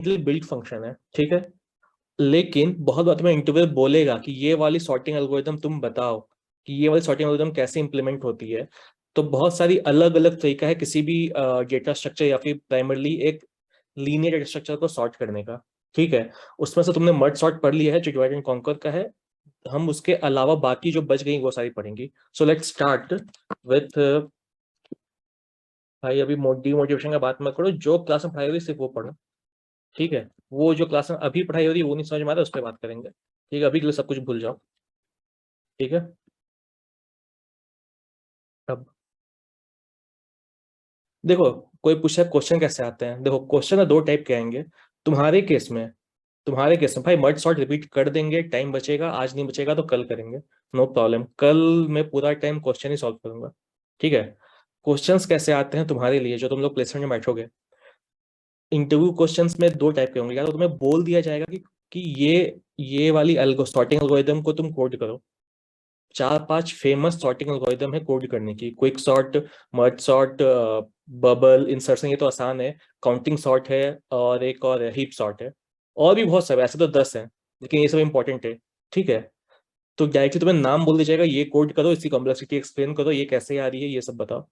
Built function है, ठीक है। लेकिन बहुत बार तुम्हें इंटरव्यू बोलेगा कि ये वाली सॉर्टिंग एल्गोरिदम तुम बताओ कि ये वाली सॉर्टिंग एल्गोरिदम कैसे इंप्लीमेंट होती है। तो बहुत सारी अलग अलग तरीका है किसी भी डेटा स्ट्रक्चर या फिर प्राइमरली एक लीनियर डेटा स्ट्रक्चर को सॉर्ट करने का, ठीक है। उसमें से तुमने मर्ज सॉर्ट पढ़ लिया है जो डिवाइड एंड कॉन्कर का है। हम उसके अलावा बाकी जो बच गई वो सारी पढ़ेंगी। सो लेट्स स्टार्ट विथ, भाई अभी डिमोटिवेशन का बात मत करो, जो क्लास में पढ़ाई हो रही सिर्फ वो पढ़ो, ठीक है। वो जो क्लास में अभी पढ़ाई हो रही है वो नहीं समझ में आ रहा, उस पर बात करेंगे, ठीक है। अभी के लिए सब कुछ भूल जाओ, ठीक है। अब देखो, कोई पूछा क्वेश्चन कैसे आते हैं, देखो क्वेश्चन ना दो टाइप के आएंगे। तुम्हारे केस में तुम्हारे केस में भाई मर्ज सॉर्ट रिपीट कर देंगे, टाइम बचेगा, आज नहीं बचेगा तो कल करेंगे, नो प्रॉब्लम। कल मैं पूरा टाइम क्वेश्चन ही सॉल्व करूंगा, ठीक है। क्वेश्चंस कैसे आते हैं तुम्हारे लिए जो तुम लोग प्लेसमेंट में बैठोगे, इंटरव्यू क्वेश्चंस में दो टाइप के होंगे। या तो तुम्हें बोल दिया जाएगा कि ये वाली एल्गो सॉर्टिंग एल्गोरिदम को तुम कोड करो। चार पांच फेमस सॉर्टिंग एल्गोरिदम है कोड करने की, quick sort, merge sort, bubble insertion, ये तो आसान है। काउंटिंग सॉर्ट है, और एक और हीप सॉर्ट है। और भी बहुत सब, ऐसे तो 10 हैं, लेकिन ये सब इंपॉर्टेंट है, ठीक है। तो डायरेक्टली तुम्हें नाम बोल दिया जाएगा, ये कोड करो, इसकी कॉम्प्लेक्सिटी एक्सप्लेन करो, ये कैसे आ रही है ये सब बताओ।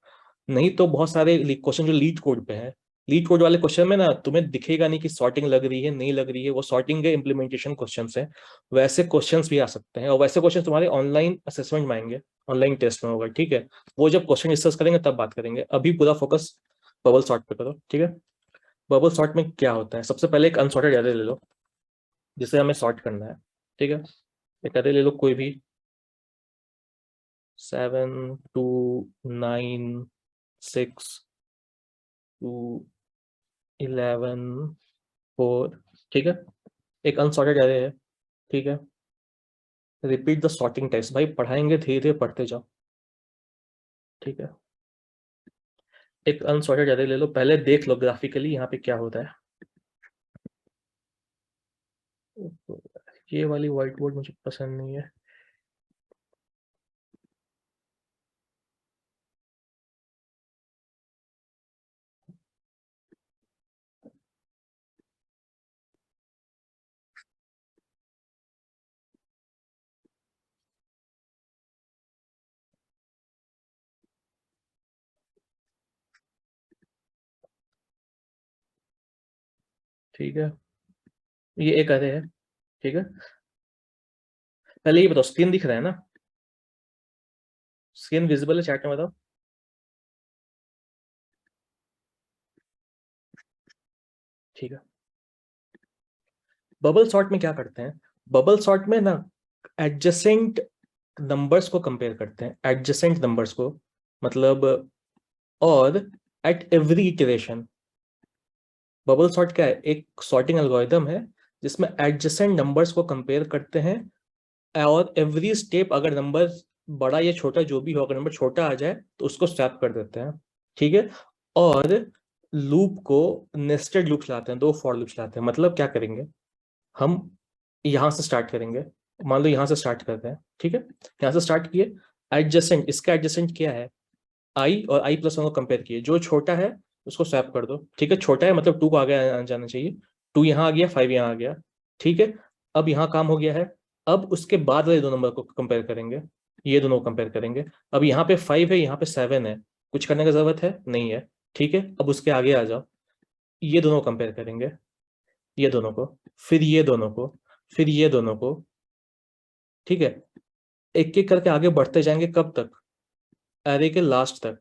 नहीं तो बहुत सारे क्वेश्चन जो लीड कोड पे है, लीड कोड वाले क्वेश्चन में ना तुम्हें दिखेगा नहीं कि सॉर्टिंग लग रही है नहीं लग रही है, वो सॉर्टिंग के इम्प्लीमेंटेशन क्वेश्चंस हैं। वैसे क्वेश्चंस भी आ सकते हैं, और वैसे क्वेश्चन तुम्हारे ऑनलाइन असेसमेंट में आएंगे, ऑनलाइन टेस्ट में होगा, ठीक है। वो जब क्वेश्चन डिस्कस करेंगे तब बात करेंगे, अभी पूरा फोकस बबल सॉर्ट पे करो, ठीक है। बबल सॉर्ट में क्या होता है, सबसे पहले एक अनसॉर्टेड एरे ले लो जिसे हमें सॉर्ट करना है, ठीक है। एक एरे ले लो कोई भी, 7 2 9 6 2 11 4, ठीक है। एक अनसॉर्टेड एरे है, ठीक है। रिपीट द सॉर्टिंग टेस्ट, भाई पढ़ाएंगे धीरे धीरे पढ़ते जाओ, ठीक है। एक अनसॉर्टेड एरे ले लो, पहले देख लो ग्राफिकली यहाँ पे क्या होता है। ये वाली व्हाइट बोर्ड मुझे पसंद नहीं है। ठीक है, ये एक एरे है, ठीक है। पहले ये बताओ स्क्रीन दिख रहा है ना, स्क्रीन विजिबल है चैट में बताओ। ठीक है, बबल सॉर्ट में क्या करते हैं, बबल सॉर्ट में ना एडजेसेंट नंबर्स को कंपेयर करते हैं, एडजेसेंट नंबर्स को, मतलब, और at every iteration. Bubble sort क्या है, एक सॉर्टिंग एल्गोरिदम है जिसमें एडजेसेंट नंबर्स को कंपेयर करते हैं, और एवरी स्टेप अगर नंबर बड़ा या छोटा जो भी हो, अगर नंबर छोटा आ जाए तो उसको स्वैप कर देते हैं, ठीक है। और लूप को नेस्टेड लूप चलाते हैं, दो फॉर लूप चलाते हैं। मतलब क्या करेंगे, हम यहां से स्टार्ट करेंगे, मान लो यहां से स्टार्ट करते हैं, ठीक है। यहां से स्टार्ट किए, एडजेसेंट, इसका एडजेसेंट क्या है, आई, और आई प्लस वन को कंपेयर किए, जो छोटा है उसको स्वैप कर दो, ठीक है। छोटा है मतलब टू को आगे जाना चाहिए, टू यहाँ आ गया, फाइव यहाँ आ गया, ठीक है। अब यहाँ काम हो गया है। अब उसके बाद वाले दो नंबर को कंपेयर करेंगे, ये दोनों को कंपेयर करेंगे। अब यहाँ पे फाइव है, यहाँ पे सेवन है, कुछ करने की जरूरत है नहीं है, ठीक है। अब उसके आगे आ जाओ, ये दोनों कंपेयर करेंगे, ये दोनों को, फिर ये दोनों को, फिर ये दोनों को, ठीक है। एक एक करके आगे बढ़ते जाएंगे, कब तक, एरे के लास्ट तक,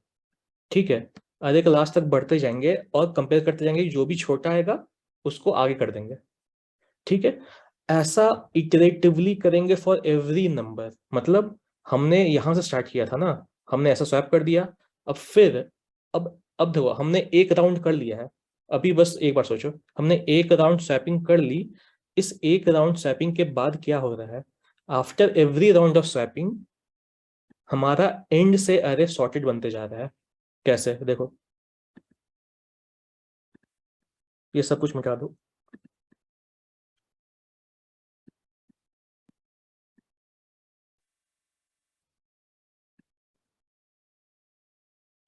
ठीक है। एरे के लास्ट तक बढ़ते जाएंगे और कंपेयर करते जाएंगे, जो भी छोटा आएगा उसको आगे कर देंगे, ठीक है। ऐसा इटरेटिवली करेंगे फॉर एवरी नंबर। मतलब हमने यहां से स्टार्ट किया था ना, हमने ऐसा स्वैप कर दिया। अब फिर, अब देखो हमने एक राउंड कर लिया है, अभी बस एक बार सोचो, हमने एक राउंड स्वैपिंग कर ली। इस एक राउंड स्वैपिंग के बाद क्या हो रहा है, after every round of swapping हमारा एंड से अरे सॉर्टेड बनते जा रहा है। कैसे देखो, ये सब कुछ मिटा दो,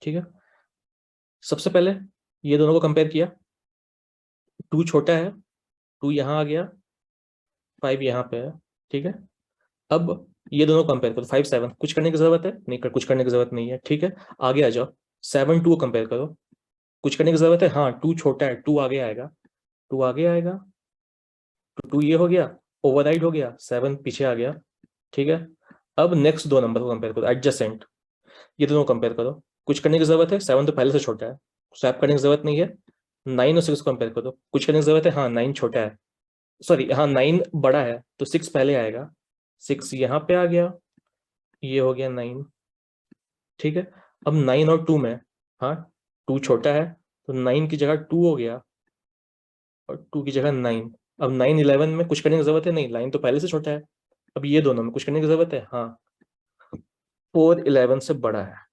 ठीक है। सबसे पहले ये दोनों को कंपेयर किया, टू छोटा है, 2 यहाँ आ गया, 5 यहाँ पे है, ठीक है। अब ये दोनों कंपेयर करो, 5 7, कुछ करने की जरूरत है नहीं, कुछ करने की जरूरत नहीं है, ठीक है। आगे आ जाओ, 7 2 कंपेयर करो, कुछ करने की जरूरत है, हाँ 2 छोटा है, 2 आगे आएगा, 2 आगे आएगा, तो 2 ये हो गया, ओवरराइड हो गया, 7 पीछे आ गया, ठीक है। अब नेक्स्ट दो नंबर को कंपेयर करो, एडजेसेंट, ये दोनों कंपेयर करो, कुछ करने की जरूरत है, 7 तो पहले से छोटा है, स्वैप करने की जरूरत नहीं है। 9 और 6 कंपेयर करो, कुछ करने की जरूरत है, हाँ 9 छोटा है, सॉरी हाँ 9 बड़ा है तो 6 पहले आएगा, 6 यहाँ पे आ गया, ये हो गया 9, ठीक है। अब 9 और 2 में, हाँ 2 छोटा है तो 9 की जगह 2 हो गया, और 2 की जगह 9। अब 9 11 में कुछ करने की जरूरत है नहीं, 9 तो पहले से छोटा है। अब ये दोनों में कुछ करने की जरूरत है, हाँ 4 11 से बड़ा है।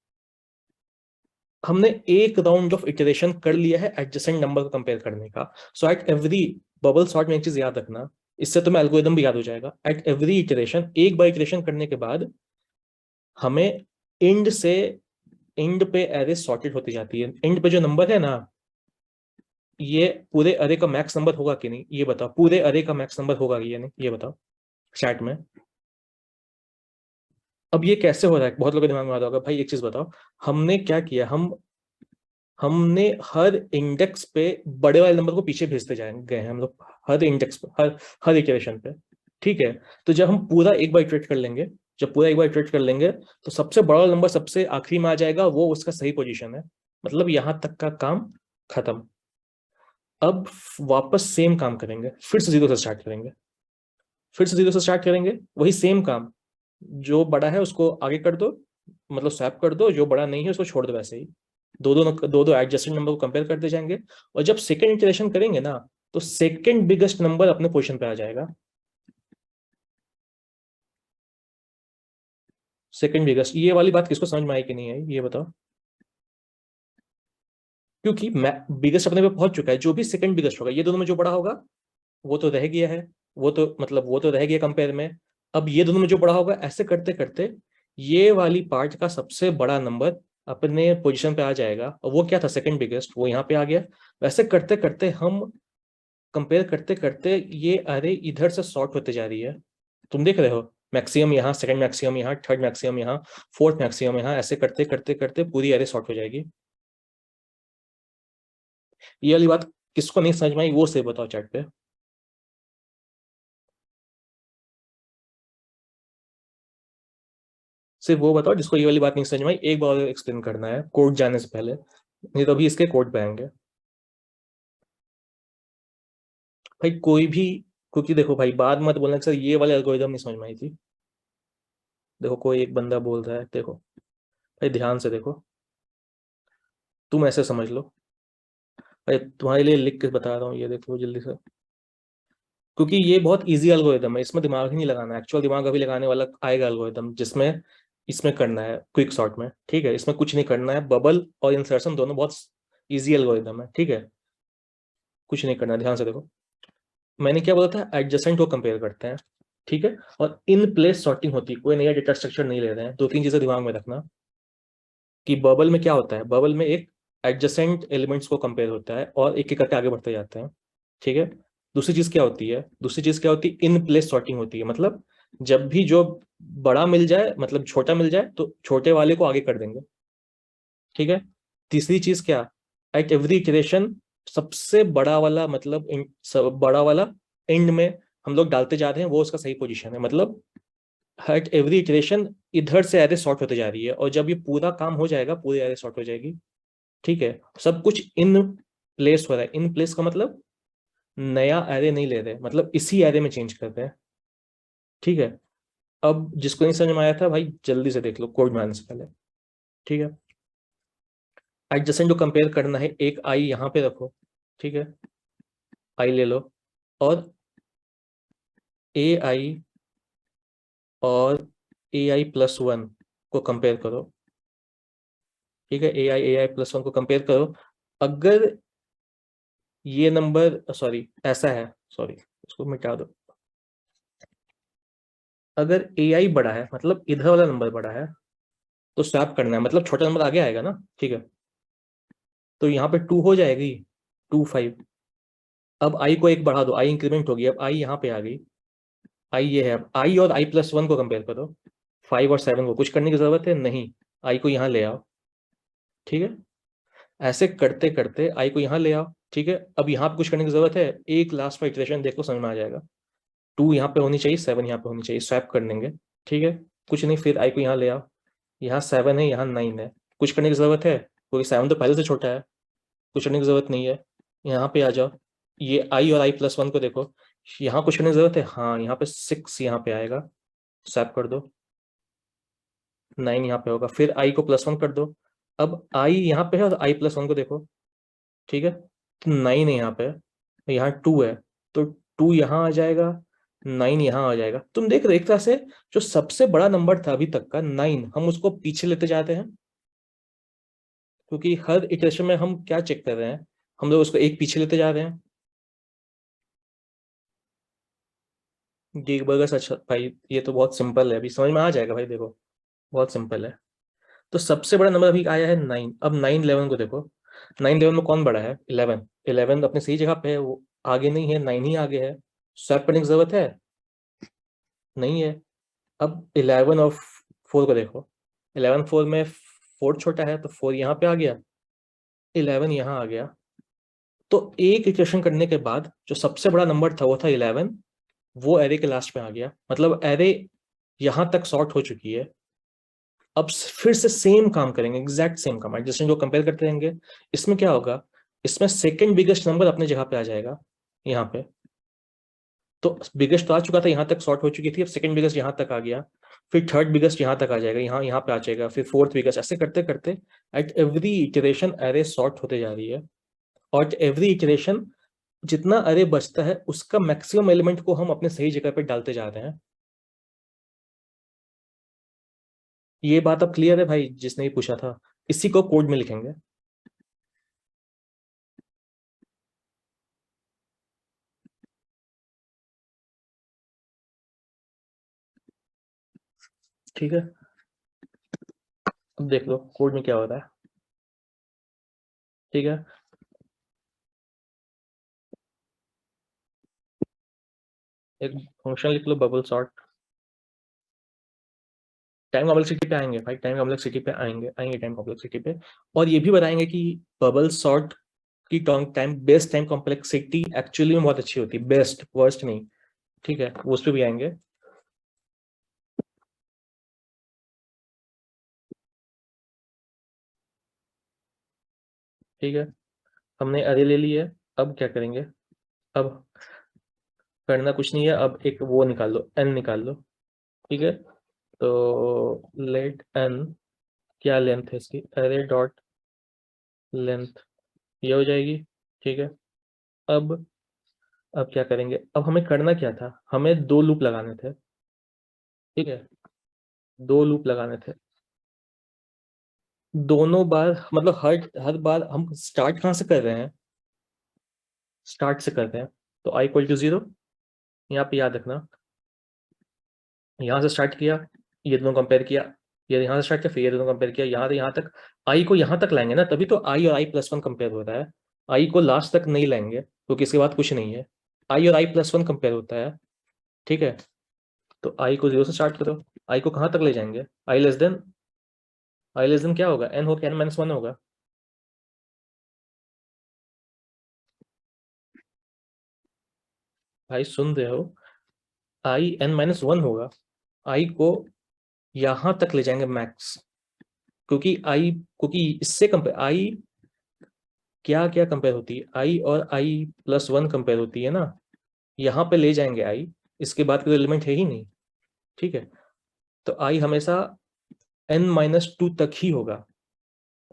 हमने एक राउंड ऑफ इटरेशन कर लिया है एडजेसेंट नंबर को कंपेयर करने का। सो एट एवरी बबल सॉर्ट में एक चीज याद रखना, इससे तुम्हें एल्गोरिदम भी याद हो जाएगा। एट एवरी इटरेशन, एक बार इटरेशन करने के बाद हमें इंड से इंड पे एरे सॉर्टेड होती जाती है। इंड पे जो नंबर है ना, ये पूरे अरे का मैक्स नंबर होगा कि नहीं ये बताओ, पूरे अरे का मैक्स नंबर होगा कि नहीं ये बताओ चैट में। अब ये कैसे हो रहा है, बहुत लोगों के दिमाग में आ रहा होगा भाई एक चीज बताओ, हमने क्या किया, हमने हर इंडेक्स पे बड़े वाले नंबर को पीछे भेजते गए हैं हम लोग, हर इंडेक्स पे, हर हर इटरेशन पे, ठीक है। तो जब हम पूरा एक बार इटरेट कर लेंगे, जब पूरा एक बार इटरेट कर लेंगे तो सबसे बड़ा नंबर सबसे आखिरी में आ जाएगा, वो उसका सही पोजीशन है, मतलब यहां तक का काम खत्म। अब वापस सेम काम करेंगे, फिर से जीरो से स्टार्ट करेंगे, फिर से जीरो से स्टार्ट करेंगे, वही सेम काम, जो बड़ा है उसको आगे कर दो, मतलब स्वैप कर दो, जो बड़ा नहीं है उसको छोड़ दो वैसे ही, दो दो एडजस्टेंट नंबर को कंपेयर करते जाएंगे। और जब सेकंड इंटरेक्शन करेंगे ना, तो सेकंड बिगेस्ट नंबर अपने पोजीशन पे आ जाएगा, सेकंड बिगेस्ट। ये वाली बात किसको समझ में आई कि नहीं आई ये बताओ, क्योंकि बिगेस्ट अपने पे पहुंच चुका है, जो भी सेकंड बिगेस्ट होगा, ये दोनों में जो बड़ा होगा वो तो रह गया है, वो तो मतलब वो तो रह गया कंपेयर में। अब ये दोनों में जो बड़ा होगा, ऐसे करते करते ये वाली पार्ट का सबसे बड़ा नंबर अपने पोजीशन पे आ जाएगा, और वो क्या था, सेकंड बिगेस्ट, वो यहाँ पे आ गया। वैसे करते करते हम कंपेयर करते करते ये अरे इधर से सॉर्ट होते जा रही है, तुम देख रहे हो, मैक्सिमम यहाँ, सेकंड मैक्सिमम यहाँ, थर्ड मैक्सिमम यहाँ, फोर्थ मैक्सिमम यहाँ, ऐसे करते करते करते पूरी अरे सॉर्ट हो जाएगी। ये वाली बात किसको नहीं समझ में आई वो से बताओ चैट पे। सिर्फ वो बताओ जिसको ये वाली बात नहीं समझ में आई, एक बार एक्सप्लेन करना है कोड जाने से पहले, नहीं तो अभी इसके कोड पे आएंगे। भाई कोई भी, क्योंकि देखो भाई बात मत बोलना कि सर ये वाले एल्गोरिदम नहीं समझ में आई थी। देखो कोई एक बंदा बोल रहा है, देखो भाई ध्यान से देखो, तुम ऐसे समझ लो, भाई तुम्हारे लिए लिख के बता रहा हूँ, ये देखो जल्दी से, क्योंकि ये बहुत इजी एल्गोरिदम है, इसमें दिमाग ही नहीं लगाना, एक्चुअल दिमाग अभी लगाने वाला आएगा एल्गोरिदम जिसमें इसमें करना है क्विक सॉर्ट में, ठीक है। इसमें कुछ नहीं करना है, बबल और इंसर्शन दोनों बहुत इजी एल्गोरिदम है, ठीक है, कुछ नहीं करना, ध्यान से देखो। मैंने क्या बोला था, एडजेसेंट को कंपेयर करते हैं, ठीक है, और इन प्लेस सॉर्टिंग होती है, कोई नया डेटा स्ट्रक्चर नहीं ले रहे हैं। दो तीन चीजें दिमाग में रखना कि बबल में क्या होता है, बबल में एक एडजेसेंट एलिमेंट्स को कंपेयर होता है और एक एक करके आगे बढ़ते जाते हैं, ठीक है। दूसरी चीज क्या होती है, दूसरी चीज क्या होती है, इन प्लेस सॉर्टिंग होती है, मतलब जब भी जो बड़ा मिल जाए, मतलब छोटा मिल जाए तो छोटे वाले को आगे कर देंगे, ठीक है। तीसरी चीज क्या, एट एवरी इटरेशन सबसे बड़ा वाला, मतलब बड़ा वाला एंड में हम लोग डालते जा रहे हैं, वो उसका सही पोजीशन है, मतलब एट एवरी इटरेशन इधर से एरे सॉर्ट होते जा रही है, और जब ये पूरा काम हो जाएगा पूरी एरे सॉर्ट हो जाएगी, ठीक है। सब कुछ इन प्लेस हो रहा है, इन प्लेस का मतलब नया एरे नहीं ले रहे, मतलब इसी एरे में चेंज कर रहे हैं, ठीक है। अब जिसको नहीं समझ में आया था भाई जल्दी से देख लो कोड में आने से पहले, ठीक है। एडजेसेंट को कंपेयर करना है, एक आई यहाँ पे रखो, ठीक है, आई ले लो, और ए आई और ए आई प्लस वन को कंपेयर करो, ठीक है, ए आई प्लस वन को कंपेयर करो। अगर ये नंबर, सॉरी ऐसा है, सॉरी इसको मिटा दो, अगर ए आई बड़ा है मतलब इधर वाला नंबर बड़ा है, तो स्वैप करना है, मतलब छोटा नंबर आगे आएगा ना, ठीक है। तो यहाँ पे 2 हो जाएगी, 2 5, अब आई को एक बढ़ा दो, आई इंक्रीमेंट होगी, अब आई यहाँ पे आ गई, आई ये है, अब आई और i+1 को कंपेयर करो, 5 और 7 को, कुछ करने की जरूरत है नहीं, आई को यहाँ ले आओ, ठीक है। ऐसे करते करते आई को यहाँ ले आओ, ठीक है। अब यहाँ पे कुछ करने की जरूरत है, एक लास्ट में इटरेशन देखो, समझ में आ जाएगा। 2 यहाँ पे होनी चाहिए, 7 यहाँ पे होनी चाहिए, स्वैप कर देंगे, ठीक है। कुछ नहीं, फिर आई को यहाँ ले आओ, यहाँ 7 है, यहाँ 9 है, कुछ करने की जरूरत है, क्योंकि 7 तो पहले से छोटा है, कुछ करने की जरूरत नहीं है। यहाँ पे आ जाओ, ये आई और i+1 को देखो, यहाँ कुछ करने की जरूरत है, हाँ यहाँ पे 6 यहाँ पे आएगा, स्वैप कर दो, 9 यहाँ पे होगा, फिर आई को +1 कर दो। अब आई यहाँ पे है और i+1 को देखो, ठीक है। तो 9 है यहाँ पे, यहाँ 2 है, तो 2 यहाँ आ जाएगा, 9 यहाँ आ जाएगा। तुम देख रहे हो, एक तरह से जो सबसे बड़ा नंबर था अभी तक का 9, हम उसको पीछे लेते जाते हैं, क्योंकि हर इटरेशन में हम क्या चेक कर रहे हैं, हम लोग उसको एक पीछे लेते जा रहे हैं। गीक बर्गर्स, अच्छा भाई ये तो बहुत सिंपल है, अभी समझ में आ जाएगा भाई, देखो बहुत सिंपल है। तो सबसे बड़ा नंबर अभी आया है 9, अब 9 11 को देखो, 9 11 में कौन बड़ा है, 11, 11 अपने सही जगह पे है, वो आगे नहीं है, 9 ही आगे है, स्वैप करने की जरूरत है नहीं है। अब 11 और 4 को देखो, 11 4 में 4 छोटा है, तो 4 यहाँ पे आ गया, 11 यहाँ आ गया। तो एक इक्वेशन करने के बाद जो सबसे बड़ा नंबर था वो था 11, वो एरे के लास्ट में आ गया, मतलब एरे यहाँ तक सॉर्ट हो चुकी है। अब फिर से सेम काम करेंगे, एग्जैक्ट सेम काम, एडजस्टेंट को कंपेयर करते रहेंगे। इसमें क्या होगा, इसमें सेकंड बिगेस्ट नंबर अपने जगह पे आ जाएगा, यहाँ पे। तो बिगेस्ट तो आ चुका था, यहाँ तक सॉर्ट हो चुकी थी, अब सेकंड बिगेस्ट यहाँ तक आ गया, फिर थर्ड बिगेस्ट यहाँ तक आ जाएगा, यहाँ यहाँ पे आ जाएगा, फिर फोर्थ बिगेस्ट, ऐसे करते करते at every iteration array sort होते जा रही है। और एवरी इटरेशन जितना अरे बचता है उसका मैक्सिमम एलिमेंट को हम अपने सही जगह पे डालते जा रहे हैं। ये बात अब क्लियर है भाई, जिसने भी पूछा था, इसी को कोड में लिखेंगे। ठीक है, अब देख लो कोड में क्या हो रहा है, ठीक है। एक फंक्शन लिख लो, बबल सॉर्ट। टाइम कॉम्प्लेक्सिटी पे आएंगे भाई, टाइम कॉम्प्लेक्सिटी पे आएंगे, आएंगे टाइम कॉम्प्लेक्सिटी पे। और ये भी बताएंगे कि बबल सॉर्ट की time best time complexity actually में बहुत अच्छी होती है, बेस्ट, वर्स्ट नहीं, ठीक है, उस पर भी आएंगे। ठीक है, हमने अरे ले ली है, अब क्या करेंगे, अब करना कुछ नहीं है, अब एक वो निकाल लो, एन निकाल लो, ठीक है। तो लेट एन, क्या लेंथ है इसकी, अरे डॉट लेंथ, ये हो जाएगी, ठीक है। अब अब क्या करेंगे, अब हमें करना क्या था, हमें 2 लूप लगाने थे, ठीक है, 2 लूप लगाने थे। दोनों बार मतलब हर हर बार हम स्टार्ट कहाँ से कर रहे हैं, स्टार्ट से कर रहे हैं, तो i = 0, यहाँ पे याद रखना, यहाँ से स्टार्ट किया, ये दोनों कंपेयर किया, ये यहाँ से स्टार्ट किया, फिर ये दोनों कंपेयर किया, यहाँ से यहाँ तक, आई को यहाँ तक लाएंगे ना, तभी तो आई और i+1 कंपेयर हो रहा है। आई को लास्ट तक नहीं लाएंगे क्योंकि इसके बाद कुछ नहीं है, आई और i+1 कंपेयर होता है, ठीक है। तो आई को 0 से स्टार्ट करो, आई को कहाँ तक ले जाएंगे, आई लेस देन क्या होगा, एन हो के n-1 होगा, भाई सुन रहे हो, आई n-1 होगा, आई को यहाँ तक ले जाएंगे मैक्स, क्योंकि इससे कंपेयर आई क्या क्या कंपेयर होती है, आई और i+1 कंपेयर होती है ना, यहाँ पे ले जाएंगे आई, इसके बाद कोई एलिमेंट है ही नहीं, ठीक है। तो आई हमेशा n-2 तक ही होगा,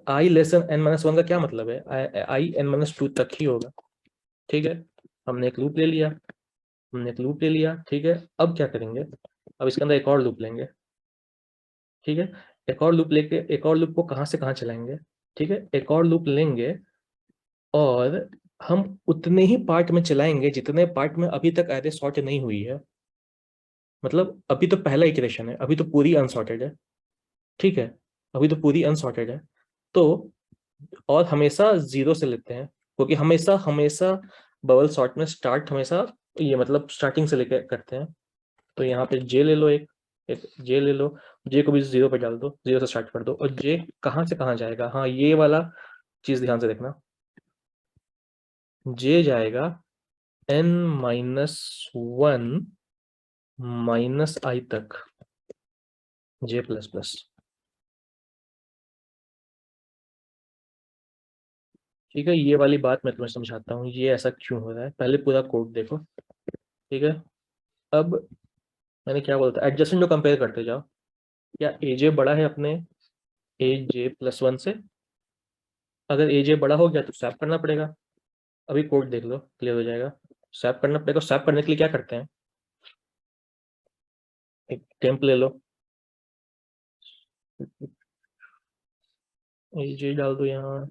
आई लेस देन n-1 का क्या मतलब है, आई n-2 तक ही होगा, ठीक है। हमने एक लूप ले लिया, हमने एक लूप ले लिया, ठीक है। अब क्या करेंगे, अब इसके अंदर एक और लूप लेंगे, ठीक है। एक और लूप लेके, एक और लूप को कहाँ से कहाँ चलाएंगे, ठीक है, एक और लूप लेंगे, और हम उतने ही पार्ट में चलाएंगे जितने पार्ट में अभी तक एरे सॉर्ट नहीं हुई है, मतलब अभी तो पहला इटरेशन है, अभी तो पूरी अनसॉर्टेड है, ठीक है, अभी तो पूरी अनसॉर्टेड है। तो और हमेशा 0 से लेते हैं, क्योंकि हमेशा हमेशा बबल सॉर्ट में स्टार्ट हमेशा ये मतलब स्टार्टिंग से लेके करते हैं। तो यहाँ पे जे ले लो, एक जे ले लो, जे को भी 0 पे डाल दो, 0 से स्टार्ट कर दो, और जे कहाँ से कहाँ जाएगा, हाँ ये वाला चीज ध्यान से देखना। जे जाएगा n-1 -i तक, जे प्लस प्लस। ठीक है, ये वाली बात मैं तुम्हें समझाता हूँ ये ऐसा क्यों हो रहा है, पहले पूरा कोड देखो। ठीक है, अब मैंने क्या बोला था, एडजस्टेंट जो कंपेयर करते जाओ, क्या एजे बड़ा है अपने aj+1 से? अगर एजे बड़ा हो गया तो स्वैप करना पड़ेगा। अभी कोड देख लो, क्लियर हो जाएगा। स्वैप करना पड़ेगा। स्वैप करने के लिए क्या करते हैं, एक टेम्प ले लो, एजे डाल दो यहाँ।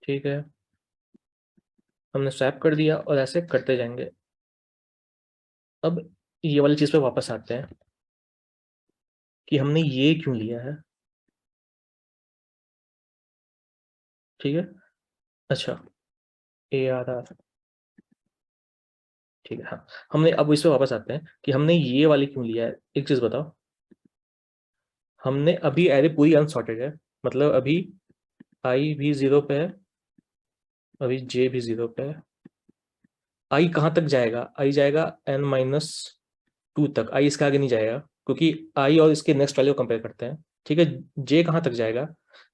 ठीक है, हमने स्वैप कर दिया और ऐसे करते जाएंगे। अब ये वाली चीज पे वापस आते हैं कि हमने ये क्यों लिया है। ठीक है, अच्छा, ARR, ठीक है, हाँ। हमने अब इस पे वापस आते हैं कि हमने ये वाली क्यों लिया है। एक चीज बताओ, हमने अभी एरे पूरी अनसॉर्टेड है, मतलब अभी आई भी 0 पे है, अभी जे भी 0 पे है। आई कहाँ तक जाएगा, आई जाएगा n-2 तक, आई इसके आगे नहीं जाएगा, क्योंकि आई और इसके नेक्स्ट वैल्यू कंपेयर करते हैं। ठीक है, जे कहाँ तक जाएगा,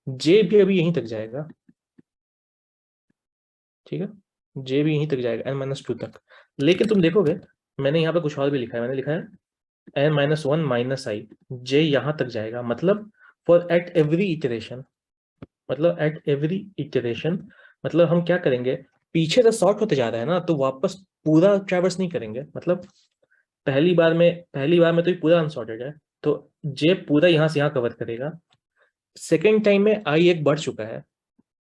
जे भी अभी यहीं तक जाएगा। ठीक है, जे भी यहीं तक जाएगा n-2 तक। लेकिन तुम देखोगे मैंने यहाँ पे कुछ और भी लिखा है, मैंने लिखा है n-1 -i, जे यहाँ तक जाएगा, मतलब फॉर एट एवरी इटरेशन, मतलब एट एवरी इटरेशन, मतलब हम क्या करेंगे, पीछे से शॉर्ट होते जा रहा है ना, तो वापस पूरा ट्रैवर्स नहीं करेंगे, मतलब पहली बार में तो ये पूरा अनसॉर्टेड है, तो जे पूरा यहाँ से यहाँ कवर करेगा। सेकेंड टाइम में आई एक बढ़ चुका है,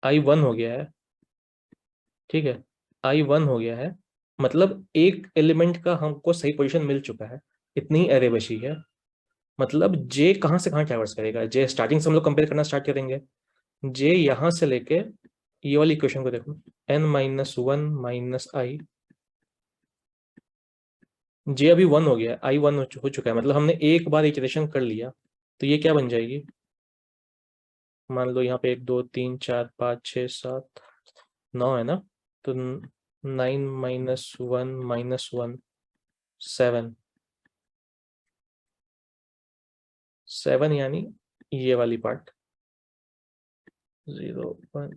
I1 हो गया है। ठीक है, I1 हो गया है, मतलब एक एलिमेंट का हमको सही पोजीशन मिल चुका है, इतनी ही एरे बची है। मतलब जे कहाँ से कहाँ ट्रैवर्स करेगा, जे स्टार्टिंग से हम लोग कंपेयर करना स्टार्ट करेंगे, जे यहाँ से लेके ये वाली इक्वेशन को देखो, n-1 -i, जे अभी 1 हो गया है, I1 हो चुका है, मतलब हमने एक बार इटरेशन कर लिया, तो ये क्या बन जाएगी, मान लो यहाँ पे 1 2 3 4 5 6 7 9 है ना, तो 9 -1 -1 7 यानी ये वाली पार्ट, 0 1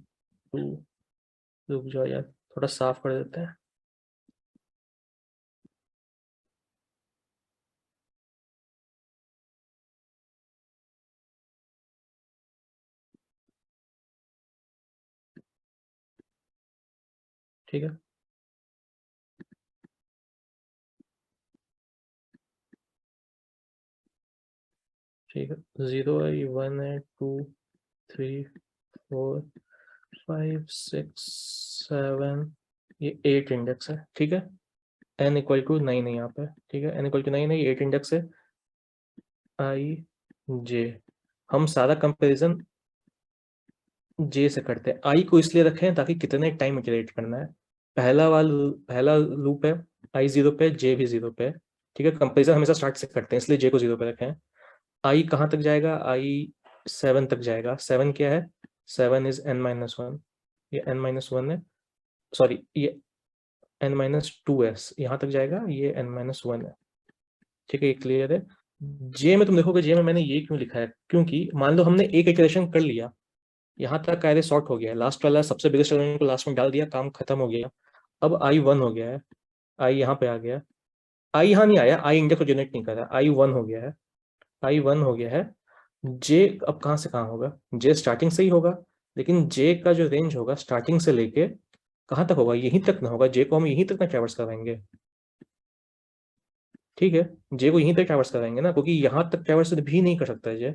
2, रुक जाओ यार, थोड़ा साफ कर देते हैं। ठीक है, ठीक है, 0 है, 1 है, 2 3 4 5 6 7, ये 8 इंडेक्स है। ठीक है, n=9 है यहाँ पे, ठीक है, n=9 है, ये 8 इंडेक्स है। आई जे, हम सारा कंपैरिजन जे से करते हैं। आई को इसलिए रखे हैं ताकि कितने टाइम इटरेट करना है, पहला लूप है, आई 0 पे, जे भी 0 पे है। ठीक है, कंपैरिजन हमेशा स्टार्ट से करते हैं, इसलिए जे को 0 पे रखे हैं। आई कहाँ तक जाएगा, आई 7 तक जाएगा। 7 क्या है, 7 इज n-1, ये n-1 है, सॉरी ये n-2 है, यहाँ तक जाएगा, ये n-1 है। ठीक है, ये क्लियर है। जे में तुम देखोगे, जे में मैंने ये क्यों लिखा है, क्योंकि मान लो हमने एक इटरेशन कर लिया, यहाँ तक का एरे सॉर्ट हो गया, लास्ट वाला सबसे बिगेस्ट एलिमेंट को लास्ट में डाल दिया, काम खत्म हो गया। अब I1 हो गया है, आई यहाँ पे आ गया, आई यहाँ नहीं आया, आई इंडेक्स को जनरेट नहीं कर रहा, I1 हो गया है, I1 हो गया है। जे अब कहाँ से कहाँ होगा, जे स्टार्टिंग से ही होगा, लेकिन जे का जो रेंज होगा स्टार्टिंग से लेके कहाँ तक होगा, यहीं तक ना होगा, जे को हम यहीं तक ना ट्रैवर्स कराएंगे। ठीक है, जे को यहीं तक ट्रैवर्स कराएंगे ना, क्योंकि यहाँ तक ट्रैवर्स भी नहीं कर सकता है जे,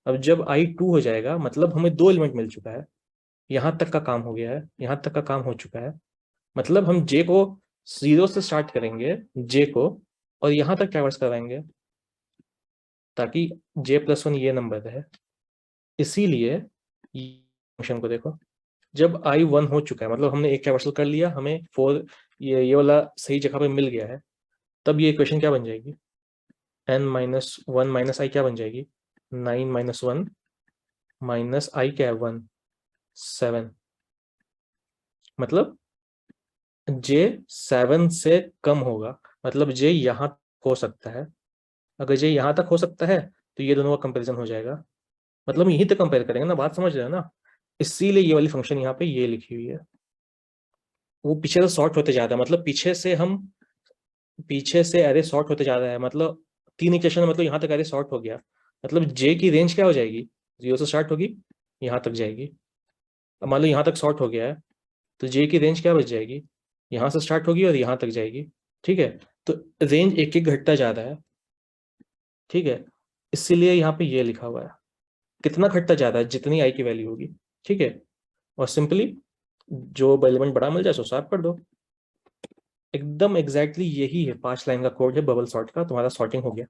अब जब आई 2 हो जाएगा मतलब हमें 2 एलिमेंट मिल चुका है, यहां तक का काम हो गया है, यहां तक का काम हो चुका है। मतलब हम जे को 0 से स्टार्ट करेंगे, जे को, और यहां तक ट्रैवर्स करवाएंगे ताकि J+1 ये नंबर है। इसीलिए फंक्शन को देखो, जब I 1 हो चुका है मतलब हमने एक ट्रैवर्सल कर लिया, हमें 4 ये वाला सही जगह पे मिल गया है, तब ये इक्वेशन क्या बन जाएगी, n-1 - i क्या बन जाएगी, 9 - 1 - i क्या है, 1 7। मतलब j 7 से कम होगा, मतलब j यहाँ हो सकता है। अगर j यहाँ तक हो सकता है तो ये दोनों का कंपैरिजन हो जाएगा, मतलब यहीं तक कंपेयर करेंगे ना, बात समझ रहे हो ना। इसीलिए ये वाली फंक्शन यहाँ पे ये लिखी हुई है। वो पीछे से शॉर्ट होते जाता है, मतलब पीछे से अरे शॉर्ट होते जा रहा है, मतलब 3 इक्वेशन मतलब यहाँ तक अरे शॉर्ट हो गया, मतलब जे की रेंज क्या हो जाएगी, 0 से स्टार्ट होगी, यहाँ तक जाएगी। अब मान लो यहाँ तक शॉर्ट हो गया है, तो जे की रेंज क्या बच जाएगी, यहाँ से स्टार्ट होगी और यहाँ तक जाएगी। ठीक है, तो रेंज एक एक घटता जा रहा है। ठीक है, इसीलिए यहाँ पे ये लिखा हुआ है, कितना घटता जा रहा है, जितनी आई की वैल्यू होगी। ठीक है, और सिंपली जो एलिमेंट बड़ा मिल जाए सो स्वैप कर दो। एकदम एग्जैक्टली यही है, 5 लाइन का कोड है बबल सॉर्ट का, तुम्हारा सॉर्टिंग हो गया।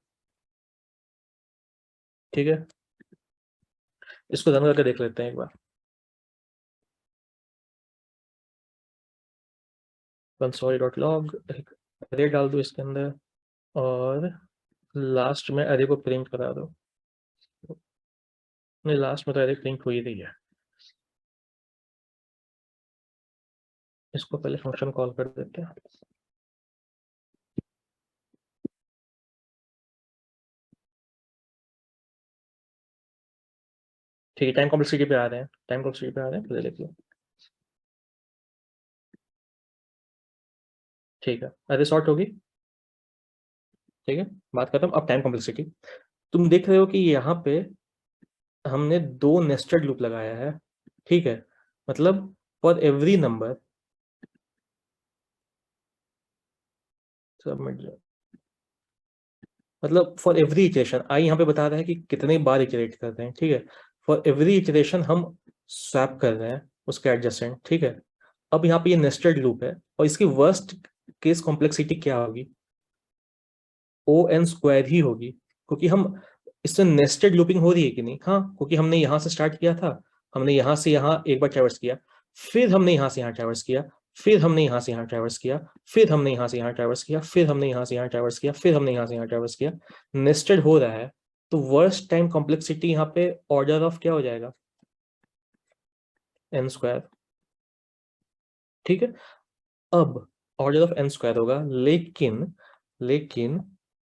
ठीक है, इसको रन करके देख लेते हैं एक बार। console.log एक अरे डाल दो इसके अंदर, और लास्ट में अरे को प्रिंट करा दो। नहीं, लास्ट में तो अरे प्रिंट हो ही रही है, इसको पहले फंक्शन कॉल कर देते हैं। ठीक है, टाइम कॉम्प्लेक्सिटी पे आ रहे हैं, टाइम कॉम्प्लेक्सिटी पे आ रहे हैं, पहले देख लो। ठीक है, अरे सॉर्ट होगी। ठीक है, बात खत्म। अब टाइम कॉम्प्लेक्सिटी, तुम देख रहे हो कि यहाँ पे हमने 2 नेस्टेड लूप लगाया है। ठीक है, मतलब फॉर एवरी नंबर सबमिट, मतलब फॉर एवरी इटरेशन आई यहाँ पे बता रहा है कि कितने बार इटरेट कर रहे हैं। ठीक है, फॉर एवरी इटरेशन हम स्वैप कर रहे हैं उसके एडजेसेंट। ठीक है, अब यहाँ पे ये नेस्टेड लूप है और इसकी वर्स्ट केस कॉम्प्लेक्सिटी क्या होगी, O(n)² ही होगी, क्योंकि हम इससे नेस्टेड लूपिंग हो रही है कि नहीं, हाँ, क्योंकि हमने यहाँ से स्टार्ट किया था, हमने यहाँ से यहाँ एक बार ट्रैवर्स किया, फिर हमने यहाँ से यहाँ ट्रैवर्स किया, फिर हमने यहाँ से यहाँ ट्रैवर्स किया, फिर हमने यहाँ से यहाँ ट्रैवर्स किया, फिर हमने यहाँ से यहाँ ट्रैवर्स किया, फिर हमने यहाँ से यहाँ ट्रैवर्स किया, नेस्टेड हो रहा है। तो वर्स्ट टाइम कॉम्प्लेक्सिटी यहाँ पे ऑर्डर ऑफ क्या हो जाएगा, n²। ठीक है, अब ऑर्डर ऑफ n² होगा, लेकिन लेकिन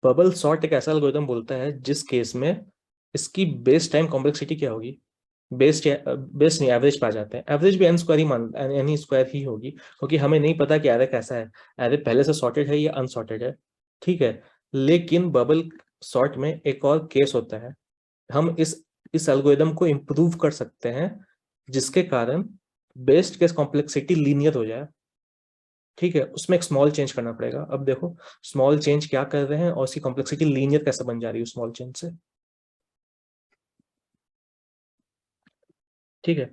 बबल सॉर्ट एक ऐसा एल्गोरिथम बोलता है जिस केस में इसकी बेस टाइम कॉम्प्लेक्सिटी क्या होगी, बेस नहीं, एवरेज पे आ जाते हैं, एवरेज भी n² ही मान n² ही होगी, क्योंकि हमें नहीं पता कि एरे कैसा है, एरे पहले से सॉर्टेड है या अनसॉर्टेड है। ठीक है, लेकिन बबल सॉर्ट में एक और केस होता है, हम इस एल्गोरिथम को इम्प्रूव कर सकते हैं जिसके कारण बेस्ट केस कॉम्प्लेक्सिटी लीनियर हो जाए। ठीक है, उसमें एक स्मॉल चेंज करना पड़ेगा। अब देखो स्मॉल चेंज क्या कर रहे हैं और उसकी कॉम्प्लेक्सिटी लीनियर कैसे बन जा रही है स्मॉल चेंज से। ठीक है,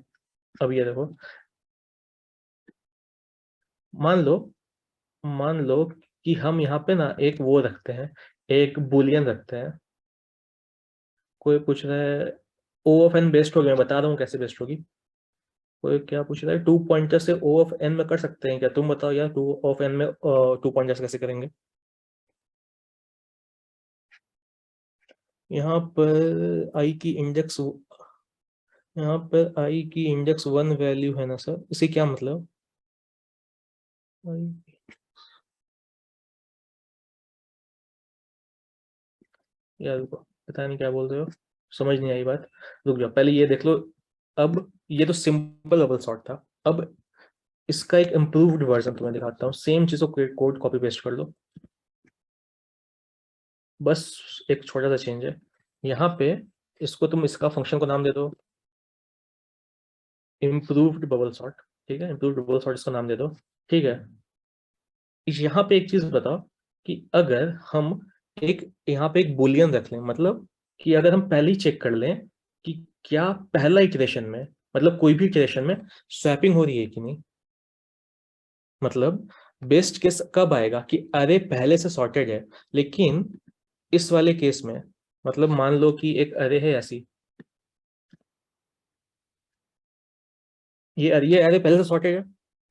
अब ये देखो, मान लो मान लो कि हम यहाँ पे ना एक वो रखते हैं, एक बुलियन रखते हैं। कोई पूछ रहा है O(n) बेस्ट होगी, मैं बता रहा हूँ कैसे बेस्ट होगी। कोई क्या पूछ रहा है 2 पॉइंटर से O(n) में कर सकते हैं क्या, तुम बताओ यार, 2 में 2 पॉइंटर से कैसे करेंगे। यहाँ पर आई की इंडेक्स, यहाँ पर आई की इंडेक्स 1 वैल्यू है ना सर, इसे क्या मतलब, आई, यार रुको, पता नहीं क्या बोल रहे हो, समझ नहीं आई बात, रुक जाओ पहले ये देख लो। अब ये तो सिंपल बबल सॉर्ट था, अब इसका एक इम्प्रूव्ड वर्जन तुम्हें दिखाता हूँ, सेम चीज को कोड कॉपी पेस्ट कर लो, बस एक छोटा सा चेंज है यहाँ पे। इसको तुम इसका फंक्शन को नाम दे दो इम्प्रूव्ड बबल सॉर्ट। ठीक है, इम्प्रूव्ड बबल सॉर्ट इसका नाम दे दो। ठीक है, यहाँ पे एक चीज बताओ कि अगर हम एक यहाँ पे एक बुलियन रख लें, मतलब कि अगर हम पहले ही चेक कर लें कि क्या पहला इटरेशन में, मतलब कोई भी इटरेशन में स्वैपिंग हो रही है कि नहीं। मतलब बेस्ट केस कब आएगा कि अरे पहले से सॉर्टेड है, लेकिन इस वाले केस में मतलब मान लो कि एक अरे है ऐसी, ये अरे पहले से सॉर्टेड है,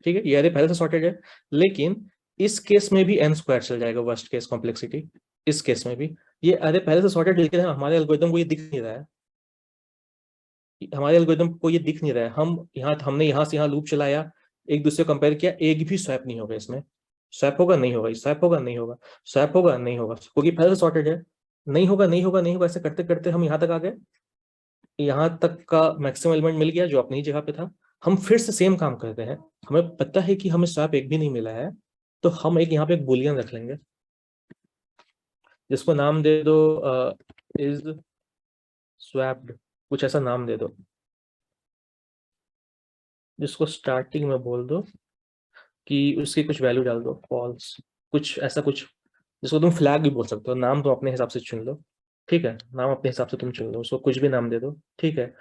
ठीक है, ये अरे पहले से सॉर्टेड है, लेकिन इस केस में भी एन स्क्वायर चल जाएगा, वर्स्ट केस कॉम्प्लेक्सिटी। इस केस में भी ये अरे पहले से सॉर्टेड, लेकिन हमारे एल्गोरिदम को ये दिख नहीं रहा है, हमारे एल्गोरिदम को ये दिख नहीं रहा है। हमने यहाँ से यहाँ लूप चलाया, एक दूसरे को कंपेयर किया, एक भी स्वैप नहीं होगा इसमें। स्वैप होगा नहीं होगा, स्वैप होगा नहीं होगा, स्वैप होगा नहीं होगा, क्योंकि पहले से सॉर्टेड है। नहीं होगा नहीं होगा नहीं होगा, ऐसे करते करते हम यहाँ तक आ गए, यहाँ तक का मैक्सिमम एलिमेंट मिल गया जो अपनी जगह पे था। हम फिर से सेम काम करते हैं, हमें पता है कि हमें स्वैप एक भी नहीं मिला है, तो हम एक यहाँ पे एक बुलियन रख लेंगे, जिसको नाम दे दो इज स्वैप्ड, कुछ ऐसा नाम दे दो, जिसको स्टार्टिंग में बोल दो कि उसकी कुछ वैल्यू डाल दो फॉल्स, कुछ ऐसा कुछ, जिसको तुम फ्लैग भी बोल सकते हो, नाम तो अपने हिसाब से चुन लो। ठीक है, नाम अपने हिसाब से तुम चुन लो, उसको कुछ भी नाम दे दो। ठीक है,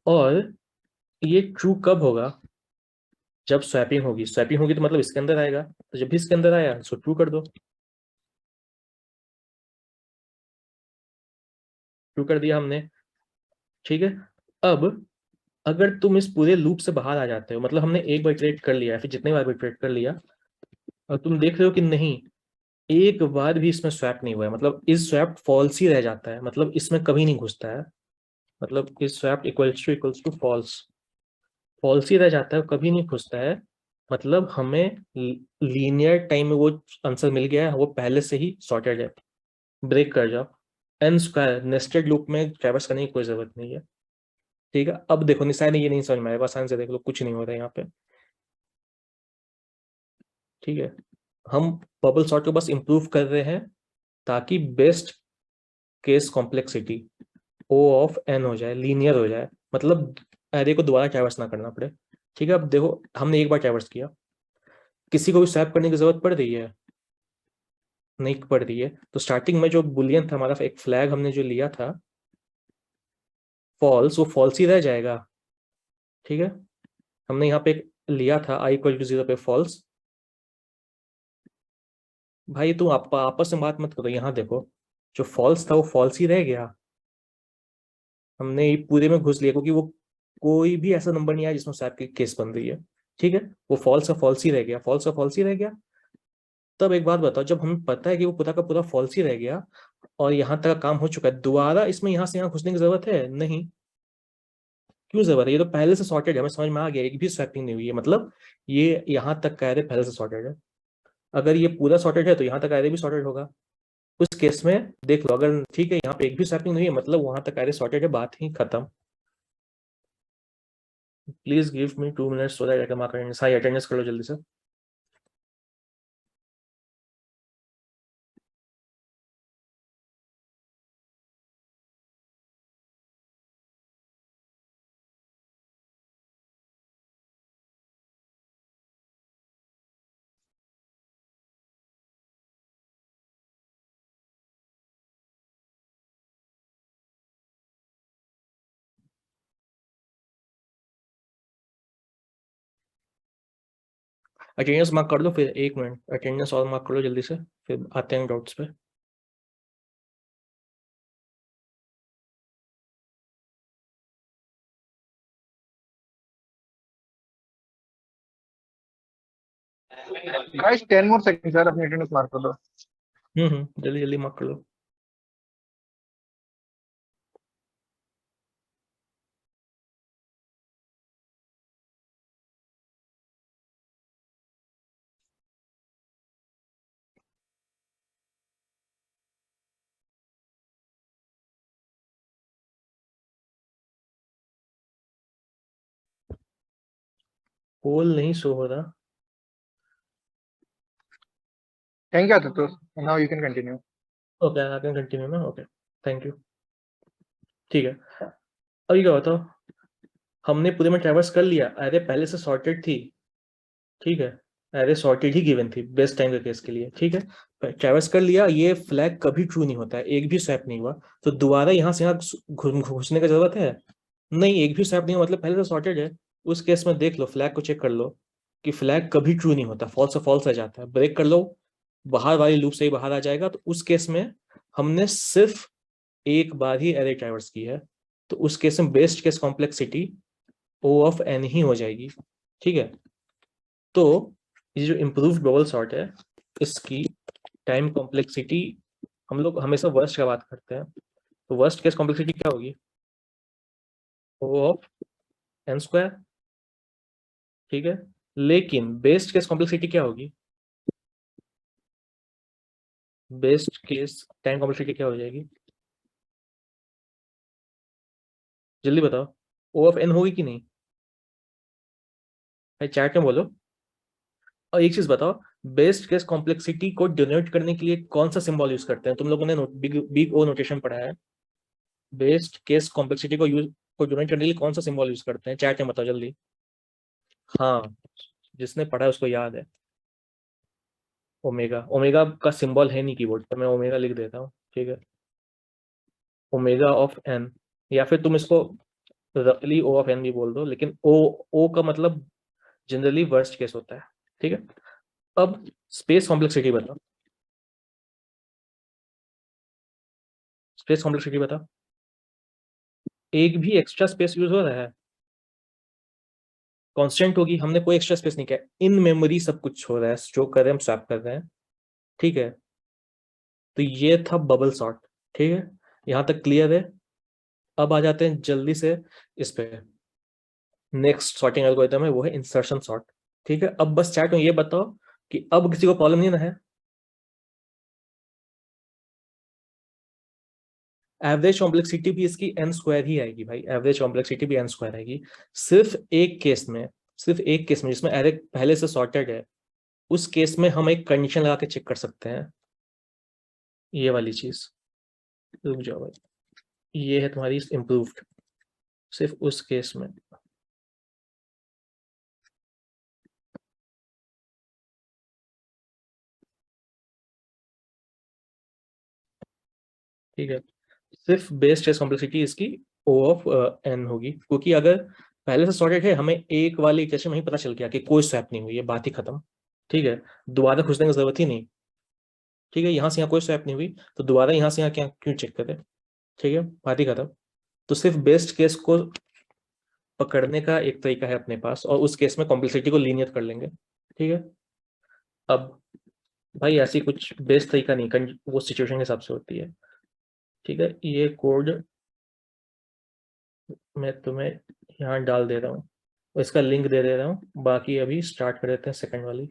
और ये ट्रू कब होगा, जब स्वैपिंग होगी। स्वैपिंग होगी तो मतलब इसके अंदर आएगा, तो जब भी इसके अंदर आया इसको ट्रू कर दो। ट्रू कर दिया हमने। ठीक है, अब अगर तुम इस पूरे लूप से बाहर आ जाते हो, मतलब हमने एक बार इटरेट कर लिया, फिर जितने बार भी इटरेट कर लिया, और तुम देख रहे हो कि नहीं, एक बार भी इसमें स्वैप नहीं हुआ है, मतलब इस स्वैप फॉल्स ही रह जाता है, मतलब इसमें कभी नहीं घुसता है, मतलब इस swap equals to false, false ही रह जाता है, कभी नहीं घुसता है, मतलब हमें लीनियर टाइम में वो आंसर मिल गया है, वो पहले से ही सॉर्टेड है। ब्रेक कर जाओ, एन स्क्वायर नेस्टेड लूप में ट्रैवर्स करने की कोई जरूरत नहीं है। ठीक है, अब देखो निशान ये नहीं समझ में आएगा, आसान से देख लो, कुछ नहीं हो रहा है यहाँ पे। ठीक है, हम बबल सॉर्ट को बस इंप्रूव कर रहे हैं, ताकि best case complexity O of n हो जाए, लीनियर हो जाए, मतलब एरे को दोबारा ट्रैवर्स ना करना पड़े। ठीक है, अब देखो हमने एक बार ट्रैवर्स किया, किसी को भी स्वैप करने की जरूरत पड़ रही है, नहीं पड़ रही है, तो स्टार्टिंग में जो बुलियन था हमारा, एक फ्लैग हमने जो लिया था फॉल्स, वो फॉल्स ही रह जाएगा। ठीक है, हमने यहाँ पे एक लिया था आई इक्वल टू 0 पे फॉल्स। भाई तुम आपस में बात मत करो, यहाँ देखो, जो फॉल्स था वो फॉल्स ही रह गया, हमने ये पूरे में घुस लिया, क्योंकि वो कोई भी ऐसा नंबर नहीं आया जिसमें स्वैप की केस बन रही है। ठीक है, वो फॉल्स का फॉल्स ही रह गया, फॉल्स का फॉल्स ही रह गया। तब एक बात बताओ, जब हमें पता है कि वो पूरा का पूरा फॉल्स ही रह गया, और यहाँ तक काम हो चुका है, दोबारा इसमें यहाँ से यहाँ घुसने की जरूरत है नहीं। क्यों जरूरत है, ये तो पहले से सॉर्टेड है, हमें समझ में आ गया, एक भी स्वैपिंग नहीं हुई है, मतलब ये यहाँ तक का एरे पहले से सॉर्टेड है। अगर ये पूरा सॉर्टेड है तो यहाँ तक एरे भी सॉर्टेड होगा। उस केस में देख लो, अगर ठीक है यहाँ पे एक भी स्वैपिंग नहीं है, मतलब वहां तक एरे सॉर्टेड है, बात ही खत्म। Please give me 2 minutes so that I can mark attendance. हाँ, अटेंडेंस कर लो जल्दी से। अटेंडेंस मार्क कर लो, फिर 1 मिनट अटेंडेंस और मार्क कर लो जल्दी से, फिर आते हैं डाउट्स पे। गाइस 10 more seconds यार, अपनी अटेंडेंस मार्क कर दो। जल्दी जल्दी मार्क कर लो। पोल नहीं शो हो रहा। थैंक यू तो now you can continue. Okay, I can continue ना, ओके, थैंक यू। ठीक है, अब ये क्या बताओ, हमने पूरे में ट्रैवर्स कर लिया, अरे पहले से सॉर्टेड थी। ठीक है, अरे सॉर्टेड ही गिवन थी बेस्ट टाइम के केस के लिए। ठीक है, ट्रैवर्स कर लिया, ये फ्लैग कभी ट्रू नहीं होता है, एक भी स्वैप नहीं हुआ, तो दोबारा यहाँ से यहाँ घुसने की जरूरत है नहीं, एक भी स्वैप नहीं हुआ मतलब पहले से सॉर्टेड है। उस केस में देख लो, फ्लैग को चेक कर लो कि फ्लैग कभी ट्रू नहीं होता, फॉल्स से फॉल्स आ जाता है। ब्रेक कर लो, बाहर वाली लूप से ही बाहर आ जाएगा। तो उस केस में हमने सिर्फ एक बार ही एरे ट्रैवर्स की है, तो उस केस में best case complexity O of n ही हो जाएगी। ठीक है, तो ये जो इम्प्रूव्ड बबल सॉर्ट है इसकी टाइम कॉम्प्लेक्सिटी, हम लोग हमेशा वर्स्ट का बात करते हैं, तो वर्स्ट केस कॉम्प्लेक्सिटी क्या होगी? ओ ऑफ एन स्क्वायर। ठीक है, लेकिन बेस्ट केस कॉम्प्लेक्सिटी क्या होगी? बेस्ट केस टाइम कॉम्प्लेक्सिटी क्या हो जाएगी? जल्दी बताओ, ओ ऑफ एन होगी कि नहीं? भाई चैट में बोलो। और एक चीज बताओ, बेस्ट केस कॉम्प्लेक्सिटी को डिनोट करने के लिए कौन सा सिंबल यूज करते हैं? तुम लोगों ने बिग बिग ओ नोटेशन पढ़ा है। बेस्ट केस कॉम्प्लेक्सिटी को डिनोट करने के लिए कौन सा सिंबल यूज करते हैं? चैट में बताओ जल्दी। हाँ, जिसने पढ़ा है उसको याद है। ओमेगा। ओमेगा का सिंबल है नहीं कीबोर्ड पर, मैं ओमेगा लिख देता हूँ। ठीक है, ओमेगा ऑफ एन, या फिर तुम इसको रफली ओ ऑफ एन भी बोल दो, लेकिन ओ का मतलब जनरली वर्स्ट केस होता है। ठीक है, अब स्पेस कॉम्प्लेक्सिटी बताओ। स्पेस कॉम्प्लेक्सिटी बताओ, एक भी एक्स्ट्रा स्पेस यूज हो रहा है? कांस्टेंट होगी, हमने कोई एक्स्ट्रा स्पेस नहीं किया, इन मेमोरी सब कुछ हो रहा है, जो कर रहे हैं हम स्वैप कर रहे हैं। ठीक है, तो ये था बबल सॉर्ट। ठीक है, यहां तक क्लियर है? अब आ जाते हैं जल्दी से इस पे। नेक्स्ट सॉर्टिंग एल्गोरिथम है वो है इंसर्शन सॉर्ट। ठीक है, अब बस चैट में ये बताओ कि अब किसी को प्रॉब्लम नहीं ना है? एवरेज कॉम्प्लेक्सिटी भी इसकी एन स्क्वायर ही आएगी भाई, एवरेज कॉम्प्लेक्सिटी भी एन स्क्वायर आएगी। सिर्फ एक केस में, सिर्फ एक केस में जिसमें एरे पहले से सॉर्टेड है, उस केस में हम एक कंडीशन लगा के चेक कर सकते हैं, ये वाली चीज। रुक जाओ भाई, ये है तुम्हारी इम्प्रूव्ड, सिर्फ उस केस में। ठीक है, सिर्फ बेस केस कॉम्प्लेक्सिटी इसकी ओ ऑफ एन होगी, क्योंकि अगर पहले से सॉर्टेड है, हमें एक वाली इक्वेशन में ही पता चल गया कि कोई स्वैप नहीं हुई है, बात ही खत्म। ठीक है, दोबारा खोजने की जरूरत ही नहीं। ठीक है, यहाँ से यहाँ कोई स्वैप नहीं हुई, तो दोबारा यहाँ से यहाँ क्या क्यों चेक करें? ठीक है, बात ही खत्म। तो सिर्फ बेस्ट केस को पकड़ने का एक तरीका है अपने पास, और उस केस में कॉम्प्लेक्सिटी को लीनियर कर लेंगे। ठीक है, अब भाई ऐसी कुछ बेस्ट तरीका नहीं, वो सिचुएशन के हिसाब से होती है। ठीक है, ये कोड मैं तुम्हें यहाँ डाल दे रहा हूँ, और इसका लिंक दे दे रहा हूँ। बाकी अभी स्टार्ट कर देते हैं सेकंड वाली।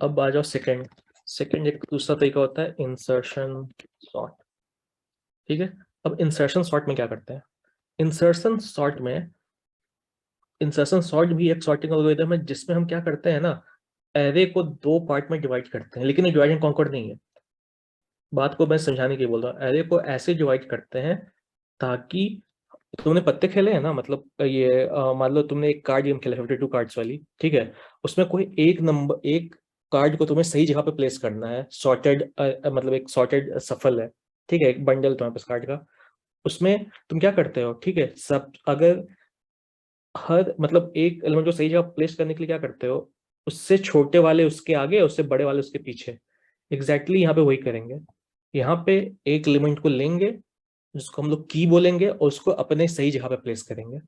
अब आ जाओ सेकंड। सेकंड एक दूसरा तरीका होता है इंसर्शन सॉर्ट। ठीक है, अब इंसर्शन सॉर्ट में क्या करते हैं? इंसर्शन सॉर्ट में, इंसर्शन सॉर्ट भी एक सॉर्टिंग एल्गोरिथम है जिसमें हम क्या करते हैं ना, एरे को दो पार्ट में डिवाइड करते हैं, लेकिन ये डिवाइड एंड कॉन्कर नहीं है। बात को मैं समझाने के लिए बोल रहा हूँ, एरे को ऐसे डिवाइड करते हैं ताकि, तुमने पत्ते खेले हैं ना, मतलब ये मान लो तुमने एक कार्ड गेम खेला 52 कार्ड्स वाली। ठीक है, उसमें कोई एक नंबर, एक कार्ड को तुम्हें सही जगह पे प्लेस करना है, सॉर्टेड मतलब एक सॉर्टेड सफल है। ठीक है, एक बंडल तुम्हारे पास कार्ड का, उसमें तुम क्या करते हो? ठीक है, सब अगर हर मतलब एक एलिमेंट को सही जगह प्लेस करने के लिए क्या करते हो, उससे छोटे वाले उसके आगे, उससे बड़े वाले उसके पीछे। एग्जैक्टली यहाँ पे वही करेंगे। यहाँ पे एक एलिमेंट को लेंगे जिसको हम लोग की बोलेंगे, और उसको अपने सही जगह पे प्लेस करेंगे।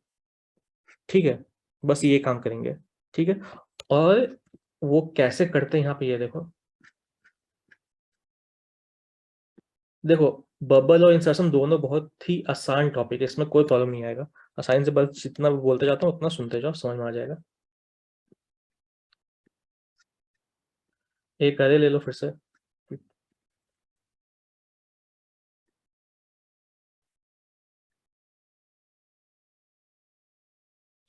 ठीक है, बस ये काम करेंगे। ठीक है, और वो कैसे करते हैं यहाँ पे ये देखो। देखो, बबल और इंसर्शन दोनों बहुत ही आसान टॉपिक है, इसमें कोई प्रॉब्लम नहीं आएगा। आसानी से बस जितना बोलते जाता हूँ उतना सुनते जाओ, समझ में आ जाएगा। एक अरे ले लो फिर से।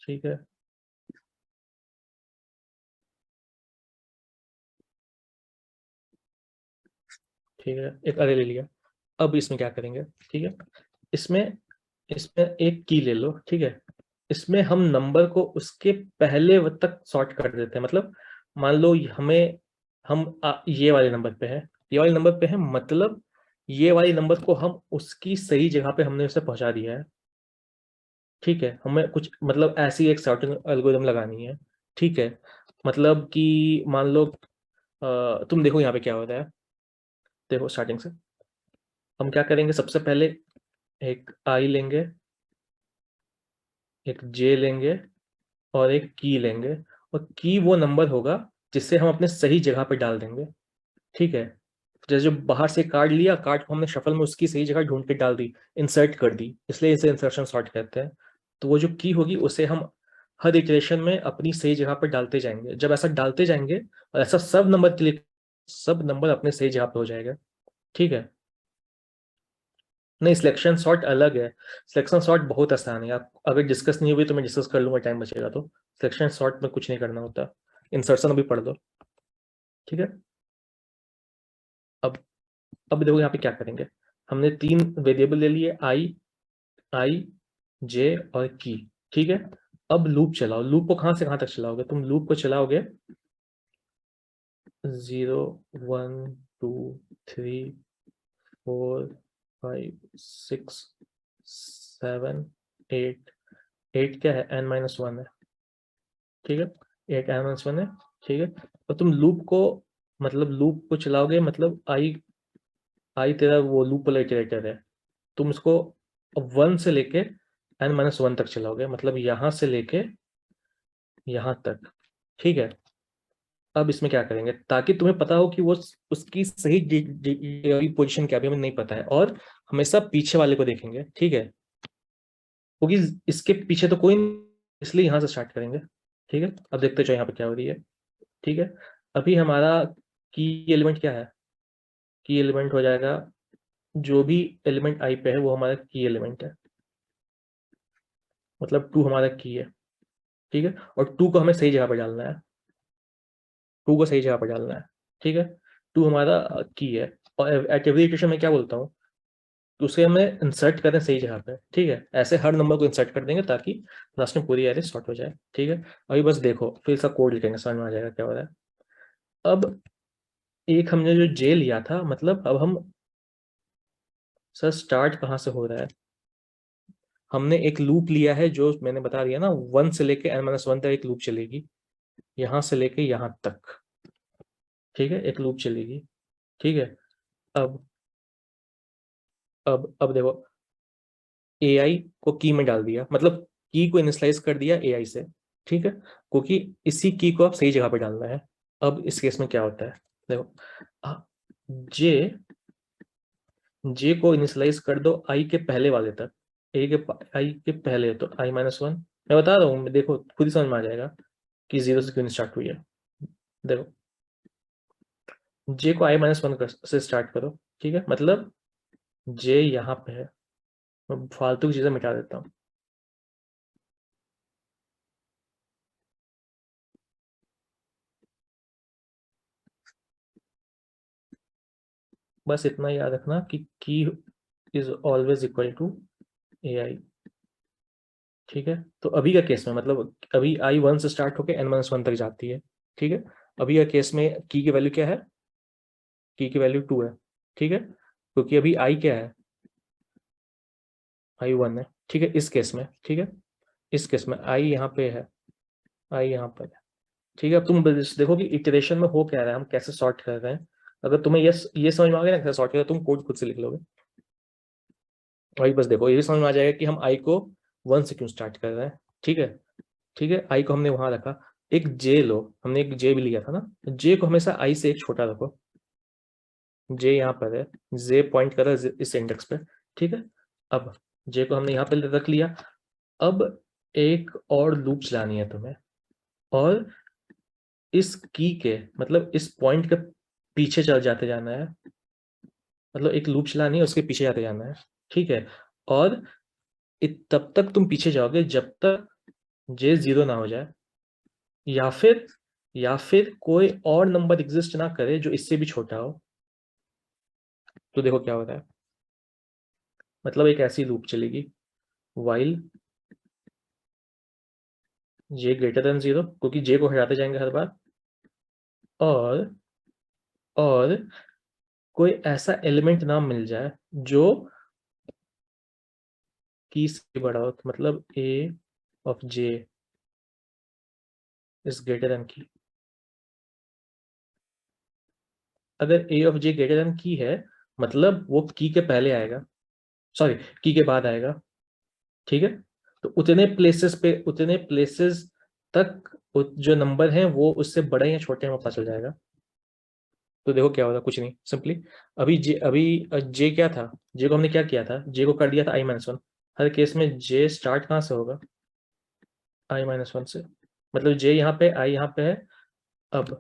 ठीक है, ठीक है, एक अरे ले लिया। अब इसमें क्या करेंगे? ठीक है, इसमें इसमें एक की ले लो। ठीक है, इसमें हम नंबर को उसके पहले तक सॉर्ट कर देते हैं। मतलब मान लो हमें, हम ये वाले नंबर पे है, ये वाले नंबर पे है, मतलब ये वाले नंबर को हम उसकी सही जगह पे हमने उसे पहुंचा दिया है। ठीक है, हमें कुछ मतलब ऐसी एक सॉर्टिंग एल्गोरिथम लगानी है। ठीक है, मतलब कि मान लो तुम देखो यहाँ पे क्या हो रहा है। देखो स्टार्टिंग से हम क्या करेंगे, सबसे पहले एक आई लेंगे, एक जे लेंगे और एक की लेंगे, और की वो नंबर होगा जिसे हम अपने सही जगह पे डाल देंगे। ठीक है, जैसे जो बाहर से कार्ड लिया, कार्ड को हमने शफल में उसकी सही जगह ढूंढ के डाल दी, इंसर्ट कर दी, इसलिए इसे इंसर्शन सॉर्ट कहते हैं। तो वो जो की होगी उसे हम हर इटरेशन में अपनी सही जगह पर डालते जाएंगे। जब ऐसा डालते जाएंगे और ऐसा सब नंबर क्लिक, सब नंबर अपने सही जगह पे हो जाएगा। ठीक है, नहीं सिलेक्शन सॉर्ट अलग है। सिलेक्शन सॉर्ट बहुत आसान है, आप अगर डिस्कस नहीं हुई तो मैं डिस्कस कर लूंगा, टाइम बचेगा तो। सिलेक्शन सॉर्ट में कुछ नहीं करना होता, इंसर्शन अभी पढ़ दो। ठीक है, अब अब देखो यहाँ पे क्या करेंगे। हमने 3 वेरिएबल ले लिए, आई जे और की। ठीक है, अब लूप चलाओ। लूप को कहां से कहां तक चलाओगे, तुम लूप को चलाओगे 0 1 2 3 4 5 6 7 8। 8 क्या है, n-1 है। ठीक है, 8 n-1 है। ठीक है, और तुम लूप को मतलब लूप को चलाओगे, मतलब आई आई तेरा वो लूप वाला इटरेटर है, तुम उसको 1 से लेके n-1 तक चलाओगे, मतलब यहां से लेके यहां तक। ठीक है, अब इसमें क्या करेंगे ताकि तुम्हें पता हो कि वो उसकी सही पोजीशन क्या है, अभी हमें नहीं पता है, और हमेशा पीछे वाले को देखेंगे। ठीक है, क्योंकि इसके पीछे तो कोई नहीं, इसलिए यहां से स्टार्ट करेंगे। ठीक है, अब देखते चलो यहाँ पे क्या हो रही है। ठीक है, अभी हमारा की एलिमेंट क्या है, की एलिमेंट हो जाएगा जो भी एलिमेंट आई पे है वो हमारा की एलिमेंट है, मतलब 2 हमारा की है। ठीक है, और 2 को हमें सही जगह पर डालना है, 2 को सही जगह पर डालना है। ठीक है, 2 हमारा की है, और एट एवरी इटरेशन में क्या बोलता हूँ, तो उसे हमें इंसर्ट करें सही जगह पे। ठीक है, ऐसे हर नंबर को इंसर्ट कर देंगे ताकि लास्ट में पूरी एरे सॉर्ट हो जाए। ठीक है, अभी बस देखो फिर इसका कोड लिखेंगे, समझ में आ जाएगा क्या हो रहा है। अब एक हमने जो जे लिया था, मतलब अब हम सर स्टार्ट कहाँ से हो रहा है, हमने एक लूप लिया है जो मैंने बता दिया ना, 1 से लेके n-1 तक एक लूप चलेगी, यहां से लेके यहां तक। ठीक है, एक लूप चलेगी। ठीक है, अब अब देखो, एआई को की में डाल दिया, मतलब की को इनिशियलाइज कर दिया एआई से। ठीक है, क्योंकि इसी की को आप सही जगह पे डालना है। अब इस केस में क्या होता है, देखो जे जे को इनिशियलाइज कर दो आई के पहले वाले तक, आई के पहले, तो i-1। मैं बता रहा हूँ, देखो खुद ही समझ में आ जाएगा कि 0 से क्यों स्टार्ट हुई है। देखो जे को i-1 से स्टार्ट करो। ठीक है, मतलब जे यहाँ पे है, मैं फालतू की चीजें मिटा देता हूँ। बस इतना याद रखना कि की इज ऑलवेज इक्वल टू ए आई। ठीक है, तो अभी का केस में मतलब अभी i-1 से स्टार्ट होकर n-1 तक जाती है। ठीक है, अभी का केस में की की वैल्यू क्या है, की की वैल्यू 2 है। ठीक है, क्योंकि अभी आई क्या है, i-1 है। ठीक है, इस केस में, ठीक है, इस केस में आई यहाँ पे है, आई यहाँ पर है। ठीक है, अब तुम देखो कि इटरेशन में हो क्या रहा है, हम कैसे सॉर्ट कर रहे हैं। अगर तुम्हें ये समझ में आ गया ना कैसे सॉर्ट करें, तुम कोड खुद से लिख लोगे। वही बस देखो, ये भी समझ में आ जाएगा कि हम आई को 1 से क्यों स्टार्ट कर रहे हैं। ठीक है, ठीक है, आई को हमने वहां रखा। एक जे लो, हमने एक जे भी लिया था ना, जे को हमेशा आई से एक छोटा रखो। जे यहाँ पर है, जे पॉइंट कर रहा है इस इंडेक्स पे। ठीक है, अब जे को हमने यहाँ पे रख लिया। अब एक और लूप चलानी है तुम्हें, और इस की के मतलब इस पॉइंट के पीछे चल जाते जाना है, मतलब एक लूप चलानी है उसके पीछे जाते जाना है। ठीक है, और तब तक तुम पीछे जाओगे जब तक जे 0 ना हो जाए, या फिर कोई और नंबर एग्जिस्ट ना करे जो इससे भी छोटा हो। तो देखो क्या होता है, मतलब एक ऐसी लूप चलेगी वाइल जे ग्रेटर देन 0, क्योंकि जे को हटाते जाएंगे हर बार, और और कोई ऐसा एलिमेंट ना मिल जाए जो की से बड़ा हो, तो मतलब A of J is greater than key. अगर A of J greater than key है मतलब वो की के पहले आएगा, सॉरी की के बाद आएगा, ठीक है। तो उतने प्लेसेस तक जो नंबर है वो उससे बड़ा या छोटे में पता चल जाएगा। तो देखो क्या होगा, कुछ नहीं, सिंपली अभी जे क्या था, जे को हमने क्या किया था, जे को कर दिया था i-1। हर केस में जे स्टार्ट कहाँ से होगा, i-1 से। मतलब जे यहाँ पे, आई यहाँ पे है। अब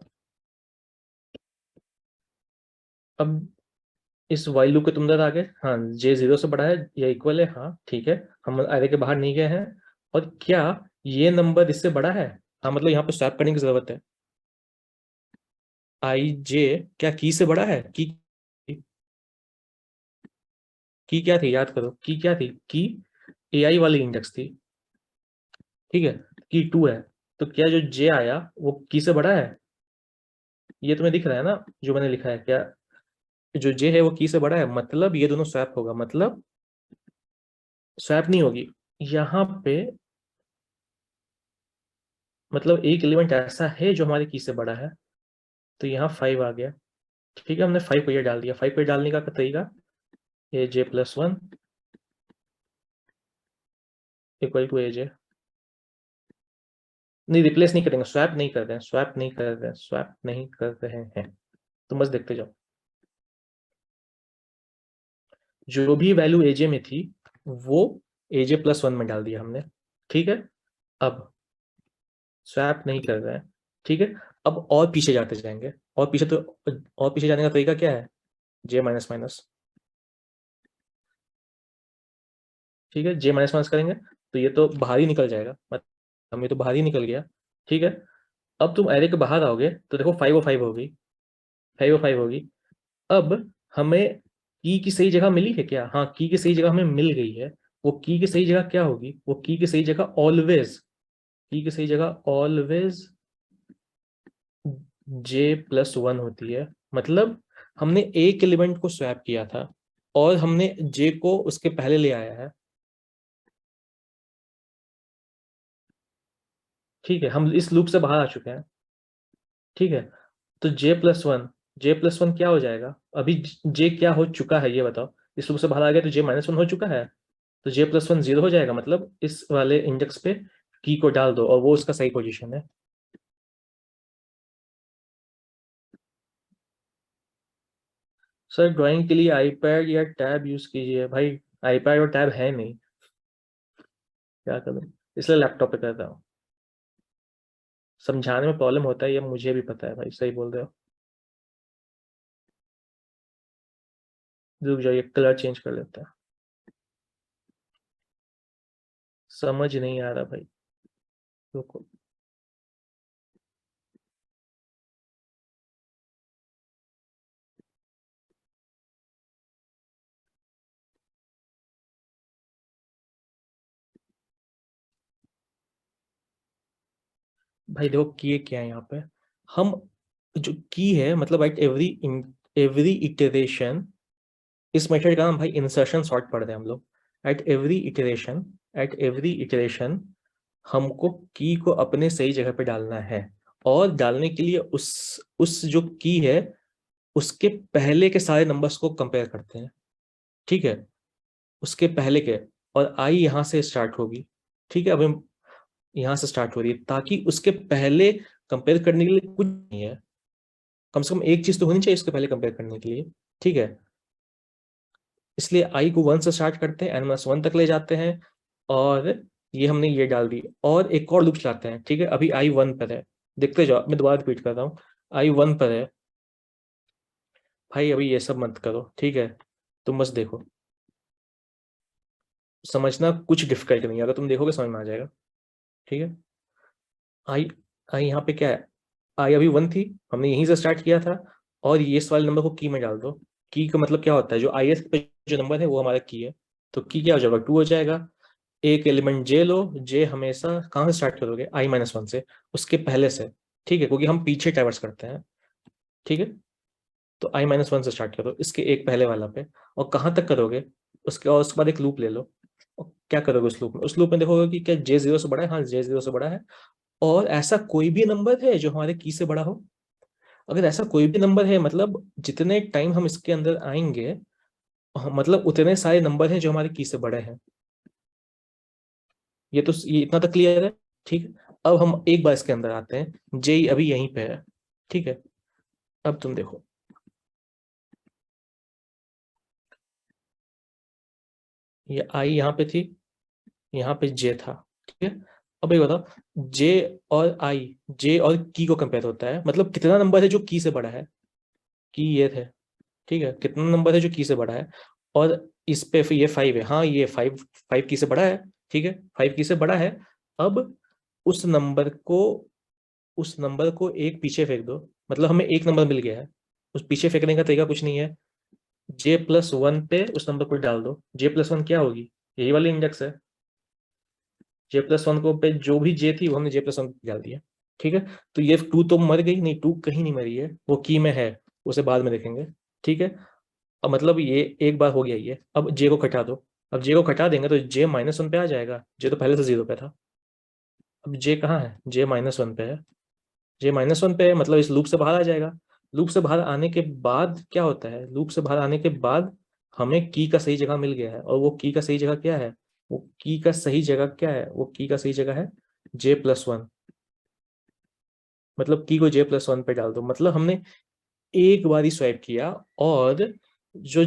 अब इस वाइल लूप के तुम अंदर आ गए, हाँ जे 0 से बड़ा है या इक्वल है, हाँ ठीक है, हम अरे के बाहर नहीं गए हैं। और क्या ये नंबर इससे बड़ा है, हाँ मतलब यहाँ पे स्वैप करने की जरूरत है। आई जे क्या की से बड़ा है, की क्या थी, याद करो की क्या थी, की ए आई वाली इंडेक्स थी, ठीक है, की 2 है। तो क्या जो जे आया वो की से बड़ा है, ये तुम्हें दिख रहा है ना जो मैंने लिखा है, क्या जो जे है वो की से बड़ा है, मतलब ये दोनों स्वैप होगा, मतलब स्वैप नहीं होगी यहाँ पे। मतलब एक एलिमेंट ऐसा है जो हमारे की से बड़ा है, तो यहाँ 5 आ गया, ठीक है, हमने 5 को ये डाल दिया। 5 को ये डालने का तरीका, ए जे प्लस 1 इक्वल टू ए जे, नहीं रिप्लेस नहीं करेंगे, स्वैप नहीं कर रहे हैं, स्वैप नहीं कर रहे हैं, स्वैप नहीं कर रहे हैं, तुम बस देखते जाओ। जो भी वैल्यू एजे में थी वो एजे प्लस 1 में डाल दिया हमने, ठीक है। अब स्वैप नहीं कर रहे हैं, ठीक है। अब और पीछे जाते जाएंगे, और पीछे तो, और पीछे जाने का तरीका क्या है, जे माइनस माइनस, ठीक है, जे माइनस माइनस करेंगे तो ये तो बाहर ही निकल जाएगा, मतलब हम ये तो बाहर ही निकल गया, ठीक है। अब तुम एरे के बाहर आओगे तो देखो 5 होगी, 5 होगी। अब हमें की सही जगह मिली है क्या, हाँ की सही जगह हमें मिल गई है। वो की सही जगह क्या होगी, वो की सही जगह ऑलवेज, की सही जगह ऑलवेज जे प्लस 1 होती है। मतलब हमने एक एलिमेंट को स्वैप किया था और हमने जे को उसके पहले ले आया है, ठीक है, हम इस लूप से बाहर आ चुके हैं, ठीक है। तो जे प्लस वन क्या हो जाएगा, अभी जे क्या हो चुका है ये बताओ, इस लूप से बाहर आ गया तो जे माइनस 1 हो चुका है, तो जे प्लस 1 0 हो जाएगा, मतलब इस वाले इंडेक्स पे की को डाल दो और वो उसका सही पोजीशन है। सर ड्राइंग के लिए आईपैड या टैब यूज कीजिए, भाई आईपैड और टैब है नहीं, क्या करूं, इसलिए लैपटॉप पे करता हूँ। समझाने में प्रॉब्लम होता है ये मुझे भी पता है भाई, सही बोल रहे हो। रुक जाइए कलर चेंज कर लेते हैं, समझ नहीं आ रहा भाई, रुको। भाई देखो की क्या है यहाँ पे, हम जो की है मतलब एट एवरी इटरेशन, इस मेथड का नाम भाई इंसर्शन सॉर्ट पढ़ते हैं हम लोग। एट एवरी इटरेशन हमको की को अपने सही जगह पे डालना है, और डालने के लिए उस जो की है उसके पहले के सारे नंबर्स को कंपेयर करते हैं, ठीक है, उसके पहले के। और आई यहाँ से स्टार्ट होगी, ठीक है, अब हम यहाँ से स्टार्ट हो रही है ताकि उसके पहले कंपेयर करने के लिए कुछ नहीं है, कम से कम एक चीज तो होनी चाहिए उसके पहले कंपेयर करने के लिए, ठीक है। इसलिए आई को 1 से स्टार्ट करते हैं, n-1 तक ले जाते हैं, और ये हमने ये डाल दी, और एक और लूप चलाते हैं, ठीक है। अभी आई 1 पर है, देखते जाओ, मैं दोबारा रिपीट कर रहा हूँ, आई 1 पर है। भाई अभी ये सब मत करो, ठीक है, तुम बस देखो, समझना कुछ डिफिकल्ट नहीं है, अगर तुम देखोगे समझ में आ जाएगा, ठीक है। आई आई यहाँ पे क्या है, आई अभी 1 थी, हमने यहीं से स्टार्ट किया था, और ये इस वाले नंबर को की में डाल दो। की का मतलब क्या होता है, जो आई एस पे जो नंबर है वो हमारा की है, तो की क्या हो जाएगा, 2 हो जाएगा। एक एलिमेंट जे लो, जे हमेशा कहाँ से स्टार्ट करोगे, i-1 से, उसके पहले से, ठीक है, क्योंकि हम पीछे ट्रैवर्स करते हैं, ठीक है। तो i-1 से स्टार्ट करो इसके एक पहले वाला पे, और कहाँ तक करोगे उसके, और उसके बाद एक लूप ले लो। और क्या करोगे उस लूप में? उस लूप में देखोगे कि क्या j 0 से बड़ा है? हाँ, j 0 से बड़ा है। और ऐसा कोई भी नंबर है जो हमारे की से बड़ा हो? अगर ऐसा कोई भी नंबर है, मतलब जितने टाइम हम इसके अंदर आएंगे, मतलब उतने सारे नंबर हैं जो हमारे की से बड़े हैं। ये इतना तक क्लियर है? ठीक है, अब हम एक बार इसके अंदर आते हैं, जे अभी यहीं पे है। ठीक है, अब तुम देखो, ये आई यहाँ पे थी, यहाँ पे जे था। ठीक है, अब ये बताओ, जे और आई, जे और की को कंपेयर होता है, मतलब कितना नंबर है जो की से बड़ा है? की ये थे। ठीक है, कितना नंबर है जो की से बड़ा है? और इस पे फिर ये 5 है, हाँ ये 5, 5 की से बड़ा है। ठीक है, 5 की से बड़ा है। अब उस नंबर को उस नंबर को एक पीछे फेंक दो, मतलब हमें एक नंबर मिल गया है। उस पीछे फेंकने का तरीका कुछ नहीं है, j+1 पे उस नंबर को डाल दो। j+1 क्या होगी? यही वाली इंडेक्स है। j+1 को पे जो भी j थी वो हमने j+1 डाल दिया। ठीक है, तो ये 2 तो मर गई नहीं, 2 कहीं नहीं मरी है, वो की में है, उसे बाद में देखेंगे। ठीक है, अब मतलब ये एक बार हो गया ये, अब j को घटा दो। अब j को घटा देंगे तो j-1 पे आ जाएगा, j तो पहले से 0 पे था। अब j कहाँ है? j-1 पे है। j-1 पे है, मतलब इस लूप से बाहर आ जाएगा। लूप से बाहर आने के बाद क्या होता है? लूप से बाहर आने के बाद हमें की का सही जगह मिल गया है, और वो की का सही जगह क्या है? वो की का सही जगह क्या है? वो की का सही जगह है j+1। मतलब की को j+1 पे डाल दो, मतलब हमने एक बार ही स्वाइप किया, और जो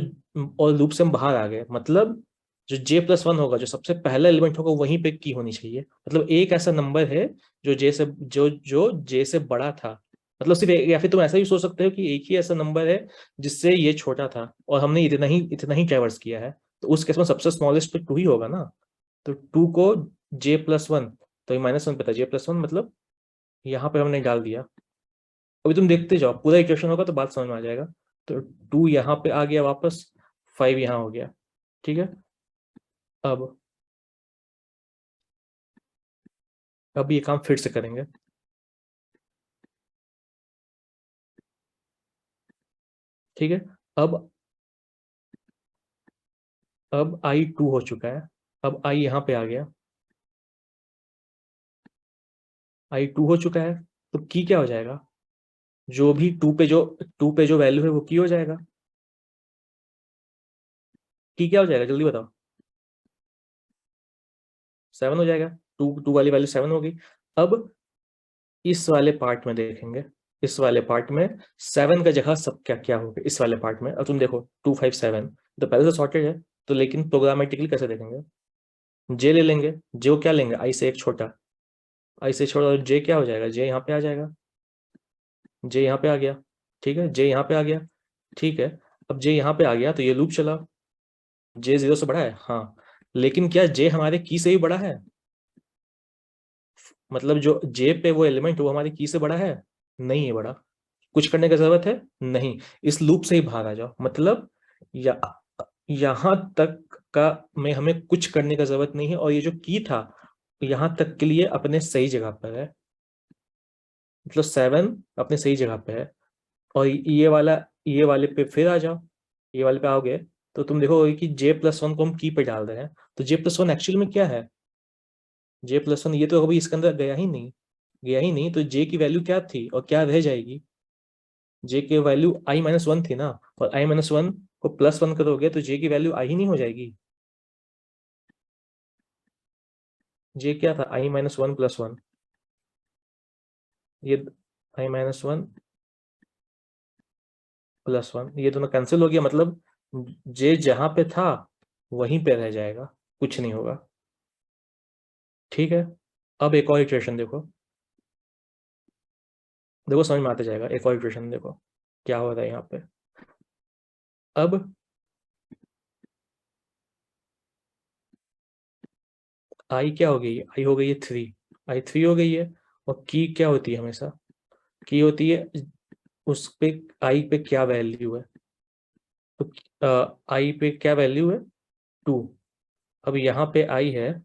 और लूप से हम बाहर आ गए, मतलब जो j+1 होगा, जो सबसे पहला एलिमेंट होगा, वहीं पे की होनी चाहिए। मतलब एक ऐसा नंबर है जो j से बड़ा था, मतलब सिर्फ या फिर तुम ऐसा ही सोच सकते हो कि एक ही ऐसा नंबर है जिससे ये छोटा था, और हमने इतना ही ट्रैवर्स किया है, तो उस केस में सबसे स्मॉलेस्ट तो 2 ही होगा ना। तो 2 को j+1, तो -1 पे था j+1, मतलब यहाँ पे हमने डाल दिया। अभी तुम देखते जाओ, पूरा इक्वेशन होगा तो बात समझ में आ जाएगा। तो 2 यहाँ पे आ गया वापस, 5 यहाँ हो गया। ठीक है, अब ये काम फिर से करेंगे। ठीक है, अब I 2 हो चुका है, अब I यहाँ पे आ गया, I 2 हो चुका है, तो की क्या हो जाएगा? जो भी 2 पे जो वैल्यू है वो की हो जाएगा। की क्या हो जाएगा, जल्दी बताओ? 7 हो जाएगा। टू वाली वैल्यू 7 हो गई। अब इस वाले पार्ट में देखेंगे, इस वाले पार्ट में 7 का जगह सब क्या क्या होगा इस वाले पार्ट में। अब तुम देखो 257 तो पहले से सॉर्टेड है, तो लेकिन प्रोग्रामेटिकली कैसे देखेंगे? जे ले लेंगे, जे को क्या लेंगे? आई से एक छोटा, आई से छोटा, और जे क्या हो जाएगा? जे यहाँ पे आ जाएगा, जे यहाँ पे आ गया। ठीक है, जे यहाँ पे आ गया। ठीक है, अब जे यहाँ पे आ गया तो ये लूप चला। जे 0 से बड़ा है, हाँ, लेकिन क्या जे हमारे की से ही बड़ा है? मतलब जो जे पे वो एलिमेंट वो हमारी की से बड़ा है? नहीं है बड़ा। कुछ करने की जरूरत है? नहीं। इस लूप से ही बाहर आ जाओ, मतलब या यहां तक का में हमें कुछ करने की जरूरत नहीं है, और ये जो की था यहां तक के लिए अपने सही जगह पर है, मतलब 7 अपने सही जगह पे है। और ये वाले पे फिर आ जाओ, ये वाले पे आओगे तो तुम देखोगे कि j+1 को हम की पे डाल रहे हैं, तो j+1 एक्चुअल में क्या है? j+1 ये तो अभी इसके अंदर गया ही नहीं, तो j की वैल्यू क्या थी और क्या रह जाएगी? j की वैल्यू i-1 थी ना, और i-1 को +1 करोगे तो j की वैल्यू i ही नहीं हो जाएगी? j क्या था? i-1 +1, ये i-1 +1, ये दोनों कैंसिल हो गया, मतलब j जहां पे था वहीं पे रह जाएगा, कुछ नहीं होगा। ठीक है, अब एक और इक्वेशन देखो, देखो समझ में आता जाएगा। एक और इक्वेशन देखो क्या हो रहा है यहाँ पे। अब आई क्या हो गई? आई हो गई है 3, I 3 हो गई है। और की क्या होती है हमेशा? की होती है उस पे, आई पे क्या वैल्यू है, तो आई पे क्या वैल्यू है? 2। अब यहाँ पे आई है,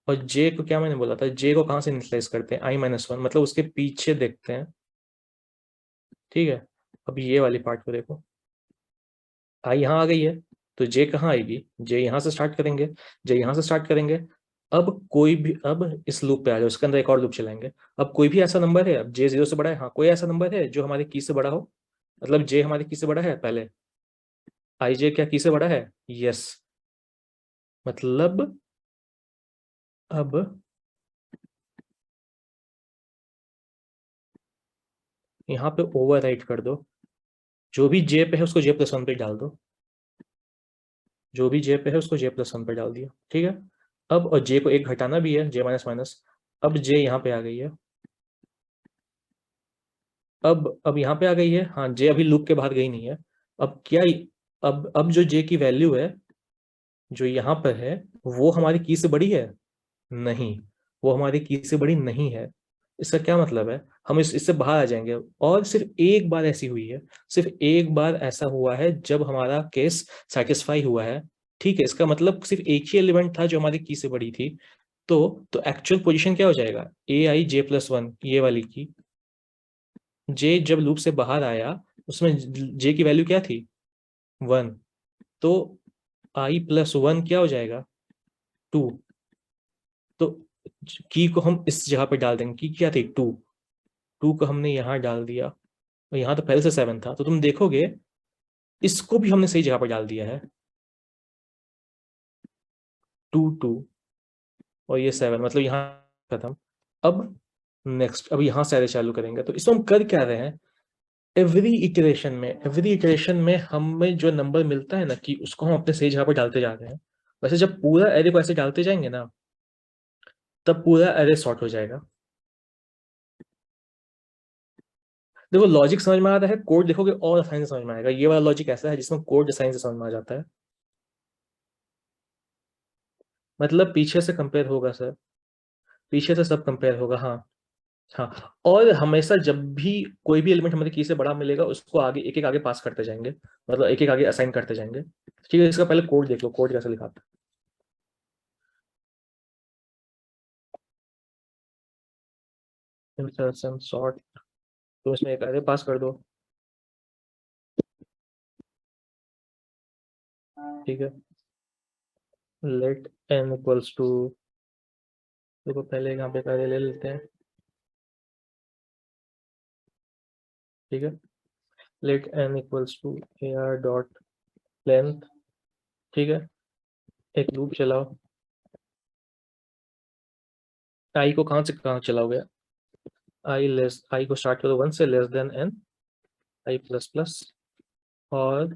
और जे को क्या मैंने बोला था, जे को कहाँ से इनिशियलाइज करते हैं? i-1, मतलब उसके पीछे देखते हैं। ठीक है, अब ये वाली पार्ट को देखो, आई यहाँ आ गई है, तो जे कहाँ आएगी, जे यहाँ से स्टार्ट करेंगे, जे यहाँ से स्टार्ट करेंगे। अब कोई भी, अब इस लूप पे आ जाओ, इसके अंदर एक और लूप चलाएंगे। अब कोई भी ऐसा नंबर है, अब जे 0 से बड़ा है, हाँ कोई ऐसा नंबर है जो हमारे की से बड़ा हो, मतलब जे हमारी की से बड़ा है पहले, आई जे क्या की से बड़ा है, यस, मतलब अब यहाँ पे ओवर राइट कर दो, जो भी जे पे है उसको जे प्लस वन पे डाल दो, जो भी जे पे है उसको जे प्लस वन पे डाल दिया, ठीक है। अब और जे को एक घटाना भी है, जे माइनस माइनस, अब जे यहाँ पे आ गई है, अब यहाँ पे आ गई है, हाँ जे अभी लूप के बाहर गई नहीं है। अब क्या, अब जो जे की वैल्यू है जो यहाँ पर है, वो हमारी की से बड़ी है, नहीं, वो हमारी की से बड़ी नहीं है। इसका क्या मतलब है, हम इससे बाहर आ जाएंगे। और सिर्फ एक बार ऐसी हुई है, सिर्फ एक बार ऐसा हुआ है जब हमारा केस सेटिस्फाई हुआ है, ठीक है। इसका मतलब सिर्फ एक ही एलिमेंट था जो हमारी की से बड़ी थी। तो एक्चुअल पोजीशन क्या हो जाएगा, ए आई जे प्लस वन, ये वाली की, जे जब लूप से बाहर आया उसमें जे की वैल्यू क्या थी, वन, तो आई प्लस वन क्या हो जाएगा, टू। तो की को हम इस जगह पे डाल देंगे, की क्या थी, टू, टू को हमने यहाँ डाल दिया, और यहाँ तो पहले से सेवन था, तो तुम देखोगे इसको भी हमने सही जगह पर डाल दिया है, टू टू, और ये सेवन, मतलब यहाँ खत्म। अब नेक्स्ट, अब यहाँ से आगे चालू करेंगे, तो इसमें हम कर क्या रहे हैं, एवरी इटरेशन में हमें जो नंबर मिलता है ना, कि उसको हम अपने सही जगह पर डालते जा रहे हैं। वैसे जब पूरा एरे को ऐसे डालते जाएंगे ना, तब पूरा एरे सॉर्ट हो जाएगा। देखो लॉजिक समझ में आ रहा है, कोड देखोगे और आसानी से समझ में आएगा। ये वाला लॉजिक ऐसा है जिसमें कोड आसानी से समझ में आ जाता है, मतलब पीछे से कंपेयर होगा सर, पीछे से सब कंपेयर होगा, हाँ। हाँ, और हमेशा जब भी कोई भी एलिमेंट हमारी की से बड़ा मिलेगा उसको आगे एक एक आगे पास करते जाएंगे, मतलब एक एक आगे असाइन करते जाएंगे, ठीक है। इसका पहले कोड देख लो, कोड कैसे लिखा था। इंसर्शन सॉर्ट, तो इसमें एक अरे पास कर दो, ठीक है। लेट n इक्वल्स टू, देखो पहले यहाँ पे एक अरे ले लेते हैं, ठीक है। Let n equals to ar dot length, ठीक है। एक लूप चलाओ, आई को कहाँ से कहाँ चलाओगे, आई को स्टार्ट करो वन से, लेस देन n, आई प्लस प्लस, और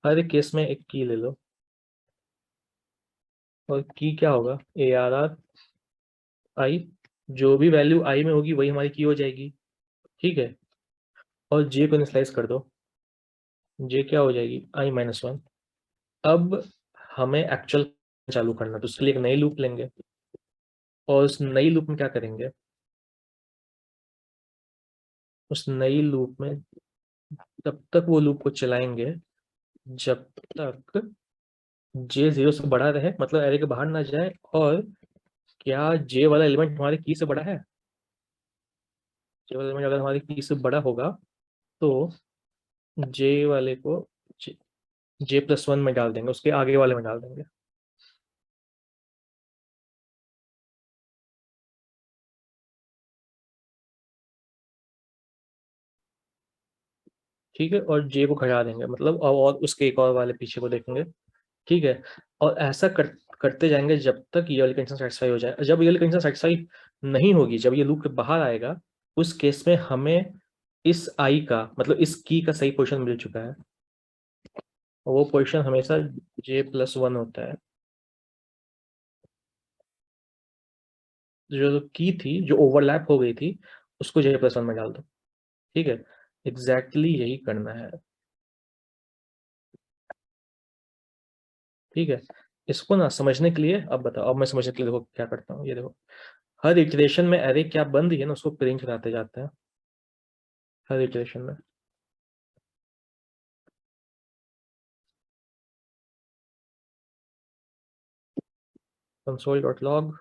हर एक केस में एक की ले लो, और की क्या होगा, ए आर आर आई, जो भी वैल्यू आई में होगी वही हमारी की हो जाएगी, ठीक है। और जे को इनिशियलाइज कर दो, जे क्या हो जाएगी, आई माइनस वन। अब हमें एक्चुअल चालू करना, तो उसके लिए एक नई लूप लेंगे, और उस नई लूप में क्या करेंगे, उस नई लूप में तब तक वो लूप को चलाएंगे जब तक जे 0 से बड़ा रहे, मतलब एरे के बाहर ना जाए। और क्या जे वाला एलिमेंट हमारे की से बड़ा है, जे वाला एलिमेंट अगर हमारी की से बड़ा होगा, तो जे वाले को जे प्लस वन में डाल देंगे, उसके आगे वाले में डाल देंगे, ठीक है। और जे को घटा देंगे, मतलब और उसके एक और वाले पीछे को देखेंगे, ठीक है। और ऐसा करते जाएंगे जब तक ये वाली कंडीशन सेटिस्फाई हो जाए। जब ये वाली कंडीशन सेटिस्फाई नहीं होगी, जब ये लूप के बाहर आएगा, उस केस में हमें इस आई का, मतलब इस की का सही पोजीशन मिल चुका है, और वो पोजीशन हमेशा जे प्लस वन होता है। जो की थी, जो ओवरलैप हो गई थी, उसको जे प्लस वन में डाल दो, ठीक है। एग्जैक्टली यही करना है, ठीक है। इसको ना समझने के लिए, अब बताओ, अब मैं समझने के लिए देखो क्या करता हूँ, ये देखो, हर इटरेशन में एरे क्या बन रही है ना, उसको प्रिंट कराते जाते हैं, हर इटरेशन में। console.log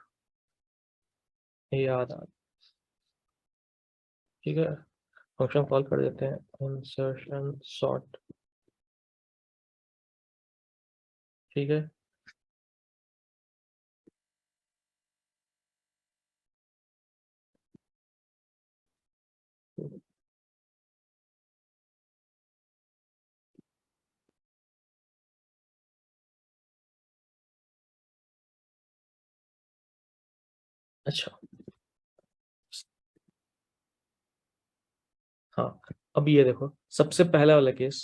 ARR, ठीक है। फंक्शन कॉल कर देते हैं इंसर्शन सॉर्ट, ठीक है। अच्छा, हाँ, अब ये देखो सबसे पहला वाला केस,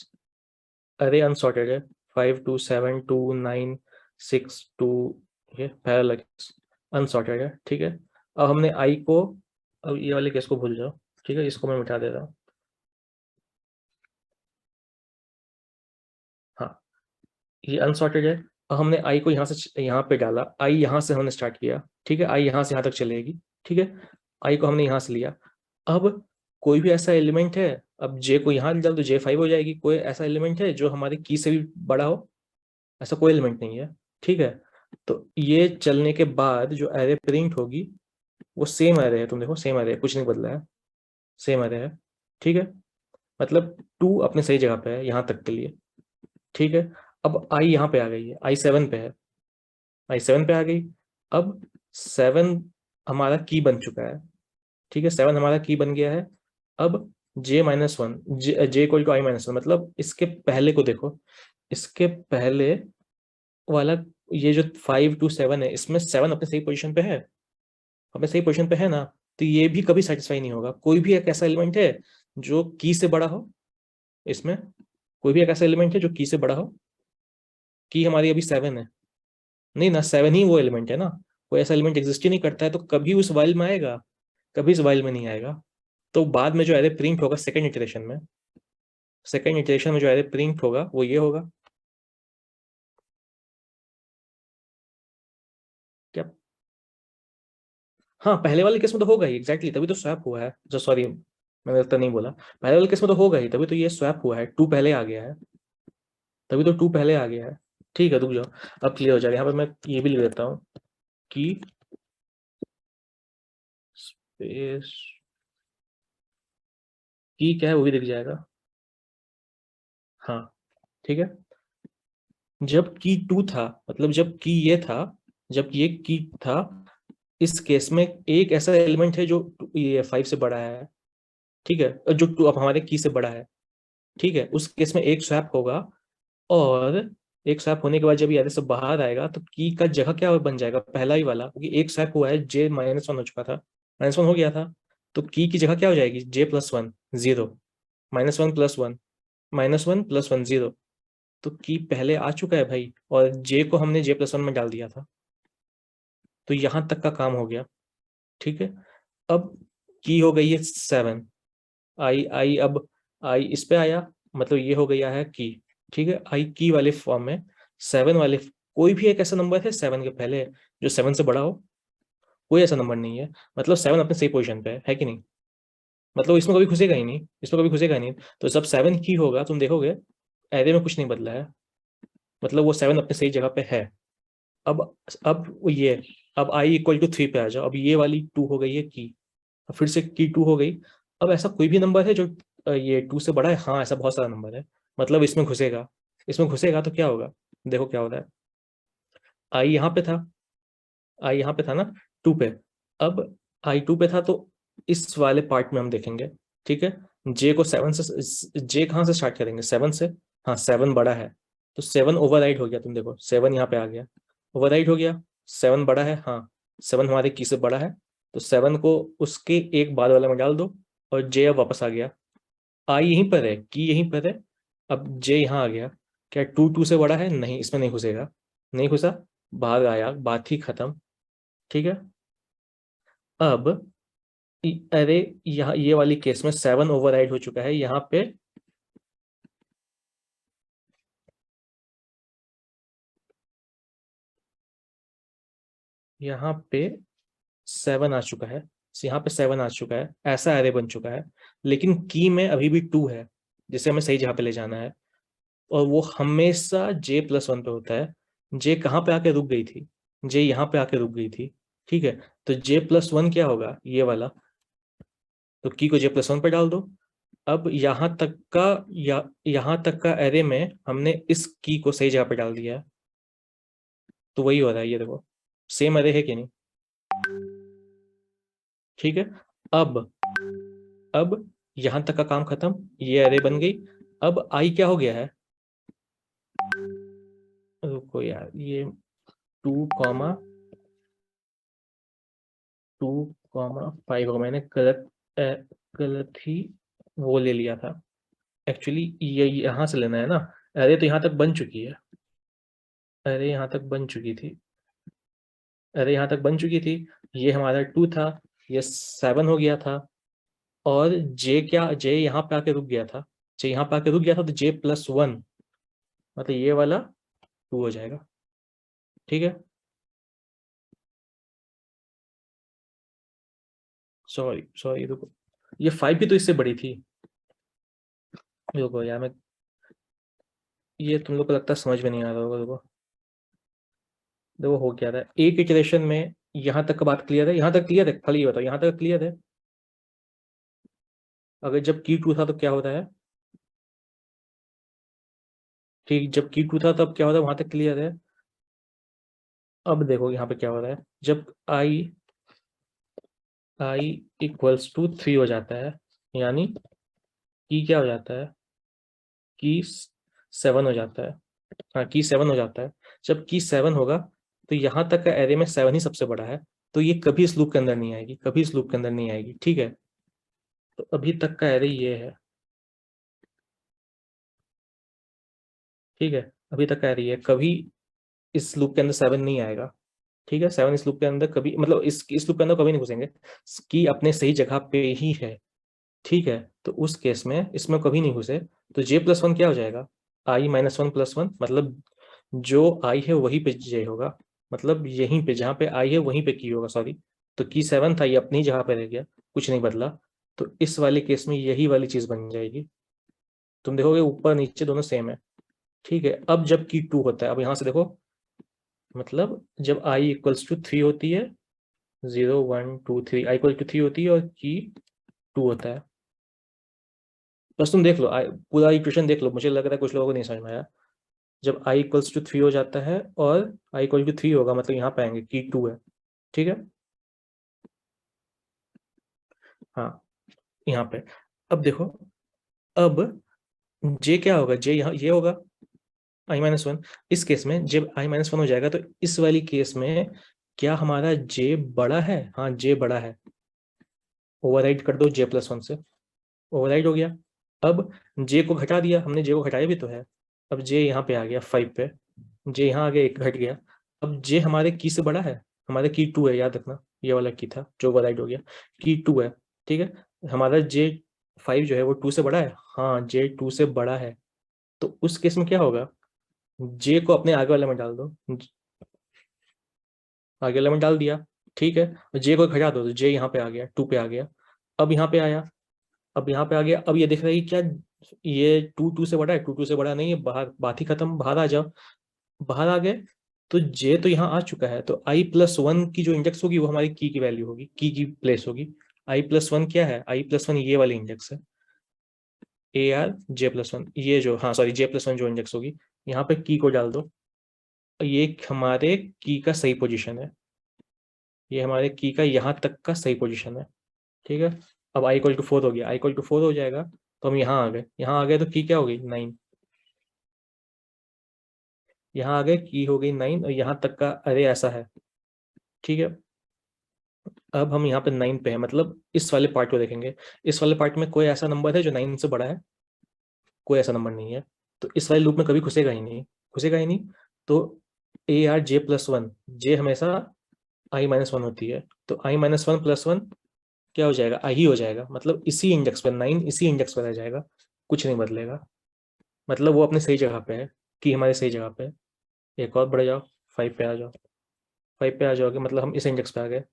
अरे अनसॉर्टेड है, 5 2 7 2 9 6 2, ये पहला वाला केस अनसॉर्टेड है, ठीक है। अब हमने आई को, अब ये वाले केस को भूल जाओ, ठीक है, इसको मैं मिटा दे रहा हूँ। हाँ, ये अनसॉर्टेड है। अब हमने आई को यहाँ से यहाँ पे डाला, आई यहाँ से हमने स्टार्ट किया, ठीक है, आई यहाँ से यहाँ तक चलेगी, ठीक है। आई को हमने यहाँ से लिया। अब कोई भी ऐसा एलिमेंट है, अब जे को यहाँ डाल तो जे 5 हो जाएगी। कोई ऐसा एलिमेंट है जो हमारी की से भी बड़ा हो? ऐसा कोई एलिमेंट नहीं है, ठीक है। तो ये चलने के बाद जो एरे प्रिंट होगी वो सेम एरे है, तुम देखो सेम एरे है, कुछ नहीं बदला है, सेम एरे है, ठीक है। मतलब 2 अपने सही जगह पे है यहाँ तक के लिए, ठीक है। अब आई यहाँ पे आ गई है, आई 7 पे है, आई 7 पे आ गई। अब 7 हमारा की बन चुका है, ठीक है, 7 हमारा की बन गया है। अब j-1, J equal to i-1, मतलब इसके पहले को देखो, इसके पहले वाला ये जो 5 2 7 है, इसमें 7 अपने सही पोजीशन पे है, अपने सही पोजीशन पे है ना। तो ये भी कभी सेटिस्फाई नहीं होगा। कोई भी एक ऐसा एलिमेंट है जो की से बड़ा हो, इसमें कोई भी एक ऐसा एलिमेंट है जो की से बड़ा हो? की हमारी अभी 7 है, नहीं ना, 7 ही वो एलिमेंट है ना। कोई ऐसा एलिमेंट एग्जिस्ट ही नहीं करता है, तो कभी उस वाइल में आएगा? कभी इस वाइल में नहीं आएगा। तो बाद में जो एरे प्रिंट होगा सेकंड इटरेशन में, सेकंड इटरेशन में जो एरे प्रिंट होगा वो ये होगा। क्या? हाँ, पहले वाले केस में तो होगा ही एग्जैक्टली, तभी तो स्वैप हुआ है, जो सॉरी मैंने तो नहीं बोला, पहले वाले केस में तो होगा ही, तभी तो ये स्वैप हुआ है, 2 पहले आ गया है, तभी तो 2 पहले आ गया है। ठीक है, रुक जाओ, अब क्लियर हो जाएगा। यहाँ पे मैं ये भी लिख देता हूँ कि स्पेस की क्या है वो भी दिख जाएगा। हाँ, ठीक है। जब की 2 था, मतलब जब की ये था, जब ये की था, इस केस में एक ऐसा एलिमेंट है जो ये 5 से बड़ा है, ठीक है, जो 2 अब हमारे की से बड़ा है, ठीक है। उस केस में एक स्वैप होगा, और एक स्वैप होने के बाद जब ये ऐसे बाहर आएगा तो की का जगह क्या बन जाएगा? पहला ही वाला, क्योंकि एक स्वैप हुआ है, j-1 हो चुका था, -1 हो गया था, तो की जगह क्या हो जाएगी? j+1 0, -1 + 1, -1 + 1 0। तो की पहले आ चुका है भाई, और जे को हमने j+1 में डाल दिया था, तो यहां तक का काम हो गया, ठीक है। अब की हो गई है 7, आई आई अब आई इस पे आया, मतलब ये हो गया है की, ठीक है, आई की वाले फॉर्म में 7 वाले, कोई भी एक ऐसा नंबर है 7 के पहले जो 7 से बड़ा हो? कोई ऐसा नंबर नहीं है, मतलब 7 अपने सही पोजीशन पे है कि नहीं? मतलब इसमें कभी घुसेगा ही नहीं, इसमें कभी घुसेगा ही नहीं। तो जब 7 की होगा तुम देखोगे एरे में कुछ नहीं बदला है, मतलब वो 7 अपने सही जगह पे है। अब ये, अब i = 3 पे आ जाओ, अब ये वाली 2 हो गई है की, अब फिर से की 2 हो गई। अब ऐसा कोई भी नंबर है जो ये 2 से बड़ा है? हाँ, ऐसा बहुत सारा नंबर है, मतलब इसमें घुसेगा, इसमें घुसेगा तो क्या होगा? देखो क्या होता है, आई यहाँ पे था, आई यहाँ पे था ना 2 पे, अब आई 2 पे था, तो इस वाले पार्ट में हम देखेंगे, ठीक है। जे को 7 से, जे कहाँ से स्टार्ट करेंगे? 7 से, हाँ 7 बड़ा है, तो 7 ओवरराइड हो गया, तुम देखो 7 यहाँ पे आ गया, ओवरराइड हो गया, 7 बड़ा है, हाँ 7 हमारे की से बड़ा है, तो 7 को उसके एक बाद वाले में डाल दो, और जे अब वापस आ गया। आई यहीं पर है, की यहीं पर है, अब जे यहाँ आ गया। क्या 2 2 से बड़ा है? नहीं, इसमें नहीं घुसेगा, नहीं घुसा, बाहर आया, बात ही खत्म, ठीक है। अब अरे यहाँ ये वाली केस में 7 ओवरराइड हो चुका है, यहाँ पे यहाँ पे 7 आ चुका है, यहाँ पे 7 आ चुका है, ऐसा एरे बन चुका है, लेकिन की में अभी भी 2 है, जिसे हमें सही जगह पे ले जाना है, और वो हमेशा j+1 पे होता है। जे कहाँ पे आके रुक गई थी? जे यहाँ पे आके रुक गई थी, ठीक है। तो j+1 क्या होगा? ये वाला, तो की को j+1 पे डाल दो, अब यहाँ तक का एरे में हमने इस की को सही जगह पे डाल दिया है, तो वही हो रहा है, ये देखो सेम एरे है कि नहीं। ठीक है, अब यहां तक का काम खत्म, ये एरे बन गई। अब आई क्या हो गया है, रुको यार, ये 2,5 होगा, मैंने गलत ही वो ले लिया था। एक्चुअली ये यहां से लेना है ना, अरे तो यहाँ तक बन चुकी है, अरे यहाँ तक बन चुकी थी, अरे यहाँ तक बन चुकी थी। ये हमारा 2 था, ये 7 हो गया था। और जे यहाँ पे आके रुक गया था, जे यहाँ पे आके रुक गया था, तो J+1 मतलब ये वाला 2 हो जाएगा। ठीक है, सॉरी सॉरी, रुको, ये 5 भी तो इससे बड़ी थी। रुको यार, मैं, ये तुम लोग को लगता है समझ में नहीं आ रहा होगा। रुको, देखो हो क्या था, एक इटरेशन में यहाँ तक का बात क्लियर है, यहाँ तक क्लियर है, खाली ये बताओ यहाँ तक क्लियर है। अगर जब की 2 था तो क्या होता है, ठीक, जब की 2 था तब क्या होता है, वहां तक क्लियर है। अब देखो यहाँ पे क्या हो रहा है, जब आई इक्वल्स टू 3 हो जाता है, यानी की क्या हो जाता है, की 7 हो जाता है। हाँ, की 7 हो जाता है। जब की 7 होगा तो यहाँ तक का एरे में 7 ही सबसे बड़ा है, तो ये कभी इस लूप के अंदर नहीं आएगी, कभी इस लूप के अंदर नहीं आएगी। ठीक है, तो अभी तक का एरे ये है, ठीक है, अभी तक का एरे ये है, कभी इस लूप के अंदर 7 नहीं आएगा। ठीक है, 7 इस लूप के अंदर कभी, मतलब इस लूप के अंदर कभी नहीं घुसेंगे, की अपने सही जगह पे ही है। ठीक है, तो उस केस में इसमें कभी नहीं घुसे, तो J+1 क्या हो जाएगा, I-1+1, मतलब जो आई है वहीं पे जे होगा, मतलब यहीं पे जहाँ पे आई है वहीं पे की होगा, सॉरी। तो की 7 था, ये अपनी जगह पे रह गया, कुछ नहीं बदला। तो इस वाले केस में यही वाली चीज बन जाएगी, तुम देखोगे ऊपर नीचे दोनों सेम है। ठीक है, अब जब की 2 होता है, अब यहाँ से देखो, मतलब जब I = 3 होती है, 0 1 2 3, I = 3 होती है और की 2 होता है। बस तुम देख लो, पूरा इक्वेशन देख लो, मुझे लग रहा है कुछ लोगों को नहीं समझ में आया। जब I = 3 हो जाता है और I = 3 होगा, मतलब यहाँ पे आएंगे की 2 है। ठीक है, हाँ, यहाँ पे। अब देखो, अब जे क्या होगा, जे यहाँ ये होगा I-1। इस केस में जब I-1 हो जाएगा, तो इस वाली केस में क्या हमारा जे बड़ा है, हाँ जे बड़ा है, ओवरराइड कर दो J+1 से, ओवरराइड हो गया। अब जे को घटा दिया हमने, जे को घटाया भी तो है। अब जे यहाँ पे आ गया 5 पे, जे यहाँ आ गया, एक घट गया। अब जे हमारे की से बड़ा है, हमारे की 2 है, याद रखना, ये वाला की था जो ओवरराइड हो गया, की 2 है। ठीक है, हमारा J5 जो है वो 2 से बड़ा है, हाँ J2 से बड़ा है। तो उस केस में क्या होगा, जे को अपने आगे वाले में डाल दो, आगे वाले में डाल दिया। ठीक है, जे को घटा दो, तो जे यहाँ पे आ गया, 2 पे आ गया। अब यहाँ पे आया, अब यहाँ पे आ गया, अब ये देख रहा है कि क्या ये 2 से बड़ा है, 2 से बड़ा नहीं है, बाहर, बात ही खत्म, बाहर आ जाओ। बाहर आ गए, तो जे तो यहाँ आ चुका है, तो I+1 की जो इंडेक्स होगी वो हमारी की वैल्यू होगी, की प्लेस होगी। I+1 क्या है, I+1 ये वाली इंडेक्स है, AR J+1, ये जो, हाँ सॉरी, J+1 जो इंडेक्स होगी, यहाँ पे की को डाल दो। ये हमारे की का सही पोजीशन है, ये हमारे की का यहाँ तक का सही पोजीशन है। ठीक है, अब I = 4 हो गया, I = 4 हो जाएगा, तो हम यहाँ आ गए, यहाँ आ गए तो की क्या हो गई, 9। यहाँ आ गए, की हो गई 9, और यहाँ तक का अरे ऐसा है। ठीक है, अब हम यहाँ पे 9 पे है, मतलब इस वाले पार्ट को देखेंगे, इस वाले पार्ट में कोई ऐसा नंबर है जो 9 से बड़ा है, कोई ऐसा नंबर नहीं है, तो इस वाले लूप में कभी घुसेगा ही नहीं, घुसेगा ही नहीं। तो AR J+1, जे हमेशा I-1 होती है, तो I-1+1 क्या हो जाएगा, आई ही हो जाएगा, मतलब इसी इंडेक्स पर 9 इसी इंडेक्स पर रह जाएगा, कुछ नहीं बदलेगा, मतलब वो अपने सही जगह पे है, कि हमारे सही जगह पे है। एक और बढ़ जाओ, 5 पे आ जाओ, 5 पे आ जाओगे, मतलब हम इस इंडेक्स पे आ गए,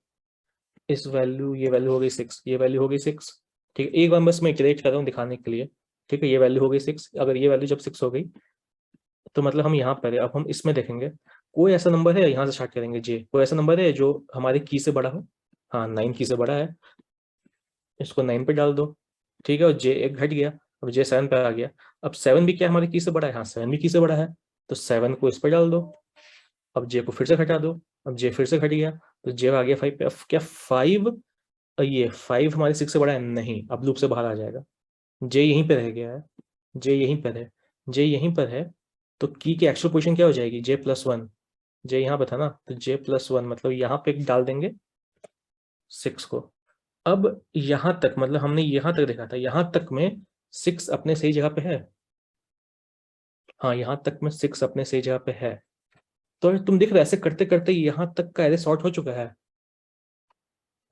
इस वैल्यू, ये वैल्यू हो गई 6, ये वैल्यू हो गई 6। ठीक है, एक बार बस मैं इटरेट कर रहा हूँ दिखाने के लिए। ठीक है, ये वैल्यू हो गई 6, अगर ये वैल्यू जब 6 हो गई, तो मतलब हम यहाँ पर है, अब हम इसमें देखेंगे कोई ऐसा नंबर है, यहाँ से स्टार्ट करेंगे, जे कोई ऐसा नंबर है जो हमारे की से बड़ा हो, हाँ 9 की से बड़ा है, इसको 9 पे डाल दो। ठीक है, और जे एक घट गया, अब जे 7 पे आ गया। अब 7 भी क्या हमारे की से बड़ा है? हाँ 7 भी की से बड़ा है, तो 7 को इस पर डाल दो, अब जे को फिर से घटा दो, अब जे फिर से घट गया, तो जे आ गया 5 पे। अब क्या 5, ये 5 हमारे 6 से बड़ा है? नहीं, अब लूप से बाहर आ जाएगा, जे यहीं पे रह गया है, जे यहीं पर है, जे यहीं पर है, तो की एक्चुअल पोजीशन क्या हो जाएगी? J+1, जे यहाँ पे था ना, तो J+1 मतलब यहाँ पे डाल देंगे 6 को। अब यहां तक मतलब हमने यहां तक देखा था, यहां तक में 6 अपने सही जगह पे है। हाँ यहां तक में 6 अपने सही जगह पे है। तो तुम देख रहे हो, ऐसे करते करते यहां तक का एरे सॉर्ट हो चुका है।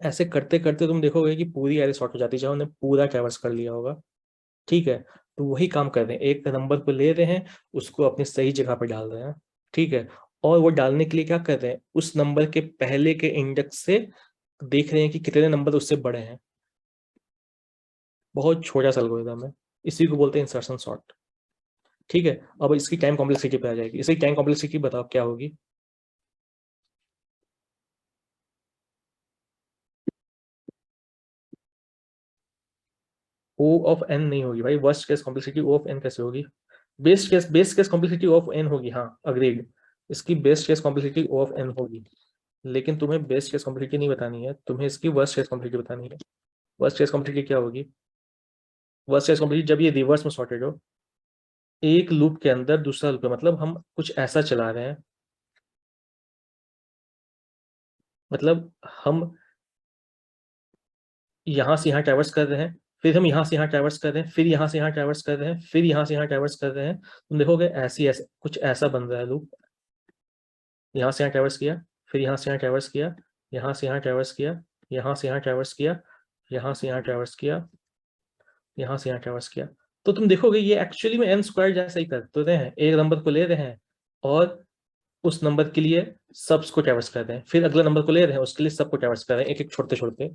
ऐसे करते करते तुम देखोगे कि पूरी एरे सॉर्ट हो जाती है जब हमने पूरा ट्रैवर्स कर लिया होगा। ठीक है, तो वही काम कर रहे हैं, एक नंबर को ले रहे हैं, उसको अपनी सही जगह पर डाल रहे हैं। ठीक है, और वो डालने के लिए क्या कर रहे हैं? उस नंबर के पहले के इंडेक्स से देख रहे हैं कि कितने नंबर उससे बड़े हैं। बहुत छोटा सा एल्गोरिथम है, इसी को बोलते हैं इंसर्शन सॉर्ट। ठीक है, अब इसकी टाइम कॉम्प्लेक्सिटी पे आ जाएगी। इसकी टाइम कॉम्प्लेक्सिटी बताओ क्या होगी? O ऑफ n नहीं होगी भाई, worst case complexity O of n कैसे होगी? Best case complexity O of n होगी, हाँ अग्रीड। इसकी best case complexity O of n होगी, लेकिन तुम्हें बेस्ट केस कॉम्प्लेक्सिटी नहीं बतानी है, तुम्हें इसकी वर्स्ट केस कॉम्प्लेक्सिटी बतानी है। वर्स्ट केस कॉम्प्लेक्सिटी क्या होगी? वर्स्ट केस कॉम्प्लेक्सिटी जब ये रिवर्स में सॉर्टेड हो, एक लूप के अंदर दूसरा लूप है, मतलब हम कुछ ऐसा चला रहे हैं, मतलब हम यहाँ से यहाँ ट्रैवर्स कर रहे हैं, फिर हम यहाँ से यहाँ ट्रैवर्स कर रहे हैं, फिर यहाँ से यहाँ ट्रैवर्स कर रहे हैं, फिर यहाँ से यहाँ ट्रैवर्स कर रहे हैं। तुम देखोगे ऐसी ऐसे कुछ ऐसा बन रहा है लूप। यहाँ से यहाँ ट्रैवर्स किया, फिर यहाँ से यहाँ ट्रैवर्स किया, यहाँ से यहाँ ट्रैवर्स किया, यहाँ से यहाँ ट्रैवर्स किया, यहाँ से यहाँ ट्रैवर्स किया, यहाँ से यहाँ ट्रैवर्स किया। तो तुम देखोगे ये एक्चुअली में एन स्क्वायर जैसा ही कर तो रहे हैं, एक नंबर को ले रहे हैं और उस नंबर के लिए सबस को ट्रैवर्स कर रहे हैं, फिर अगले नंबर को ले रहे हैं उसके लिए सबको ट्रैवर्स कर रहे हैं, एक एक छोड़ते छोड़ते।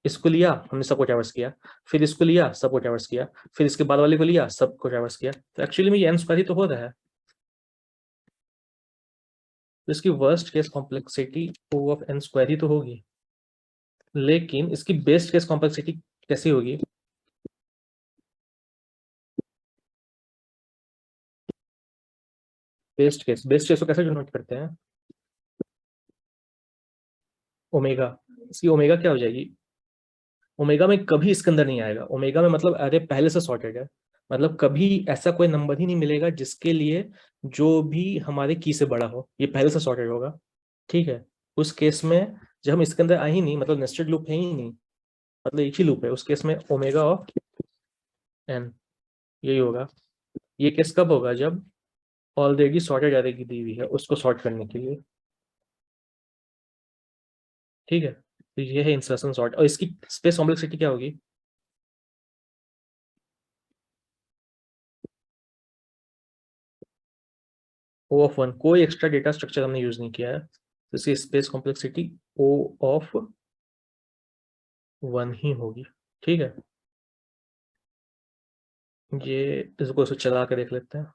इसको लिया हमने, सबको ट्रैवर्स किया, फिर इसको लिया, सबको ट्रैवर्स किया, फिर इसके बाद वाले को लिया, सबको ट्रैवर्स किया, तो एक्चुअली में ये एन स्क्वायर ही तो हो रहा है। तो इसकी worst case complexity O of n square ही तो होगी, लेकिन इसकी बेस्ट केस कॉम्प्लेक्सिटी कैसी होगी? बेस्ट केस को कैसे डिनोट करते हैं? ओमेगा। इसकी ओमेगा क्या हो जाएगी? ओमेगा में कभी इसके अंदर नहीं आएगा, ओमेगा में मतलब अरे पहले से सॉर्टेड है, मतलब कभी ऐसा कोई नंबर ही नहीं मिलेगा जिसके लिए जो भी हमारे की से बड़ा हो, ये पहले से सॉर्टेड होगा। ठीक है, उस केस में जब हम इसके अंदर आ ही नहीं, मतलब नेस्टेड लूप है ही नहीं, मतलब एक ही लूप है, उस केस में ओमेगा ऑफ n यही होगा। ये केस कब होगा? जब ऑलरेडी सॉर्टेड अरे की दी हुई है उसको सॉर्ट करने के लिए। ठीक है, तो ये है इंसर्शन सॉर्ट, और इसकी स्पेस कॉम्प्लेक्सिटी क्या होगी? O ऑफ 1, कोई एक्स्ट्रा डेटा स्ट्रक्चर हमने यूज नहीं किया है, तो इसकी स्पेस कॉम्प्लेक्सिटी O ऑफ 1 ही होगी। ठीक है, ये इसको चला के देख लेते हैं,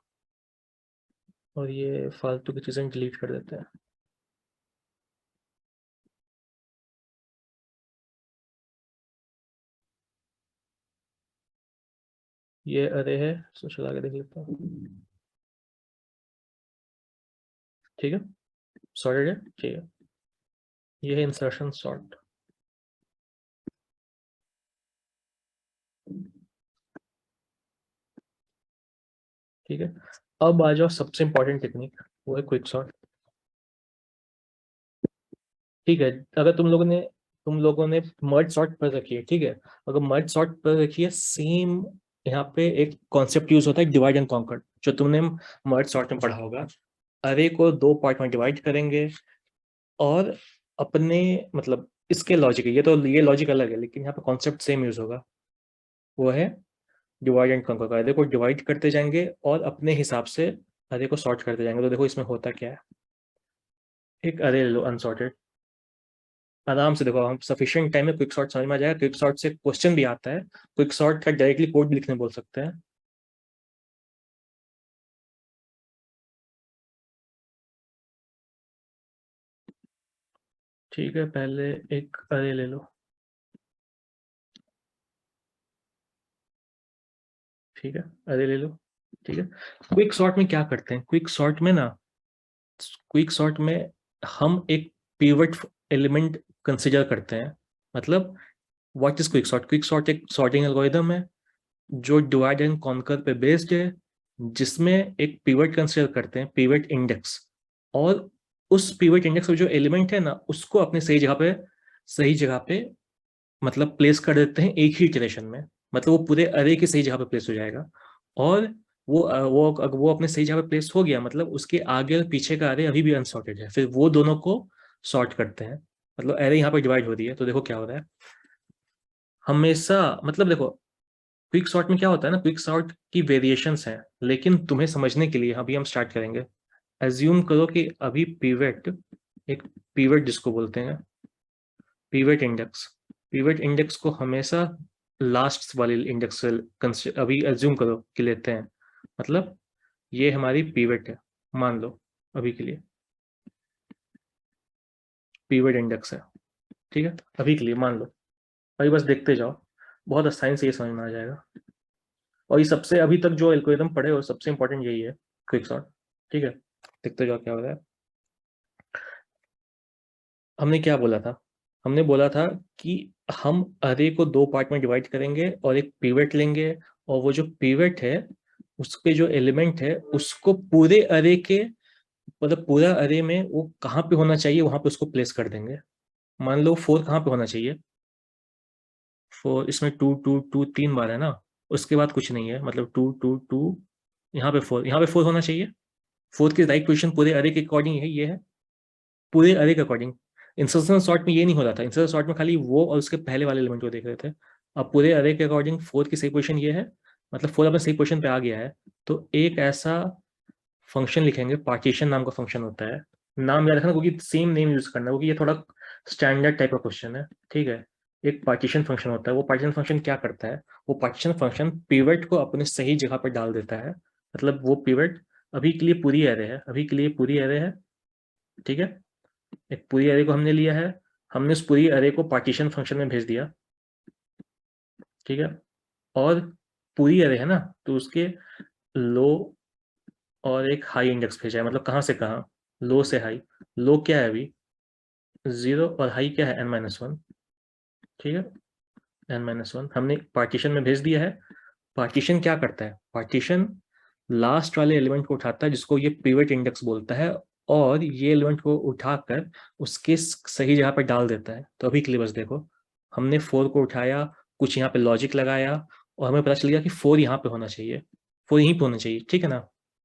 और ये फालतू की चीजें डिलीट कर देते हैं। ये अरे है, इसको चला के देख लेते हैं। ठीक है, सॉर्टेड है, ठीक है, ये है इंसर्शन सॉर्ट। ठीक है, अब आ जाओ सबसे इंपॉर्टेंट टेक्निक, वो है क्विक सॉर्ट। ठीक है, अगर तुम लोगों ने मर्ज सॉर्ट पर रखी है, ठीक है, अगर मर्ज सॉर्ट पर रखी है, सेम यहाँ पे एक कॉन्सेप्ट यूज होता है डिवाइड एंड कॉन्कर, जो तुमने मर्ज सॉर्ट में पढ़ा होगा। अरे को दो पार्ट में डिवाइड करेंगे, और अपने मतलब इसके लॉजिक है, ये लॉजिक अलग है, लेकिन यहाँ पे कॉन्सेप्ट सेम यूज होगा। वो है डिवाइड एंड कॉन्कर का, अरे को डिवाइड करते जाएंगे और अपने हिसाब से अरे को सॉर्ट करते जाएंगे। तो देखो इसमें होता क्या है, एक अरे ले लो अनसॉर्टेड, आराम से देखो, हम सफिशिएंट टाइम में क्विक सॉर्ट समझ में आ जाएगा, क्विक सॉर्ट से क्वेश्चन भी आता है, क्विक सॉर्ट का डायरेक्टली कोड भी लिखने बोल सकते हैं। ठीक है, पहले एक अरे ले लो, ठीक है, अरे ले लो। ठीक है, क्विक सॉर्ट में क्या करते हैं, क्विक सॉर्ट में ना, क्विक सॉर्ट में हम एक पिवट एलिमेंट कंसिडर करते हैं। मतलब what is quick sort, quick sort एक सॉर्टिंग एल्गोरिदम है जो डिवाइड एंड कॉन्कर पे बेस्ड है, जिसमें एक पिवट कंसिडर करते हैं, पिवट इंडेक्स, और उस पिवट इंडेक्स में जो एलिमेंट है ना उसको अपने सही जगह पे मतलब प्लेस कर देते हैं एक ही इटरेशन में। मतलब वो पूरे अरे की सही जगह पे प्लेस हो जाएगा, और वो अपने सही जगह पे प्लेस हो गया, मतलब उसके आगे और पीछे का अरे अभी भी अनसॉर्टेड है, फिर वो दोनों को सॉर्ट करते हैं। मतलब अरे यहाँ पे डिवाइड हो रही है, तो देखो क्या हो रहा है हमेशा। मतलब देखो क्विक सॉर्ट में क्या होता है ना, क्विक सॉर्ट की वेरिएशंस हैं, लेकिन तुम्हें समझने के लिए अभी हम स्टार्ट करेंगे। एज्यूम करो कि अभी एक पीवट जिसको बोलते हैं पीवट इंडेक्स को हमेशा लास्ट वाले इंडेक्स से अभी एज्यूम करो कि लेते हैं। मतलब ये हमारी पीवट है, मान लो अभी के लिए पीवट इंडेक्स है। ठीक है, अभी के लिए मान लो, अभी बस देखते जाओ, बहुत आसानी से ये समझ में आ जाएगा। और ये सबसे अभी तक जो एल्गोरिथम पढ़े और सबसे इंपॉर्टेंट यही है, क्विक सॉर्ट। ठीक है, देखते जाओ क्या हो रहा है। हमने क्या बोला था, हमने बोला था कि हम अरे को दो पार्ट में डिवाइड करेंगे और एक पिवट लेंगे, और वो जो पिवट है उसके जो एलिमेंट है उसको पूरे अरे के, मतलब पूरा अरे में वो कहाँ पे होना चाहिए वहां पे उसको प्लेस कर देंगे। मान लो 4 कहाँ पे होना चाहिए, 4 इसमें 2 2 2 3 बार है ना, उसके बाद कुछ नहीं है, मतलब 2 2 2, यहाँ पे 4 होना चाहिए। फोर्थ की राइट पोजीशन पूरे अरे के अकॉर्डिंग है, ये है पूरे अरे के अकॉर्डिंग। इंसर्शन सॉर्ट में ये नहीं हो रहा था, इंसर्शन सॉर्ट में खाली वो और उसके पहले वाले एलिमेंट को देख रहे थे। अब पूरे अरे के अकॉर्डिंग फोर्थ की सही पोजीशन ये है, मतलब फोर्थ अपने सही पोजीशन पे आ गया है। तो एक ऐसा फंक्शन लिखेंगे, पार्टीशन नाम का फंक्शन होता है। नाम याद रखना क्योंकि सेम नेम यूज करना, क्योंकि ये थोड़ा स्टैंडर्ड टाइप का क्वेश्चन है। ठीक है, एक पार्टीशन फंक्शन होता है, वो पार्टीशन फंक्शन क्या करता है, वो पार्टीशन फंक्शन पिवट को अपने सही जगह पर डाल देता है। मतलब वो पिवट अभी के लिए पूरी एरे है, अभी के लिए पूरी एरे है। ठीक है, एक पूरी एरे को हमने लिया है, हमने उस पूरी एरे को पार्टीशन फंक्शन में भेज दिया। ठीक है, और पूरी एरे है ना, तो उसके लो और एक हाई इंडेक्स भेजा है, मतलब कहाँ से कहाँ, लो से हाई। लो क्या है अभी 0, और हाई क्या है n-1। ठीक है, n-1 हमने पार्टीशन में भेज दिया है। पार्टीशन क्या करता है, पार्टीशन लास्ट वाले एलिमेंट को उठाता है जिसको ये पिवट इंडेक्स बोलता है, और ये एलिमेंट को उठाकर उसके सही जगह पर डाल देता है। तो अभी के लिए बस देखो, हमने 4 को उठाया, कुछ यहाँ पे लॉजिक लगाया, और हमें पता चल गया कि 4 यहाँ पे होना चाहिए, 4 यहीं पे होना चाहिए। ठीक है ना,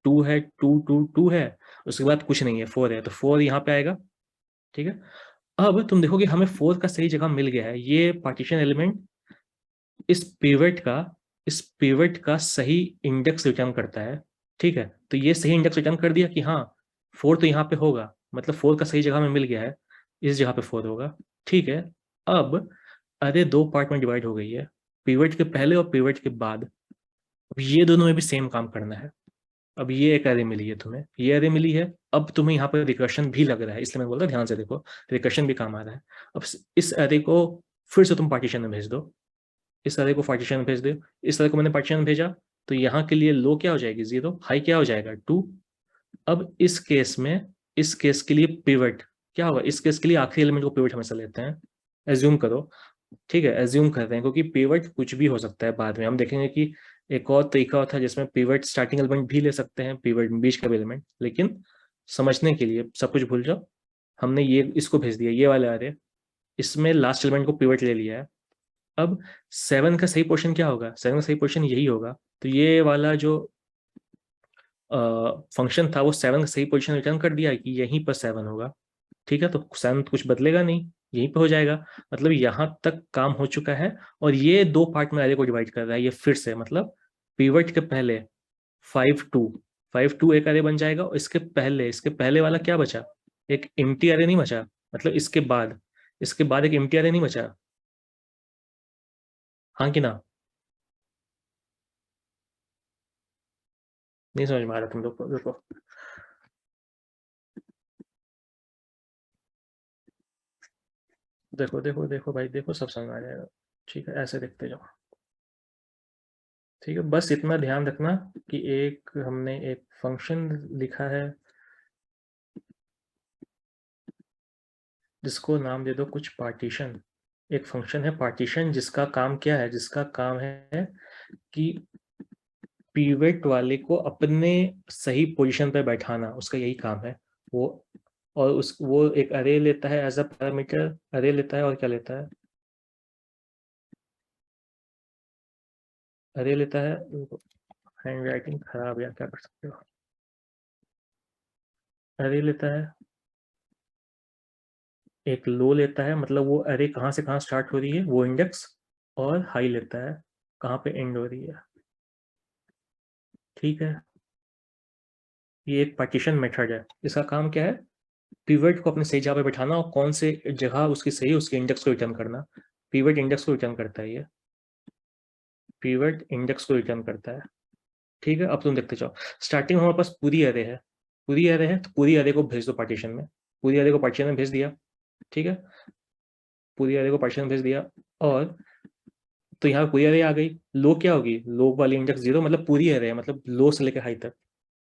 2 है, 2 है, उसके बाद कुछ नहीं है, 4 है, तो 4 यहाँ पे आएगा। ठीक है, अब तुम देखोगे हमें 4 का सही जगह मिल गया है, ये पार्टीशन एलिमेंट इस पिवट का इस पिवट का सही इंडेक्स रिटर्न करता है। ठीक है, तो ये सही इंडेक्स रिटर्न कर दिया कि हाँ 4 तो यहाँ पे होगा, मतलब 4 का सही जगह में मिल गया है, इस जगह पे 4 होगा। ठीक है, अब अरे दो पार्ट में डिवाइड हो गई है, पिवट के पहले और पिवट के बाद। अब ये दोनों में भी सेम काम करना है। अब ये एक अरे मिली है तुम्हें, ये अरे मिली है, अब तुम्हें यहाँ पर रिकर्शन भी लग रहा है, इसलिए मैं बोल रहा ध्यान से देखो, रिकर्शन भी काम आ रहा है। अब इस अरे को फिर से तुम पार्टीशन में भेज दो, इस अरे को पार्टीशन में भेज दो, इस अरे को मैंने पार्टीशन में भेजा, तो यहाँ के लिए लो क्या हो जाएगी 0, हाई क्या हो जाएगा 2। अब इस केस के लिए पिवट क्या होगा, इस केस के लिए आखिरी एलिमेंट को पिवट हमेशा लेते हैं, एज्यूम करो। ठीक है, एज्यूम करते हैं, क्योंकि पिवट कुछ भी हो सकता है, बाद में हम देखेंगे कि एक और तरीका होता है जिसमें पिवट स्टार्टिंग एलिमेंट भी ले सकते हैं, पिवट बीच का भी एलिमेंट, लेकिन समझने के लिए सब कुछ भूल जाओ। हमने ये इसको भेज दिया, ये वाले अरे, इसमें लास्ट एलिमेंट को पिवट ले लिया है। अब 7 का सही पोर्शन क्या होगा, 7 का सही पोर्शन यही होगा, तो ये वाला जो फंक्शन था वो 7 का सही पोजीशन रिटर्न कर दिया कि यहीं पर 7 होगा। ठीक है, तो 7 कुछ बदलेगा नहीं, यहीं पे हो जाएगा। मतलब यहाँ तक काम हो चुका है, और ये दो पार्ट में अरे को डिवाइड कर रहा है ये फिर से, मतलब पिवट के पहले 5 2, 5 2 एक अरे बन जाएगा, और इसके पहले वाला क्या बचा, एक एम्प्टी अरे नहीं बचा, मतलब इसके बाद एक एम्प्टी अरे नहीं बचा। हाँ कि ना, नहीं समझ में आ रहा तुम लोग को, देखो देखो देखो देखो भाई देखो, सब समझ में आ जाएगा। ठीक है, ऐसे देखते जाओ। ठीक है, बस इतना ध्यान रखना कि एक हमने एक फंक्शन लिखा है जिसको नाम दे दो कुछ पार्टीशन। एक फंक्शन है पार्टीशन जिसका काम क्या है, जिसका काम है कि पीवेट वाले को अपने सही पोजीशन पे बैठाना, उसका यही काम है वो। और उस वो एक अरे लेता है एज अ पैरामीटर, अरे लेता है और क्या लेता है, अरे लेता है। हैंड राइटिंग खराब या क्या कर सकते हो, अरे लेता है, एक लो लेता है, मतलब वो अरे कहाँ से कहाँ स्टार्ट हो रही है वो इंडेक्स, और हाई लेता है कहाँ पे एंड हो रही है। ठीक है, ये एक पार्टीशन मेथड है। इसका काम क्या है, पिवट को अपने सही जगह पे बैठाना और कौन से जगह उसकी सही है उसके इंडेक्स को रिटर्न करना। पिवट इंडेक्स को रिटर्न करता है ये, पिवट इंडेक्स को रिटर्न करता है। ठीक है, अब तुम देखते जाओ। स्टार्टिंग में हमारे पास पूरी अरे है, पूरी अरे है तो पूरी अरे को भेज दो पार्टीशन में, पूरी अरे को पार्टीशन में भेज दिया। ठीक है, पूरी अरे को पार्टीशन में भेज दिया, और तो यहाँ पूरी अरे आ गई। लो क्या होगी, लो वाली इंडेक्स 0, मतलब पूरी अरे है, मतलब लो से लेकर हाई तक।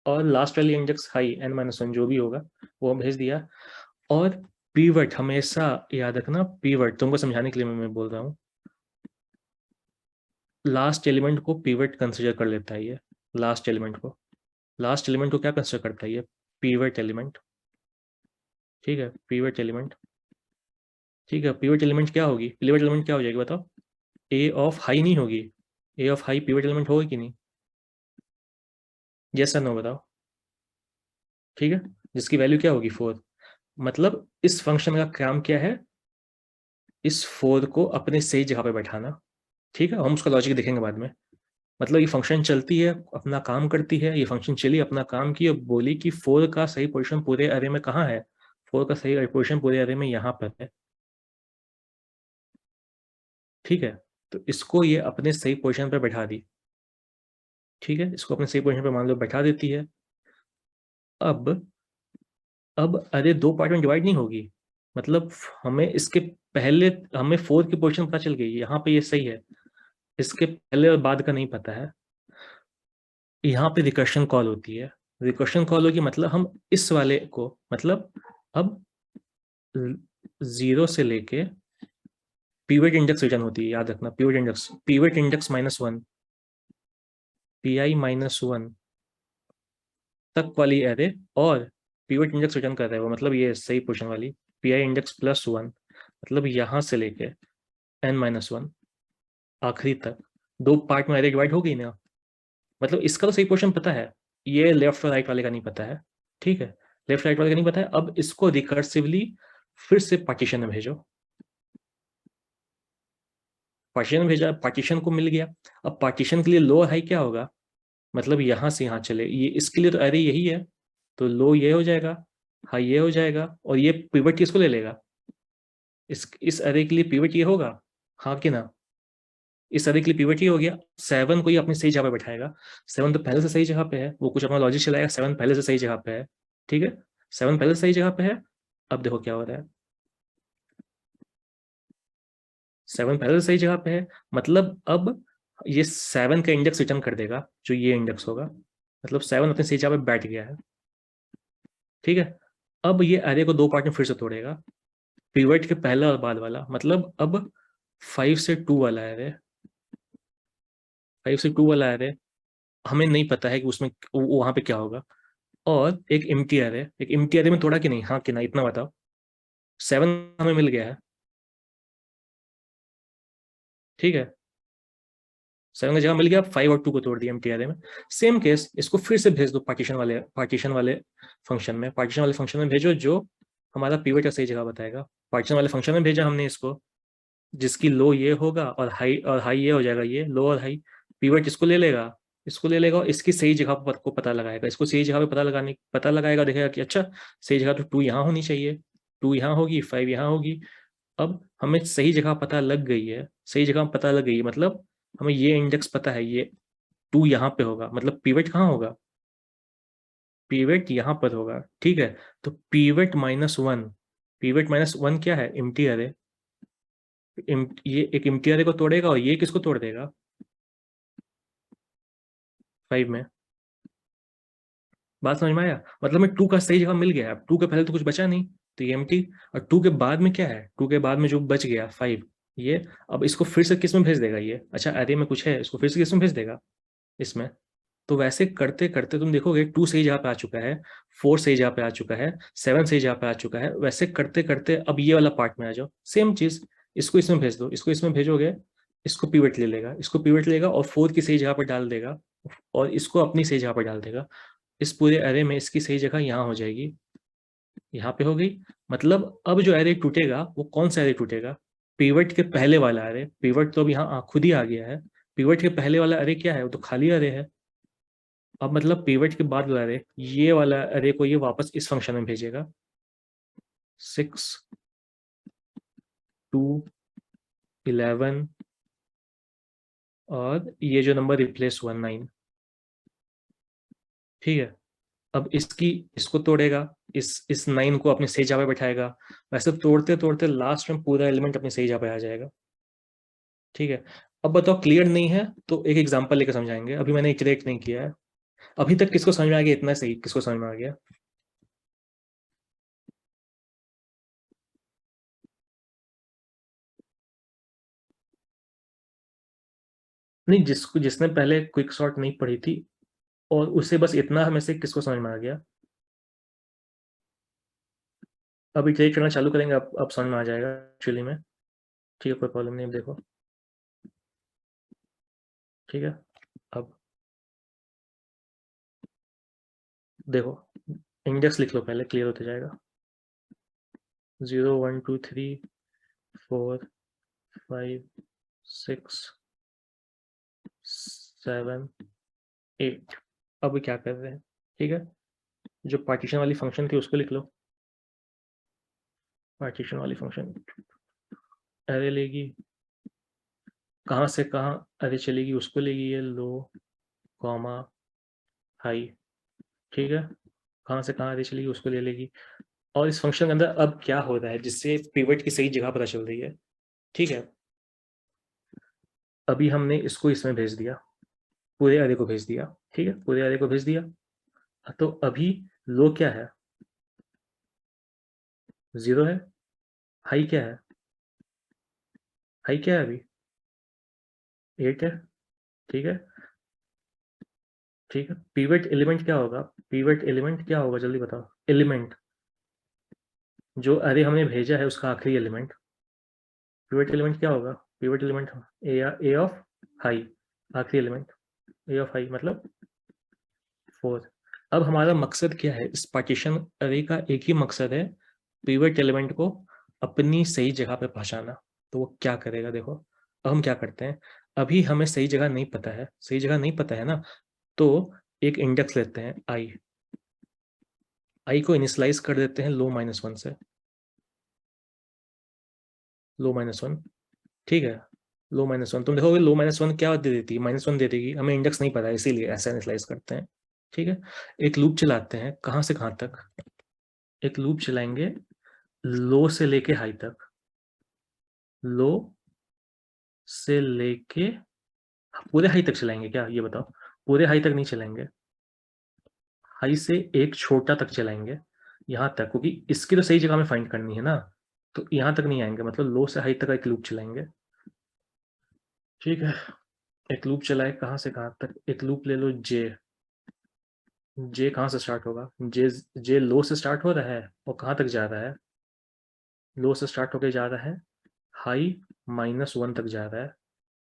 और लास्ट वाली इंडेक्स हाई n-1 जो भी होगा वो भेज दिया। और पीवट हमेशा याद रखना, पीवट तुमको समझाने के लिए मैं बोल रहा हूँ, लास्ट एलिमेंट को पीवट कंसिडर कर लेता है ये। लास्ट एलिमेंट को, लास्ट एलिमेंट को क्या कंसिडर करता है ये, पीवट एलिमेंट। ठीक है, पीवट एलिमेंट। ठीक है, पीवट एलिमेंट क्या होगी, पीवट एलिमेंट क्या हो जाएगी बताओ, ए ऑफ हाई नहीं होगी, ए ऑफ हाई पीवट एलिमेंट होगी कि नहीं, यस या नो बताओ। ठीक है, जिसकी वैल्यू क्या होगी 4। मतलब इस फंक्शन का काम क्या है, इस 4 को अपने सही जगह पे बैठाना। ठीक है, हम उसका लॉजिक देखेंगे बाद में। मतलब ये फंक्शन चलती है, अपना काम करती है, ये फंक्शन चली अपना काम की और बोली कि 4 का सही पोजीशन पूरे अरे में कहाँ है, 4 का सही पोजीशन पूरे अरे में यहाँ पर है। ठीक है, तो इसको ये अपने सही पोजीशन पे बैठा दी। ठीक है, इसको अपने सही पोजीशन पे मान लो बैठा देती है। अब अब अरे दो पार्ट में डिवाइड नहीं होगी, मतलब हमें इसके पहले, हमें 4 की पोजीशन पता चल गई, यहाँ पे ये सही है, इसके पहले और बाद का नहीं पता है। यहाँ पे रिकर्शन कॉल होती है, रिकर्शन कॉल होगी मतलब हम इस वाले को, मतलब अब 0 से लेके पीवट इंडेक्स रिटर्न होती है, याद रखना pivot index, pivot index -1, P -1 तक वाली एरे, और पीवट इंडेक्स रिटर्न कर रहा है वो, मतलब ये सही पोजीशन वाली पी इंडेक्स +1, मतलब यहाँ से लेके n-1 आखिरी तक। दो पार्ट में एरे डिवाइड हो गई ना, मतलब इसका तो सही पोजीशन पता है, ये लेफ्ट और राइट वाले का नहीं पता है। ठीक है, लेफ्ट राइट वाले का नहीं पता है। अब इसको रिकर्सिवली फिर से पार्टीशन में भेजो, पार्टीशन में भेजा, पार्टीशन को मिल गया। अब पार्टीशन के लिए लो हाई क्या होगा, मतलब यहाँ से यहाँ चले, ये इसके लिए तो अरे यही है, तो लो ये हो जाएगा, हाई ये हो जाएगा, और ये पिवट किसको ले लेगा, इस अरे के लिए पिवट ये होगा, हाँ कि ना, इस अरे के लिए पिवट ये हो गया। 7 को ही अपनी सही जगह पे बैठाएगा, 7 तो पहले से सही जगह पे है, वो कुछ अपना लॉजिक चलाएगा, 7 पहले से सही जगह पे है। ठीक है, 7 पहले से सही जगह पे है। अब देखो क्या हो रहा है, 7 पहले से सही जगह पे है, मतलब अब ये 7 का इंडेक्स रिटर्न कर देगा जो ये इंडेक्स होगा, मतलब 7 अपनी सही जगह पे बैठ गया है। ठीक है, अब ये अरे को दो पार्ट में फिर से तोड़ेगा, पिवट के पहला और बाद वाला, मतलब अब 5 से 2 वाला एरे, 5 से 2 वाला एरे हमें नहीं पता है कि उसमें वहां पे क्या होगा। और एक एम्प्टी एरे, एक एम्प्टी एरे में तोड़ा कि नहीं, हाँ कि ना, इतना बताओ। 7 हमें मिल गया है। ठीक है, 7 का जगह मिल गया, 5 और 2 को तोड़ दिया एम्प्टी एरे में। सेम केस, इसको फिर से भेज दो पार्टीशन वाले फंक्शन में, पार्टीशन वाले फंक्शन में भेजो जो हमारा पिवट का सही जगह बताएगा। पार्टीशन वाले फंक्शन में भेजा हमने इसको, जिसकी लो ये होगा और हाई ये हो जाएगा, ये लो और हाई, पिवट इसको ले लेगा, इसको ले लेगा और इसकी सही जगह पर को पता लगाएगा, इसको सही जगह पे पता लगाएगा, देखेगा कि अच्छा सही जगह तो 2 यहाँ होनी चाहिए, 2 यहाँ होगी, 5 यहाँ होगी। अब हमें सही जगह पता लग गई है, सही जगह पता लग गई है, मतलब हमें ये इंडेक्स पता है, ये 2 यहाँ पे होगा, मतलब पीवट कहाँ होगा, पीवट यहाँ पर होगा। ठीक है, तो पीवट -1, पीवट -1 क्या है, एम्प्टी अरे, ये एक एम्प्टी अरे को तोड़ेगा और ये किसको तोड़ देगा, 5 में। बात समझ में आया? मतलब मैं 2 का सही जगह मिल गया, अब 2 के पहले तो कुछ बचा नहीं, तो ये एम्प्टी। और 2 के बाद में क्या है? 2 के बाद में जो बच गया 5, ये अब इसको फिर से किस में भेज देगा ये? अच्छा, अरे में कुछ है, इसको फिर से किस में भेज देगा? इसमें। तो वैसे करते करते तुम देखोगे 2 सही जगह पे आ चुका है, 4 सही जगह पे आ चुका है, 7 सही जगह पे आ चुका है। वैसे करते करते अब ये वाला पार्ट में आ जाओ, सेम चीज, इसको इसमें भेज दो, इसको इसमें भेजोगे, इसको पिवट ले लेगा, इसको पिवट लेगा और 4 की सही जगह पर डाल देगा, और इसको अपनी सही जगह पर डाल देगा। इस पूरे अरे में इसकी सही जगह यहाँ हो जाएगी, यहाँ पे हो गई। मतलब अब जो अरे टूटेगा वो कौन सा अरे टूटेगा? पिवट के पहले वाला अरे। पिवट तो अब यहाँ खुद ही आ गया है। पिवट के पहले वाला अरे क्या है? वो तो खाली अरे है। अब मतलब पिवट के बाद वाला अरे, ये वाला अरे को ये वापस इस फंक्शन में भेजेगा, 6, 2, 11, और ये जो नंबर रिप्लेस हुआ 9। ठीक है। अब इसको तोड़ेगा, इस 9 को अपनी सही जगह पे बैठाएगा। वैसे तोड़ते तोड़ते लास्ट में पूरा एलिमेंट अपनी सही जगह पे आ जाएगा। ठीक है। अब बताओ, क्लियर नहीं है तो एक एग्जांपल लेकर समझाएंगे, अभी मैंने इटरेट नहीं किया है। अभी तक किसको समझ में आ गया? इतना सही किसको समझ में आ गया? नहीं, जिसने पहले क्विक सॉर्ट नहीं पढ़ी थी और उसे बस इतना हमें से किसको समझ में आ गया? अब इटरेट करना चालू करेंगे, अब समझ में आ जाएगा एक्चुअली में। ठीक है, कोई प्रॉब्लम नहीं। अब देखो, ठीक है। अब देखो, इंडेक्स लिख लो पहले, क्लियर होते जाएगा। 0, 1, 2, 3, 4, 5, 6, 7, 8। अब क्या कर रहे हैं? ठीक है, जो पार्टीशन वाली फंक्शन थी उसको लिख लो। पार्टीशन वाली फंक्शन अरे लेगी, कहाँ से कहाँ अरे चलेगी, उसको लेगी ये लो, कॉमा, हाई। ठीक है, कहाँ से कहाँ अरे चलेगी उसको ले लेगी। और इस फंक्शन के अंदर अब क्या हो रहा है जिससे पिवट की सही जगह पता चल रही है? ठीक है, अभी हमने इसको इसमें भेज दिया, पूरे अरे को भेज दिया। ठीक है, पूरे अरे को भेज दिया। तो अभी लो क्या है? 0 है। हाई क्या है? हाई क्या है अभी? 8 है। ठीक है। ठीक है, पीवट एलिमेंट क्या होगा? पीवट एलिमेंट क्या होगा, जल्दी बताओ। एलिमेंट जो अरे हमने भेजा है उसका आखिरी एलिमेंट, पीवट एलिमेंट क्या होगा? Pivot element A of high, आखिरी एलिमेंट ए ऑफ हाई मतलब 4। अब हमारा मकसद क्या है इस पार्टीशन अरे का? एक ही मकसद है, पिवट एलिमेंट को अपनी सही जगह पे पहुंचाना। तो वो क्या करेगा? देखो, अब हम क्या करते हैं, अभी हमें सही जगह नहीं पता है, सही जगह नहीं पता है ना, तो एक इंडेक्स लेते हैं आई। आई को इनिशलाइज कर देते हैं लो -1 से, लो -1। ठीक है, लो -1 तुम देखोगे लो -1 क्या दे देती है? -1 दे देगी। हमें इंडेक्स नहीं पता है इसीलिए ऐसा इनिशलाइज करते हैं। ठीक है, एक लूप चलाते हैं, कहाँ से कहाँ तक? एक लूप चलाएंगे लो से लेके हाई तक, लो से लेके पूरे हाई तक चलाएंगे क्या? ये बताओ, पूरे हाई तक नहीं चलाएंगे, हाई से एक छोटा तक चलाएंगे, यहाँ तक, क्योंकि इसकी तो सही जगह में फाइंड करनी है ना। तो यहाँ तक नहीं आएंगे, मतलब लो से हाई तक एक लूप चलाएंगे। ठीक है, एक लूप चलाए कहाँ से कहाँ तक? एक लूप ले लो जे। जे कहाँ से स्टार्ट होगा? जे जे लो से स्टार्ट हो रहा है और कहाँ तक जा रहा है? लो से स्टार्ट होके जा रहा है, हाई -1 तक जा रहा है।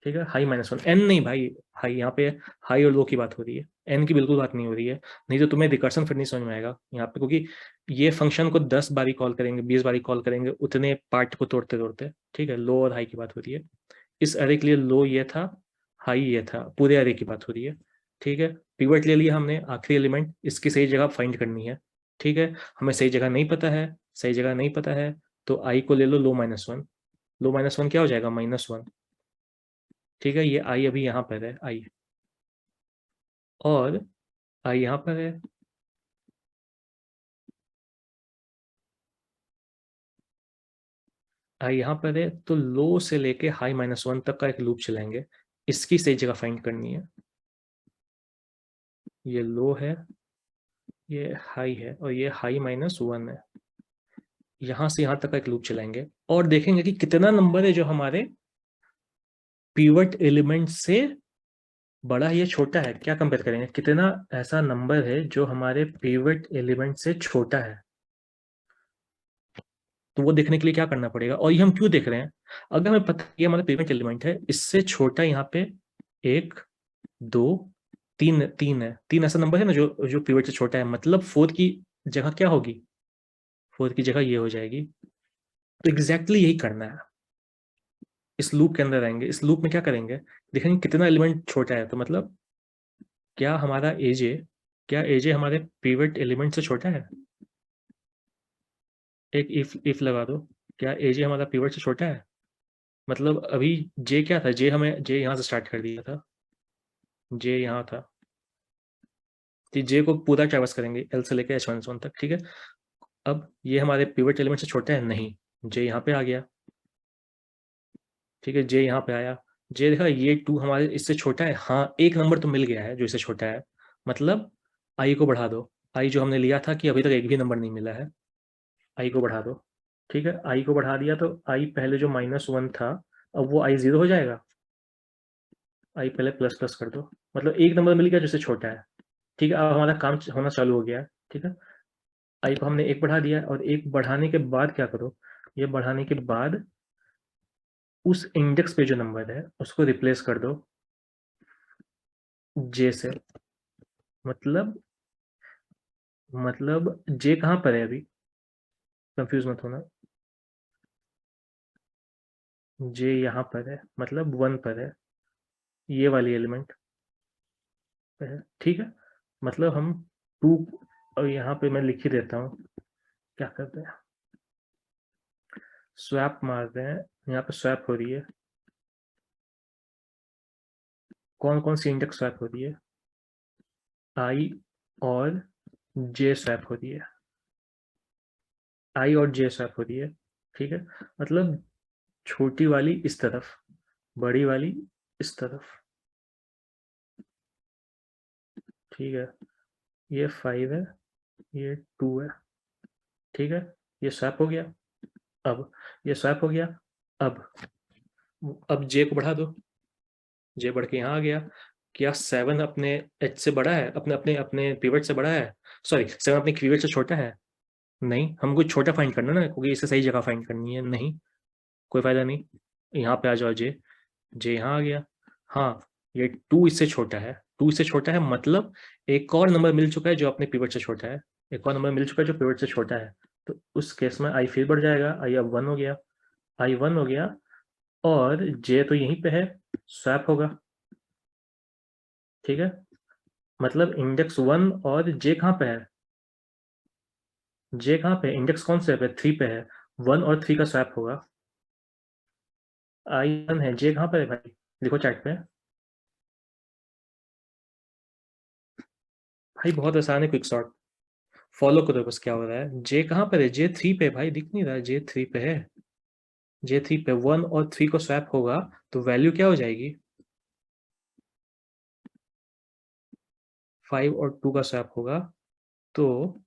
ठीक है, हाई -1, एन नहीं भाई, हाई यहाँ पे हाई और लो की बात हो रही है, एन की बिल्कुल बात नहीं हो रही है। नहीं तो तुम्हें रिकर्सन फिर नहीं समझ में आएगा यहाँ पे, क्योंकि ये फंक्शन को 10 बारी कॉल करेंगे, 20 बारी कॉल करेंगे, उतने पार्ट को तोड़ते तोड़ते। ठीक है, लो और हाई की बात हो रही है। इस अरे के लिए लो ये था, हाई ये था, पूरे अरे की बात हो रही है। ठीक है, पिवट ले लिया हमने, आखिरी एलिमेंट, इसकी सही जगह फाइंड करनी है। ठीक है, हमें सही जगह नहीं पता है, सही जगह नहीं पता है, तो आई को ले लो लो -1। लो -1 क्या हो जाएगा? -1। ठीक है, ये आई अभी यहाँ पर है, आई, और आई यहाँ पर है, आई यहाँ पर है। तो लो से लेके हाई -1 तक का एक लूप चलाएंगे, इसकी सही जगह फाइंड करनी है। ये लो है, ये हाई है, और ये हाई -1 है। यहां से यहां तक का एक लूप चलाएंगे और देखेंगे कि कितना नंबर है जो हमारे पिवट एलिमेंट से बड़ा है या छोटा है। क्या कंपेयर करेंगे, कितना ऐसा नंबर है जो हमारे पिवट एलिमेंट से छोटा है। तो वो देखने के लिए क्या करना पड़ेगा, और ये हम क्यों देख रहे हैं, अगर हमें पता है ये हमारा पिवट एलिमेंट है, इससे छोटा यहाँ पे 1 2 3 3 है, 3 ऐसा नंबर है ना जो जो पिवट से छोटा है, मतलब 4 की जगह क्या होगी, 4 की जगह ये हो जाएगी। तो एग्जैक्टली यही करना है। इस लूप के अंदर आएंगे, इस लूप में क्या करेंगे, देखेंगे कितना एलिमेंट छोटा है, तो मतलब क्या हमारा एजे, क्या एजे हमारे पिवट एलिमेंट से छोटा है। एक इफ लगा दो, क्या एजे हमारा पिवट से छोटा है। मतलब अभी जे क्या था, जे हमें जे यहाँ से स्टार्ट कर दिया था, जे यहाँ था, तो जे को पूरा ट्रैवर्स करेंगे एल से लेकर H1 तक, ठीक है। अब ये हमारे पिवट एलिमेंट से छोटा है नहीं, जे यहाँ पे आ गया, ठीक है, जे यहाँ पे आया, जे देखा ये 2 हमारे इससे छोटा है, हाँ एक नंबर तो मिल गया है जो इससे छोटा है, मतलब आई को बढ़ा दो, आई जो हमने लिया था कि अभी तक एक भी नंबर नहीं मिला है, आई को बढ़ा दो, ठीक है, आई को बढ़ा दिया तो आई पहले जो -1 था, अब वो आई 0 हो जाएगा, आई पहले प्लस प्लस कर दो, मतलब एक नंबर मिल गया जिससे छोटा है, ठीक है। अब हमारा काम होना चालू हो गया, ठीक है। आई को हमने 1 बढ़ा दिया, और 1 बढ़ाने के बाद क्या करो, ये बढ़ाने के बाद उस इंडेक्स पे जो नंबर है उसको रिप्लेस कर दो जे से, मतलब जे कहाँ पर है अभी, कंफ्यूज मत होना, जे यहाँ पर है, मतलब 1 पर है, ये वाली एलिमेंट पे है, ठीक है। मतलब हम 2, और यहाँ पे मैं लिख ही देता हूँ, क्या करते हैं, स्वैप मार रहे हैं, यहाँ पे स्वैप हो रही है, कौन कौन सी इंडेक्स स्वैप हो रही है, आई और जे स्वैप हो रही है, आई और जे स्वैप हो रही है, ठीक है। मतलब छोटी वाली इस तरफ, बड़ी वाली इस तरफ, ठीक है। ये 5 है, ये 2 है, ठीक है, ये स्वैप हो गया। अब ये स्वैप हो गया, अब अब जे को बढ़ा दो, जे बढ़ के यहाँ आ गया। क्या 7 अपने एच से बड़ा है, अपने अपने अपने पिवट से बड़ा है, सॉरी 7 अपने पिवट से छोटा है, नहीं, हमको छोटा फाइंड करना ना, क्योंकि इसे सही जगह फाइंड करनी है, नहीं कोई फायदा नहीं। यहाँ पे आ जाओ, जे जे यहाँ आ गया, हाँ ये 2 इससे छोटा है, 2 इससे छोटा है, मतलब एक और नंबर मिल चुका है जो अपने पिवट से छोटा है, एक और नंबर मिल चुका है जो पिवट से छोटा है। तो उस केस में आई फिर बढ़ जाएगा, आई अब 1 हो गया, आई 1 हो गया, और जे तो यहीं पे है, स्वैप होगा, ठीक है। मतलब इंडेक्स 1 और जे कहाँ पे है, जे कहाँ पे, इंडेक्स कौन से पे, 3 पे है, 1 और 3 का स्वैप होगा, आई 1 है, जे कहाँ पे है भाई, देखो चैट पे, भाई बहुत आसान है, क्विक सॉर्ट फॉलो करो बस, क्या हो रहा है, जे कहाँ पर है, जे 3 पे भाई, दिख नहीं रहा है, जे 3 पे है, जे 3 पे 1 और 3 को स्वैप होगा तो वैल्यू क्या हो जाएगी, 5 और 2 का स्वैप होगा, तो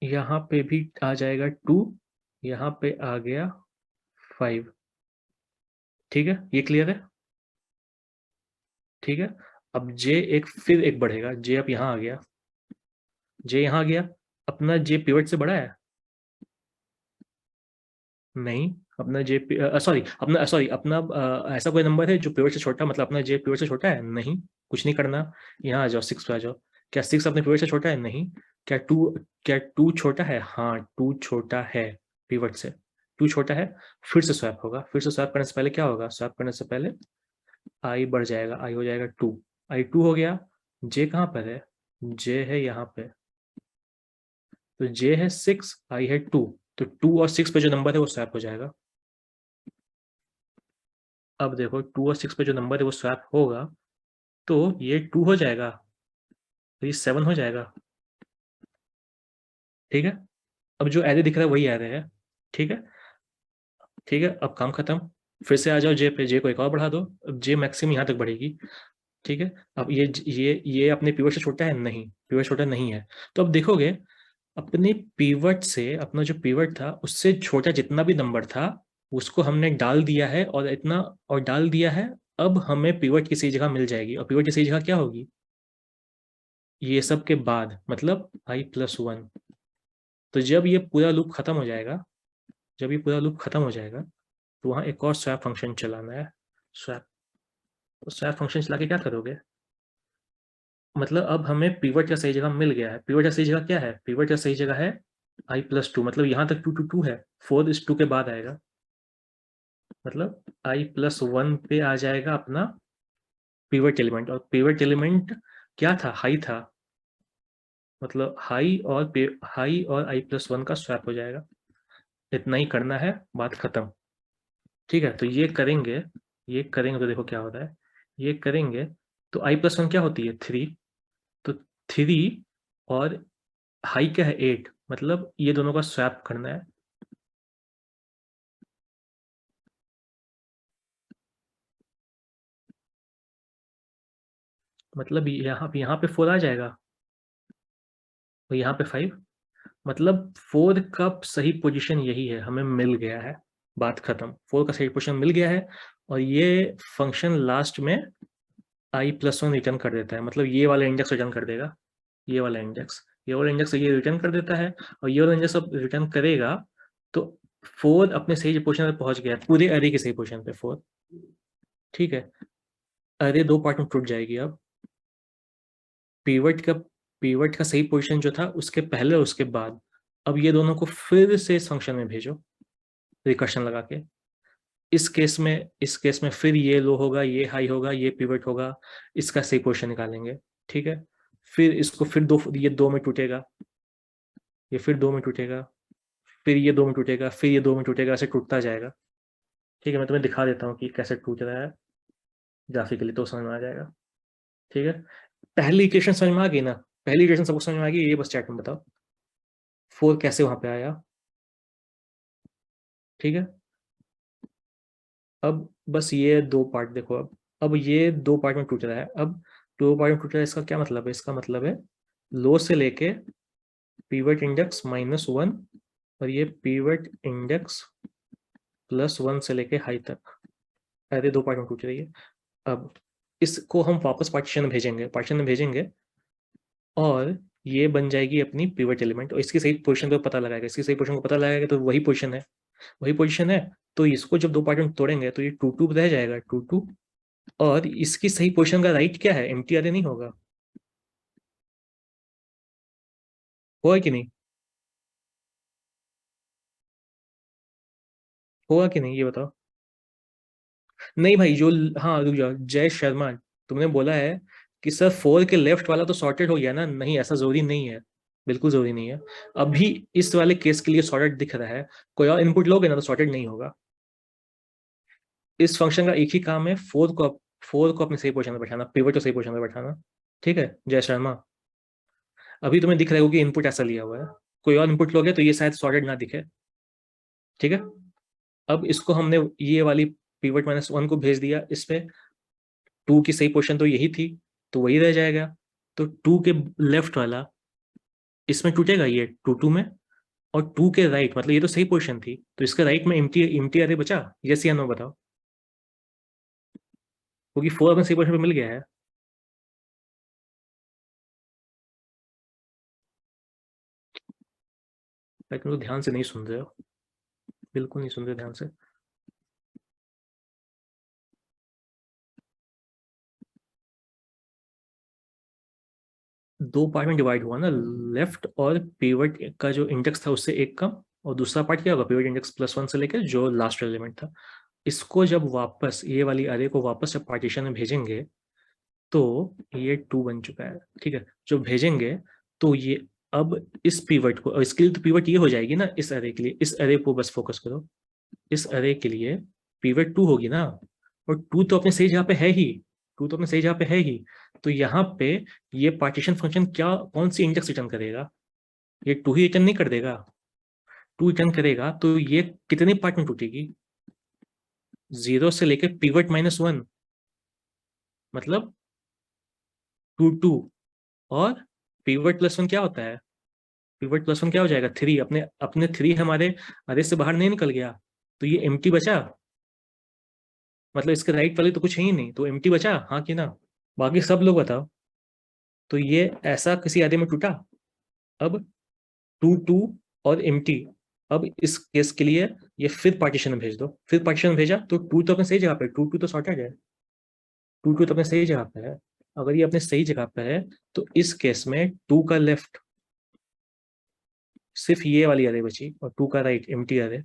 यहाँ पे भी आ जाएगा 2, यहाँ पे आ गया 5, ठीक है, ये क्लियर है, ठीक है। अब जे एक फिर एक बढ़ेगा, जे अब यहाँ आ गया, जे यहाँ आ गया, अपना जे पिवट से बड़ा है, नहीं, अपना जे सॉरी अपना ऐसा कोई नंबर है जो पिवट से छोटा, मतलब अपना जे पिवट से छोटा है, नहीं, कुछ नहीं करना, यहाँ आ जाओ, 6 पे आ जाओ, क्या 6 अपने पिवट से छोटा है, नहीं, क्या 2, क्या 2 छोटा है, हाँ 2 छोटा है पिवट से, 2 छोटा है, फिर से स्वैप होगा, फिर से स्वैप करने से पहले क्या होगा, स्वैप करने से पहले आई बढ़ जाएगा, आई हो जाएगा 2, आई 2 हो गया, जे कहाँ पर है, जे है यहाँ पे, तो जे है 6, आई है 2, तो 2 और 6 पे जो नंबर है वो स्वैप हो जाएगा। अब देखो 2 और 6 पे जो नंबर है वो स्वैप होगा, तो ये 2 हो जाएगा, तो ये 7 हो जाएगा, ठीक है। अब जो एरे दिख रहा है वही एरे है, ठीक है, ठीक है, अब काम खत्म। फिर से आ जाओ जे पे, जे को एक और बढ़ा दो, अब जे मैक्सिमम यहाँ तक बढ़ेगी, ठीक है। अब ये अपने पिवट से छोटा है नहीं, पिवट छोटा नहीं है, तो अब देखोगे अपने पिवट से, अपना जो पिवट था उससे छोटा जितना भी नंबर था उसको हमने डाल दिया है, और इतना और डाल दिया है। अब हमें पिवट की सही जगह मिल जाएगी, और पिवट की सही जगह क्या होगी, ये सब के बाद मतलब i+1। तो जब ये पूरा लूप खत्म हो जाएगा, जब ये पूरा लूप खत्म हो जाएगा तो वहां एक और स्वैप फंक्शन चलाना है। स्वैप, तो स्वैप फंक्शन चला के क्या करोगे, मतलब अब हमें पिवट का सही जगह मिल गया है। पिवट का सही जगह क्या है, पिवट का सही जगह है i+2, मतलब यहाँ तक 2 है, 4 इस 2 के बाद आएगा, मतलब i+1 पे आ जाएगा अपना पिवट एलिमेंट। और पिवट एलिमेंट क्या था, हाई था, मतलब हाई और i+1 का स्वैप हो जाएगा। इतना ही करना है, बात खत्म। ठीक है, तो ये करेंगे, ये करेंगे तो देखो क्या होता है, ये करेंगे तो i+1 क्या होती है, 3। तो 3 और हाई क्या है, 8, मतलब ये दोनों का स्वैप करना है। मतलब यहाँ पे 4 आ जाएगा और यहाँ पे 5, मतलब 4 का सही पोजीशन यही है, हमें मिल गया है, बात खत्म। 4 का सही पोजीशन मिल गया है, और ये फंक्शन लास्ट में i+1 रिटर्न कर देता है, मतलब ये वाला इंडेक्स रिटर्न कर देगा, ये वाला इंडेक्स, ये वाला इंडेक्स ये रिटर्न कर देता है। और ये वाला इंडेक्स अब रिटर्न करेगा तो 4 अपने सही पोजीशन पे पहुंच गया, पूरे अरे के सही पोजीशन पे 4। ठीक है, अरे दो पार्ट में टूट जाएगी अब। पिवट का पिवट का सही पोजीशन जो था उसके पहले और उसके बाद, अब ये दोनों को फिर से इस फंक्शन में भेजो रिकर्शन लगा के। इस केस में फिर ये लो होगा, ये हाई होगा, ये पिवट होगा, इसका सही पोजीशन निकालेंगे। ठीक है, फिर इसको फिर ये 2 में टूटेगा, ये फिर 2 में टूटेगा, फिर ये 2 में टूटेगा, फिर ये 2 में टूटेगा, ऐसे टूटता जाएगा। ठीक है, मैं तुम्हें दिखा देता हूँ कि कैसे टूट रहा है ग्राफिकली, तो समझ में आ जाएगा। ठीक है, पहली इक्वेशन समझ में आ गई ना, पहली इक्वेशन सबको समझ में आ गई, ये बस चैट में बताओ 4 कैसे वहां पे आया। ठीक है, अब बस ये दो पार्ट देखो, अब ये दो पार्ट में टूट रहा है। अब दो पार्ट में टूट रहा है, इसका क्या मतलब है, इसका मतलब है लो से लेके पीवट इंडेक्स -1, और ये पीवट इंडेक्स +1 से लेके हाई तक, ऐसे दो पार्ट में टूट रही है। अब इसको हम वापस पार्टीशन में भेजेंगे, पार्टीशन में भेजेंगे, और ये बन जाएगी अपनी पिवट एलिमेंट, और इसकी सही पोजीशन को पता लगाएगा, इसकी सही पोजीशन को पता लगाएगा तो वही पोजीशन है, वही पोजीशन है। तो इसको जब दो पार्ट में तोड़ेंगे तो ये 2 रह जाएगा, 2 और इसकी सही पोजीशन का राइट क्या है, एम्प्टी अरे नहीं होगा, होगा कि नहीं, होगा कि नहीं ये बताओ। नहीं भाई, जो, हाँ रुक जाओ, जय शर्मा, तुमने बोला है कि सर 4 के लेफ्ट वाला तो सॉर्टेड हो गया ना, नहीं ऐसा जरूरी नहीं है, बिल्कुल जरूरी नहीं है। अभी इस वाले केस के लिए सॉर्टेड दिख रहा है, कोई और इनपुट लोगे ना तो सॉर्टेड नहीं होगा। इस फंक्शन का एक ही काम है, 4 को अपने सही पोजीशन में बैठाना, पिवट को सही पोजीशन में बैठाना। ठीक है जय शर्मा, अभी तुम्हें दिख रहा होगा कि इनपुट ऐसा लिया हुआ है, कोई और इनपुट लोगे तो ये शायद सॉर्टेड ना दिखे। ठीक है, अब इसको हमने ये वाली पिवट -1 को भेज दिया इस पे, 2 की सही पोजीशन तो यही थी, तो वही रह जाएगा। तो 2 के लेफ्ट वाला इसमें टूटेगा, ये 2 में, और 2 के राइट, मतलब ये तो सही पोजीशन थी, तो इसके राइट में एम्प्टी एम्प्टी अरे बचा, यस या नो बताओ, क्योंकि 4 अपने सही पोजीशन पे मिल गया है। लेकिन तो ध्यान से नहीं सुन रहे हो, बिल्कुल नहीं सुन रहे ध्यान से। दो पार्ट में डिवाइड हुआ ना, लेफ्ट और पिवट का जो इंडेक्स था उससे एक कम, और दूसरा पार्ट क्या होगा, पिवट इंडेक्स +1 से लेकर जो लास्ट एलिमेंट था। इसको जब वापस, ये वाली अरे को वापस जब पार्टीशन में भेजेंगे तो ये 2 बन चुका है। ठीक है, जो भेजेंगे तो ये अब इस पिवट को, और इसके लिए तो पिवट ये हो जाएगी ना, इस अरे के लिए, इस अरे को बस फोकस करो, इस अरे के लिए पिवट 2 होगी ना, और 2 तो अपने सही जगह पे है ही, 2 तो अपने सही जगह पे है ही। तो यहाँ पे ये पार्टीशन फंक्शन क्या, कौन सी इंडेक्स रिटर्न करेगा, ये 2 ही रिटर्न नहीं कर देगा, 2 रिटर्न करेगा तो ये कितने पार्ट में टूटेगी, 0 से लेके पिवट -1 मतलब 2 2, और पिवट +1 क्या होता है? पिवट +1 क्या हो जाएगा? 3। अपने अपने 3 हमारे अरे से बाहर नहीं निकल गया, तो ये एम्प्टी बचा, मतलब इसके राइट वाले तो कुछ है ही नहीं, तो एम्प्टी बचा, हाँ कि ना? बाकी सब लोग बताओ। तो ये ऐसा किसी अरे में टूटा। अब 2 2 और एम्प्टी। अब इस केस के लिए ये फिर पार्टीशन में भेज दो। फिर पार्टीशन में भेजा तो 2 तो अपने सही जगह पे, 2 2 तो सॉर्टेड है, 2 2 तो अपने सही जगह पे है। अगर ये अपने सही जगह पे है तो इस केस में 2 का लेफ्ट सिर्फ ये वाली अरे बची, और 2 का राइट एम्प्टी अरे।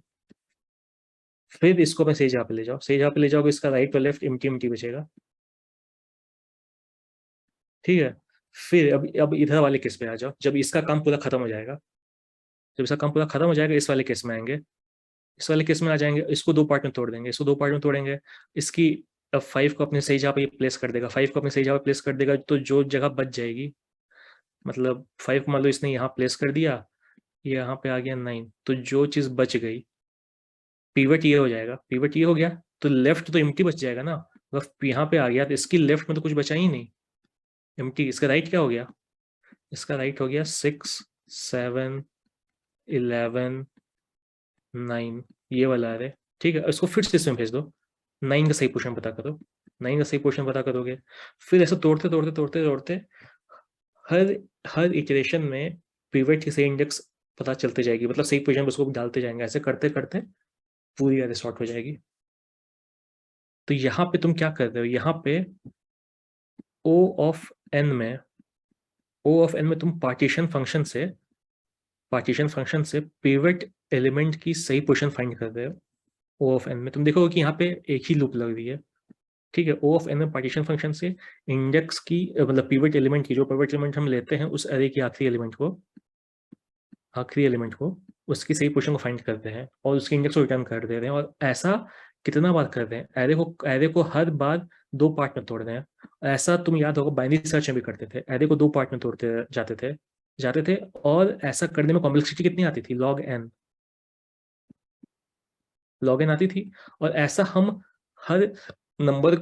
फिर इसको अपने सही जगह पे ले जाओ, सही जगह पे ले जाओगे, इसका राइट और लेफ्ट एम्प्टी एम्प्टी बचेगा, ठीक है। फिर अब इधर वाले केस पे आ जाओ, जब इसका काम पूरा खत्म हो जाएगा, जब इसका काम पूरा खत्म हो जाएगा, इस वाले केस में आएंगे, इस वाले केस में आ जाएंगे, इसको 2 पार्ट में तोड़ देंगे, इसको 2 पार्ट में तोड़ेंगे। इसकी अब 5 को अपने सही जगह पे प्लेस कर देगा, 5 को अपने सही जगह पे प्लेस कर देगा, तो जो जगह बच जाएगी, मतलब 5 को मान लो इसने यहाँ प्लेस कर दिया, ये यहाँ पे आ गया 9, तो जो चीज बच गई, पीवट ये हो जाएगा, पीवट ये हो गया, तो लेफ्ट तो एम्प्टी बच जाएगा ना। अगर यहाँ पे आ गया तो इसकी लेफ्ट में तो कुछ बचा ही नहीं, एम्प्टी। इसका राइट क्या हो गया? इसका राइट हो गया 6 7 11 9, ये वाला है, ठीक है। इसको फिर से इसमें भेज दो, 9 का सही पोजीशन पता करो, 9 का सही पोजीशन पता करोगे। फिर ऐसे तोड़ते तोड़ते तोड़ते तोड़ते हर हर इटरेशन में पिवट की सही इंडेक्स पता चलते जाएगी, मतलब सही पोजीशन पर उसको डालते जाएंगे, ऐसे करते करते पूरी अरे सॉर्ट हो जाएगी। तो यहाँ पे तुम क्या कर रहे हो? यहाँ पे O ऑफ n में, O ऑफ n में तुम पार्टीशन फंक्शन से पिवट एलिमेंट की सही पोजीशन फाइंड कर रहे हो। O ऑफ n में तुम देखोगे कि यहाँ पे एक ही लूप लग रही है, ठीक है। O ऑफ n में पार्टीशन फंक्शन से इंडेक्स की मतलब पिवट एलिमेंट की, जो पिवट एलिमेंट हम लेते हैं उस अरे की आखिरी एलिमेंट को उसकी सही पोजीशन को फाइंड करते हैं और उसके इंडेक्स को रिटर्न कर दे रहे हैं। और ऐसा कितना बार कर रहे हैं? एरे को हर बार 2 पार्ट में तोड़ रहे हैं। ऐसा तुम याद होगा बाइनरी सर्च में भी करते थे, एरे को 2 पार्ट में तोड़ते जाते थे, और ऐसा करने में कॉम्प्लेक्सिटी कितनी आती थी? log n आती थी। और ऐसा हम हर नंबर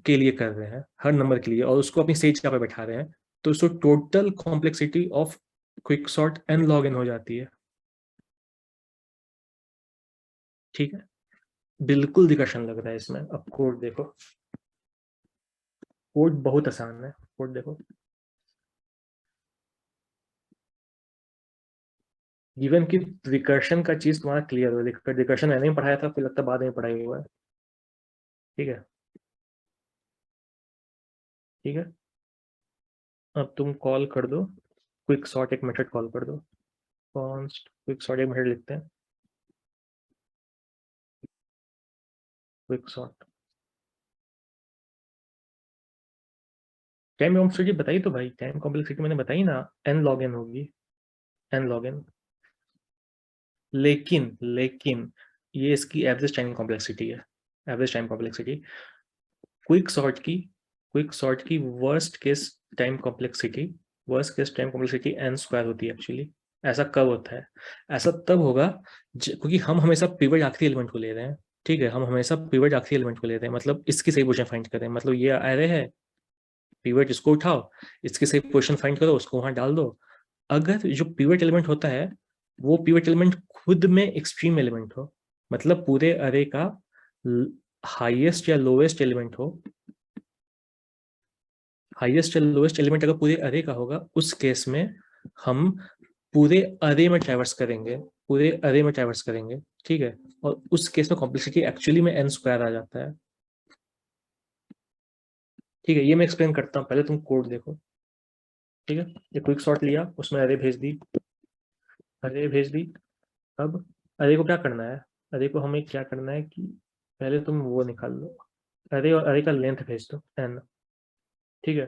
के लिए कर रहे हैं, हर नंबर के लिए, और उसको अपनी सही जगह पे बैठा रहे हैं, तो उसको total complexity of quick sort n log n हो जाती है, ठीक है। बिल्कुल रिकर्शन लग रहा है इसमें। अब कोड देखो, कोड बहुत आसान है, कोड देखो। गिवन की रिकर्शन का चीज तुम्हारा क्लियर हो, रिकर्शन मैंने ही पढ़ाया था, फिर लगता बाद में पढ़ाई हुआ है, ठीक है, ठीक है। अब तुम कॉल कर दो क्विक सॉर्ट, एक मेथड कॉल कर दो, कॉन्स्ट क्विक सॉर्ट, एक मेथड लिखते हैं क्विक सॉर्ट। टाइम कॉम्प्लेक्सिटी बताई तो भाई, टाइम कॉम्प्लेक्सिटी मैंने बताई ना, n log n होगी, n log n। लेकिन ये इसकी एवरेज टाइम कॉम्प्लेक्सिटी है, average time complexity. Quick sort की worst case time complexity n square होती है एक्चुअली। ऐसा कब होता है? ऐसा तब होगा क्योंकि हम हमेशा पिवट आखिरी एलिमेंट को ले रहे हैं, ठीक है। हम हमेशा पिवट आखिरी एलिमेंट को ले रहे हैं, मतलब इसकी सही पोजीशन फाइंड कर रहे हैं, मतलब ये एरे है, पिवट इसको उठाओ, इसकी सही पोजीशन फाइंड करो, उसको वहां डाल दो। अगर जो पिवट एलिमेंट होता है वो पिवट एलिमेंट खुद में एक्सट्रीम एलिमेंट हो, मतलब पूरे अरे का हाईएस्ट या लोएस्ट एलिमेंट हो, हाईएस्ट या लोएस्ट एलिमेंट अगर पूरे अरे का होगा, उस केस में हम पूरे अरे में ट्रैवर्स करेंगे, ठीक है। और उस केस में कॉम्प्लेक्सिटी एक्चुअली में n स्क्वायर आ जाता है, ठीक है। ये मैं एक्सप्लेन करता हूँ, पहले तुम कोड देखो, ठीक है। ये क्विक सॉर्ट लिया, उसमें अरे भेज दी, अब अरे को क्या करना है? अरे को हमें क्या करना है कि पहले तुम वो निकाल लो, अरे और अरे का लेंथ भेज दो n, ठीक है।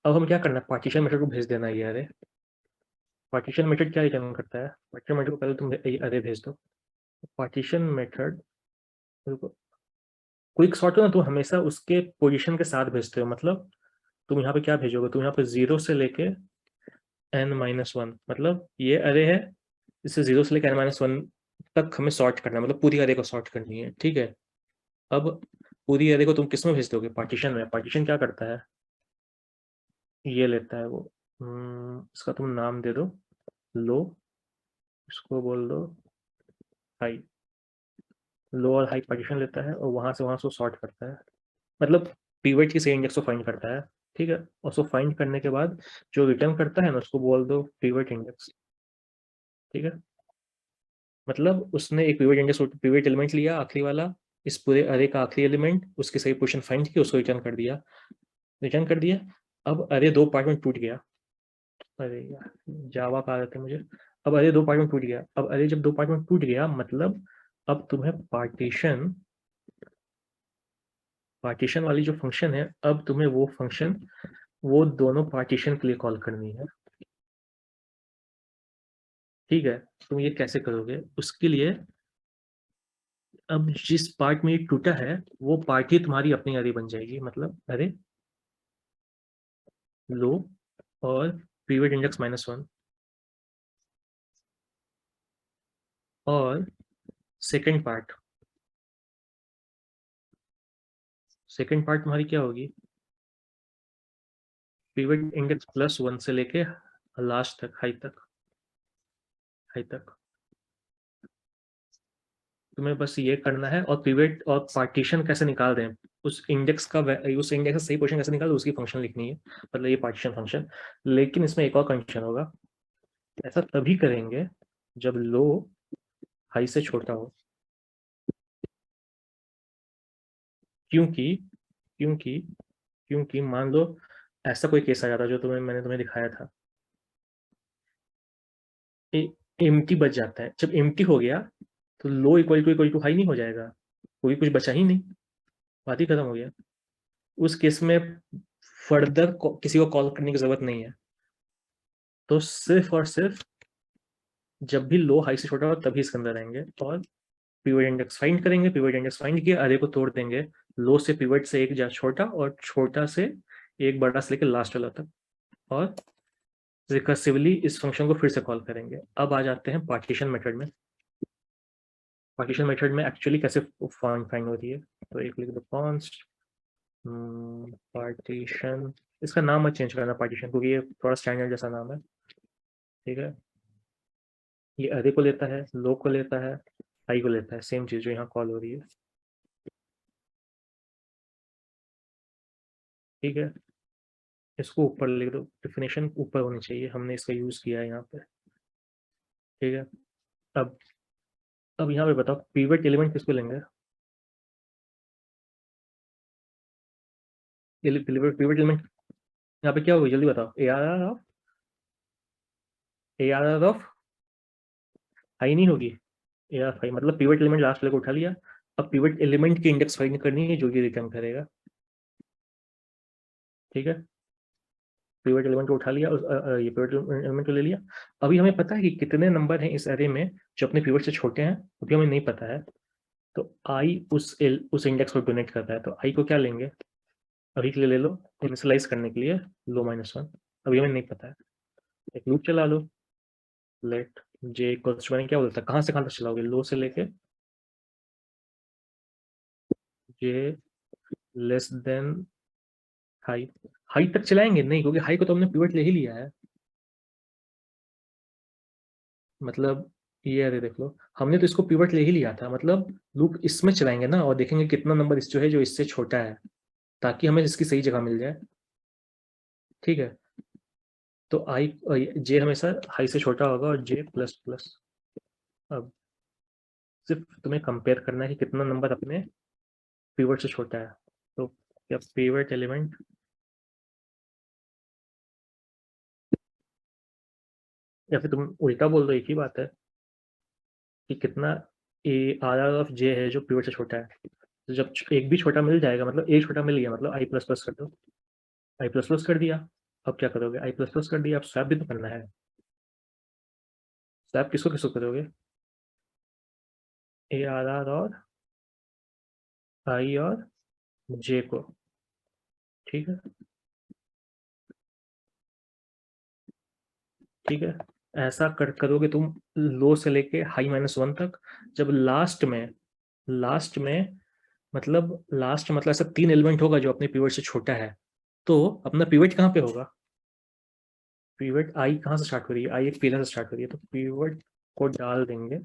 अब हम क्या करना है? पार्टीशन मेथड को भेज देना है ये अरे। पार्टीशन मेथड क्या रिटर्न करता है? पार्टीशन मेथड को पहले तुम अरे भेज दो। पार्टीशन मेथड क्विक सॉर्ट हो ना, तुम हमेशा उसके पोजीशन के साथ भेजते हो, मतलब तुम यहाँ पे क्या भेजोगे? तुम यहाँ पे 0 से लेके n-1, मतलब ये अरे है, इससे 0 से लेकर n-1 तक हमें सॉर्ट करना है, मतलब पूरी अरे को सॉर्ट करनी है, ठीक है। अब पूरी एरे को तुम किस में भेज दोगे? पार्टीशन में। पार्टीशन क्या करता है? ये लेता है वो, इसका तुम नाम दे दो लो, इसको बोल दो हाई। लो और हाई पार्टीशन लेता है और वहां से सॉर्ट करता है, मतलब पीवट की सही इंडेक्स को फाइंड करता है। ठीक है, और उसको फाइंड करने के बाद जो रिटर्न करता है ना, उसको बोल दो पीवट इंडेक्स। ठीक है, मतलब उसने एक पीवट इंडेक्स, पीवट एलिमेंट लिया आखिरी वाला, इस पूरे अरे का आखिरी एलिमेंट, उसकी सही पोजीशन फाइंड की, उसको रिटर्न कर दिया। रिटर्न कर दिया। अब अरे दो पार्ट में टूट गया। अरे यार, जावा का आदत है मुझे। अब अरे दो पार्ट में टूट गया। अब अरे जब दो पार्ट में टूट गया, मतलब अब तुम्हें पार्टीशन, पार्टीशन वाली जो फंक्शन है, अब तुम्हें वो फंक्शन वो दोनों पार्टीशन के लिए कॉल करनी है। ठीक है, तुम ये कैसे करोगे? उसके लिए अब जिस पार्ट में ये टूटा है, वो पार्ट ही तुम्हारी अपनी अरे बन जाएगी, मतलब अरे लो और पीवट इंडेक्स -1, और सेकंड पार्ट, सेकंड पार्ट तुम्हारी क्या होगी? पीवट इंडेक्स +1 से लेके लास्ट तक, हाई तक, हाई तक। तुम्हें बस ये करना है, और पिवट और पार्टीशन कैसे निकाल दें, उस इंडेक्स का उस इंडेक्स का सही पोजीशन कैसे निकाल, उसकी फंक्शन लिखनी है, मतलब ये पार्टीशन फंक्शन। लेकिन इसमें एक और कंडीशन होगा, ऐसा तभी करेंगे जब लो हाई से छोटा हो। क्योंकि क्योंकि क्योंकि मान लो ऐसा कोई केस आ जाता जो मैंने तुम्हें दिखाया था, एम्प्टी बच जाता है। जब एम्प्टी हो गया तो लो इक्वल टू हाई नहीं हो जाएगा, कोई कुछ बचा ही नहीं, बात ही खत्म हो गया। उस केस में फर्दर किसी को कॉल करने की जरूरत नहीं है। तो सिर्फ और सिर्फ जब भी लो हाई से छोटा हो तभी इसके अंदर आएंगे, और पिवट इंडेक्स फाइंड करेंगे। पिवट इंडेक्स फाइंड किया, अरे को तोड़ देंगे, लो से पिवट से एक जा छोटा, और छोटा से एक बड़ा से लेकर लास्ट वाला तक, और रिकर्सिवली इस फंक्शन को फिर से कॉल करेंगे। अब आ जाते हैं पार्टीशन मेथड में। पार्टीशन मेथड में एक्चुअली कैसे फाइंड होती है, तो एक लिख दो कॉन्स्ट पार्टीशन। इसका नाम मत चेंज करना पार्टीशन, क्योंकि ये थोड़ा स्टैंडर्ड जैसा नाम है। ठीक है, ये अरे को लेता है, लो को लेता है, हाई को लेता है, सेम चीज जो यहाँ कॉल हो रही है। ठीक है, इसको ऊपर लिख दो, डिफिनेशन ऊपर होनी चाहिए, हमने इसका यूज किया है यहाँ पे। ठीक है, अब अब यहाँ पे बताओ पीवट एलिमेंट किसको लेंगे? पीवट एलिमेंट यहाँ पे क्या होगी, जल्दी बताओ। A R R of high नहीं होगी, ए आर हाई, मतलब पीवट एलिमेंट लास्ट वाले को उठा लिया। अब पीवट एलिमेंट की इंडेक्स फाइंड करनी है, जो ये रिटर्न करेगा। ठीक है, पिवट एलिमेंट को उठा लिया, ये पिवट एलिमेंट को ले लिया। अभी हमें पता है कि कितने नंबर हैं इस एरे में जो अपने पिवट से छोटे हैं, अभी हमें नहीं पता है। तो आई उस इंडेक्स को डोनेट करता है, तो आई को क्या लेंगे अभी के लिए? ले लो इनिशियलाइज करने के लिए लो -1। अभी हमें नहीं पता है, एक लूप चला लो, लेट जे इक्वल्स टू, क्या बोलता है, कहाँ से कहाँ तक चलाओगे? लो से लेके जे लेस देन हाई। हाई तक चलाएंगे नहीं, क्योंकि हाई को तो हमने पिवट ले ही लिया है। मतलब ये अरे देख लो, हमने तो इसको पिवट ले ही लिया था, मतलब लूप इसमें चलाएंगे ना, और देखेंगे कितना नंबर इस जो है जो इससे छोटा है, ताकि हमें इसकी सही जगह मिल जाए। ठीक है, तो आई जे हमेशा हाई से छोटा होगा, और जे प्लस प्लस। अब सिर्फ तुम्हें कंपेयर करना है कि कितना नंबर अपने पिवट से छोटा है। तो क्या पिवट एलिमेंट, या फिर तुम उल्टा बोल दो, एक ही बात है कि कितना ए आर आर ऑफ जे है जो पिवट से छोटा है। तो जब एक भी छोटा मिल जाएगा, मतलब ए छोटा मिल गया, मतलब आई प्लस प्लस कर दो, आई प्लस प्लस कर दिया। अब क्या करोगे? आई प्लस प्लस कर दिया, अब स्वैप भी तो करना है। स्वैप किसको किसको करोगे? ए आर आर और आई और जे को। ठीक है, ठीक है, ऐसा करोगे तुम लो से लेके हाई -1 तक। जब लास्ट में मतलब लास्ट मतलब ऐसा 3 एलिमेंट होगा जो अपने पिवट से छोटा है, तो अपना पिवट कहाँ पे होगा? पिवट आई कहाँ से स्टार्ट हो रही है? आई एक पिलर से स्टार्ट हो रही है, तो पिवट को डाल देंगे,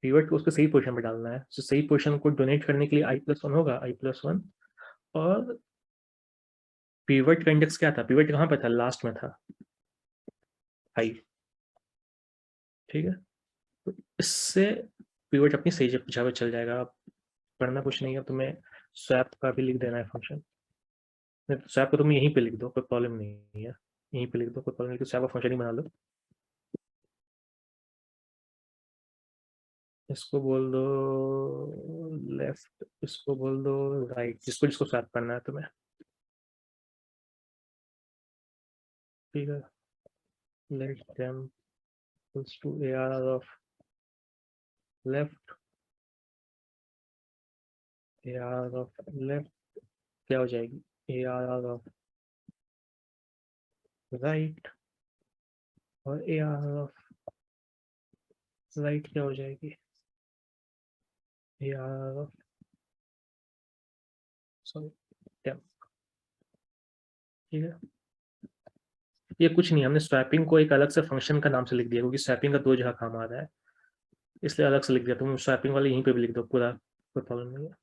पिवट को उसके सही पोजीशन पे डालना है। तो सही पोजीशन को डोनेट करने के लिए i+1 होगा, i+1। और पिवट का इंडेक्स क्या था? पिवट कहाँ पे था? लास्ट में था, आई। ठीक है, तो इससे पिवट अपनी सही जगह पे चल जाएगा। अब करना कुछ नहीं है, तुम्हें स्वैप का भी लिख देना है फंक्शन। स्वैप को तुम यहीं पे लिख दो, कोई प्रॉब्लम नहीं है, यहीं पे लिख दो, कोई प्रॉब्लम नहीं, तो स्वैप का फंक्शन ही बना लो। इसको बोल दो लेफ्ट, इसको बोल दो राइट, जिसको जिसको स्वैप करना है तुम्हें। ठीक है, let them equals to ARR of left, ARR of left क्या हो जाएगी? ARR ऑफ राइट, और ARR ऑफ राइट क्या हो जाएगी? ARR of sorry temp. ठीक है, ये कुछ नहीं, हमने स्वैपिंग को एक अलग से फंक्शन का नाम से लिख दिया, क्योंकि स्वैपिंग का 2 जगह काम आ रहा है, इसलिए अलग से लिख दिया। तुम स्वैपिंग वाले यहीं पे भी लिख दो पूरा, कोई प्रॉब्लम नहीं है।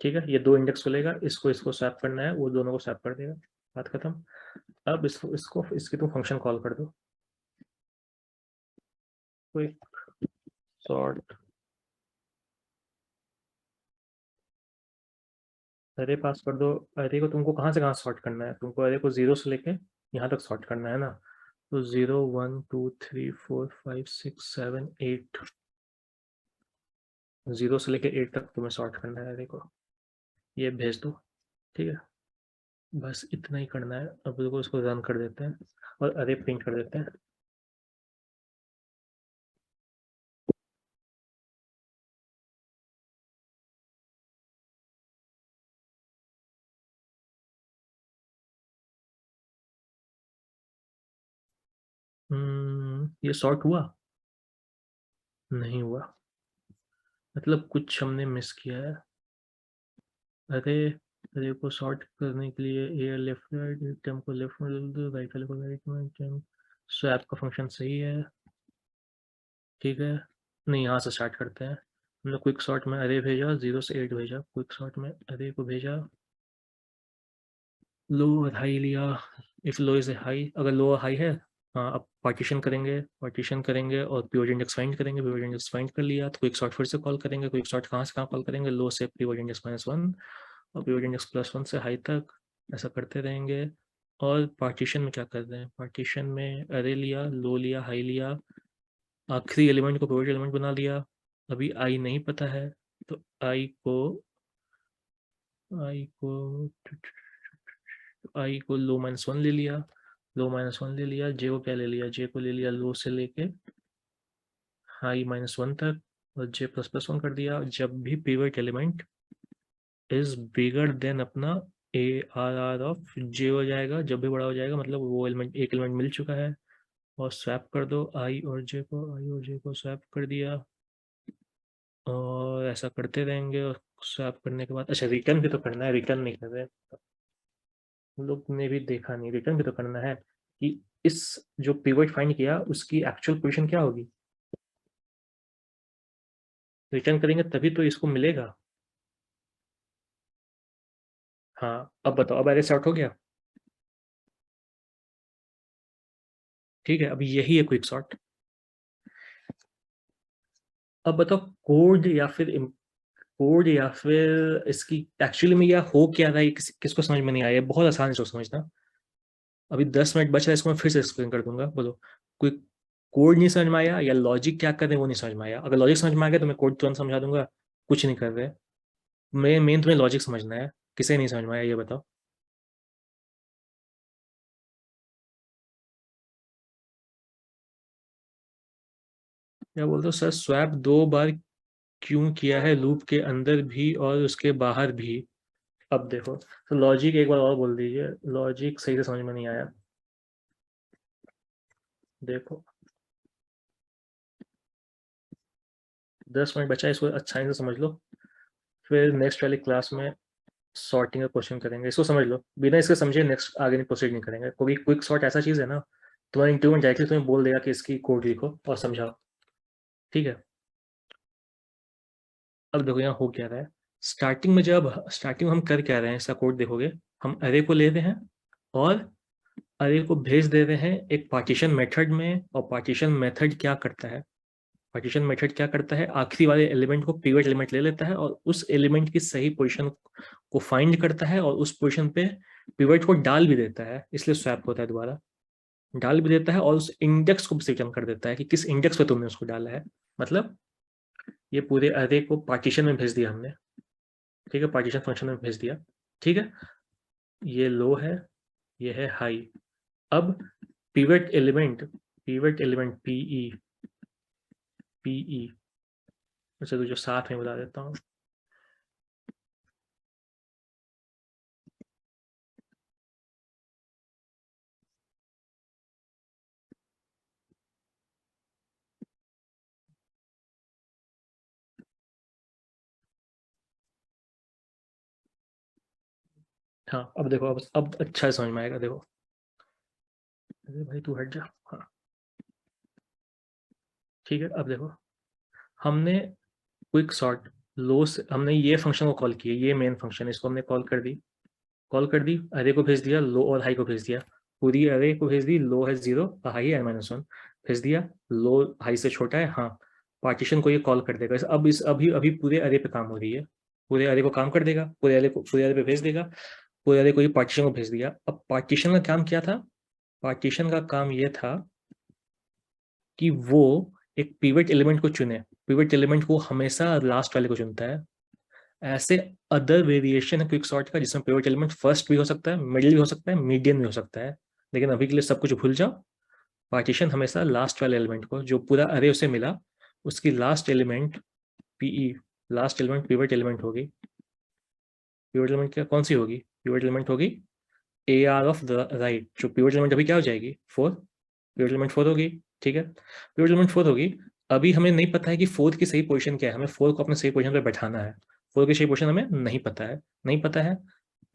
ठीक है, ये 2 इंडेक्स को लेगा, इसको इसको स्वैप करना है, वो दोनों को स्वैप कर देगा, बात खत्म। अब इसको इसको इसकी तुम फंक्शन कॉल कर दो, क्विक सॉर्ट अरे पास कर दो। अरे को तुमको कहाँ से कहाँ सॉर्ट करना है? तुमको अरे को 0 से लेके यहाँ तक सॉर्ट करना है ना, तो 0 1 2 3 4 5 6 7 8, 0 से लेके 8 तक तुम्हें सॉर्ट करना है अरे को, ये भेज दो। ठीक है, बस इतना ही करना है। अब देखो इसको रन कर देते हैं और अरे प्रिंट कर देते हैं। ये सॉर्ट हुआ? नहीं हुआ, मतलब कुछ हमने मिस किया है। अरे अरे को सॉर्ट करने के लिए ए लेफ्ट राइट, टेम को लेफ्ट में डाल दो, राइट वाले को राइट में, टेम स्वैप का फंक्शन सही है। ठीक है, नहीं यहाँ से स्टार्ट करते हैं। हमने क्विक सॉर्ट में अरे भेजा, 0 से 8 भेजा, क्विक सॉर्ट में अरे को भेजा, लो और हाई लिया, इफ लो इज हाई, अगर लो हाई है, हाँ अब पार्टीशन करेंगे, पार्टीशन करेंगे और पिवट इंडेक्स फाइंड करेंगे, पिवट इंडेक्स फाइंड कर लिया तो क्विक सॉर्ट फिर से कॉल करेंगे। क्विक सॉर्ट कहाँ से कहाँ कॉल करेंगे? लो से पिवट इंडेक्स -1 और पिवट इंडेक्स +1 से हाई तक, ऐसा करते रहेंगे। और पार्टीशन में क्या कर रहे हैं? पार्टीशन में अरे लिया, लो लिया, हाई लिया, आखिरी एलिमेंट को पिवट एलिमेंट बना लिया। अभी आई नहीं पता है, तो आई को लो -1 ले लिया, लो -1 ले लिया, जे को क्या ले लिया? जे को ले लिया लो से लेके हाई -1 तक, और जे ++1 कर दिया। जब भी pivot element is bigger than अपना ARR ऑफ जे हो जाएगा, जब भी बड़ा हो जाएगा मतलब वो एलिमेंट, एक एलिमेंट मिल चुका है। और स्वैप कर दो आई और जे को, आई और जे को स्वैप कर दिया, और ऐसा करते रहेंगे। और स्वैप करने के बाद अच्छा रिटर्न भी तो करना है, रिटर्न नहीं कर रहे हम लोग ने भी देखा नहीं, रिटर्न भी तो करना है कि इस जो पिवट फाइंड किया उसकी एक्चुअल पोजीशन क्या होगी। रिटर्न करेंगे तभी तो इसको मिलेगा। हाँ अब बताओ, अब एरे सॉर्ट हो गया? ठीक है, अब यही है क्विक सॉर्ट। अब बताओ कोड या फिर इसकी एक्चुअली में यह हो क्या रहा है, किसको समझ में नहीं आया? बहुत आसान है इसको समझना। अभी 10 मिनट बच रहा है, इसको मैं फिर से एक्सप्लेन कर दूंगा। बोलो, कोई कोड नहीं समझ में आया या लॉजिक क्या कर रहे हैं वो नहीं समझ में आया? अगर लॉजिक समझ में आ गया तो मैं कोड तुरंत समझा दूंगा, कुछ नहीं कर रहे। मेन तुम्हें लॉजिक समझना है, किसे नहीं समझ में आया ये बताओ। क्या बोलते हो सर, स्वैप 2 बार क्यों किया है लूप के अंदर भी और उसके बाहर भी? अब देखो, तो लॉजिक एक बार और बोल दीजिए, लॉजिक सही से समझ में नहीं आया। देखो 10 मिनट बचा है, इसको अच्छा से समझ लो, फिर नेक्स्ट वाली क्लास में सॉर्टिंग का क्वेश्चन करेंगे। इसको समझ लो, बिना इसके समझे नेक्स्ट आगे नहीं प्रोसीड नहीं करेंगे, क्योंकि क्विक सॉर्ट ऐसा चीज़ है ना, तुम्हारे इंटरव्यू में डायरेक्टली तुम्हें बोल देगा कि इसकी कोड लिखो और समझाओ। ठीक है, अब देखो यहाँ हो क्या रहा है। स्टार्टिंग में हम कर क्या रहे हैं, इसका कोड देखोगे, हम अरे को ले रहे हैं और अरे को भेज दे रहे हैं एक पार्टीशन मेथड में, और पार्टीशन मेथड क्या करता है, पार्टीशन मेथड क्या करता है, आखिरी वाले एलिमेंट को पिवट एलिमेंट ले लेता है और उस एलिमेंट की सही पोजीशन को फाइंड करता है और उस पोजीशन पे पिवट को डाल भी देता है, इसलिए स्वैप होता है दोबारा, डाल भी देता है और उस इंडेक्स को भी रिटर्न कर देता है कि किस इंडेक्स पे तुमने उसको डाला है। मतलब ये पूरे अरे को पार्टीशन में भेज दिया हमने, ठीक है, पार्टीशन फंक्शन में भेज दिया। ठीक है, ये लो है, ये है हाई। अब पिवट एलिमेंट पीई, अच्छा तो जो साथ में बता देता हूँ, हाँ अब देखो, अब अच्छा समझ में आएगा। देखो, अरे भाई तू हट जा, हाँ ठीक है। अब देखो, हमने क्विक सॉर्ट लो से हमने ये फंक्शन को कॉल किया, ये मेन फंक्शन, इसको हमने कॉल कर दी, अरे को भेज दिया, लो और हाई को भेज दिया, पूरी अरे को भेज दी, लो है 0 हाई है -1 भेज दिया, लो हाई से छोटा है, हाँ पार्टीशन को ये कॉल कर देगा। अब इस अभी अभी पूरे अरे पे काम हो रही है, पूरे अरे को काम कर देगा, पूरे अरे पे भेज देगा, पूरे अरे को ये पार्टीशन को भेज दिया। अब पार्टीशन का काम क्या था, पार्टीशन का काम ये था कि वो एक पिवट एलिमेंट को चुने, पिवट एलिमेंट को हमेशा लास्ट वाले को चुनता है। ऐसे अदर वेरिएशन है क्विक सॉर्ट का, जिसमें पिवट एलिमेंट फर्स्ट भी हो सकता है, मिडिल भी हो सकता है, मीडियन भी हो सकता है, लेकिन अभी के लिए सब कुछ भूल जाओ। पार्टीशन हमेशा लास्ट वाले एलिमेंट को, जो पूरा अरे उसे मिला, उसकी लास्ट एलिमेंट पीई, लास्ट एलिमेंट पिवट एलिमेंट होगी। पिवट एलिमेंट क्या कौन सी होगी, पिवट एलिमेंट होगी A R of the right, जो पिवट एलिमेंट अभी क्या हो जाएगी 4, पिवट एलिमेंट 4 होगी। ठीक है, पिवट एलिमेंट 4 होगी। अभी हमें नहीं पता है कि 4 की सही पोजीशन क्या है, हमें 4 को अपने सही पोजीशन पे बैठाना है, 4 की सही पोजीशन हमें नहीं पता है, नहीं पता है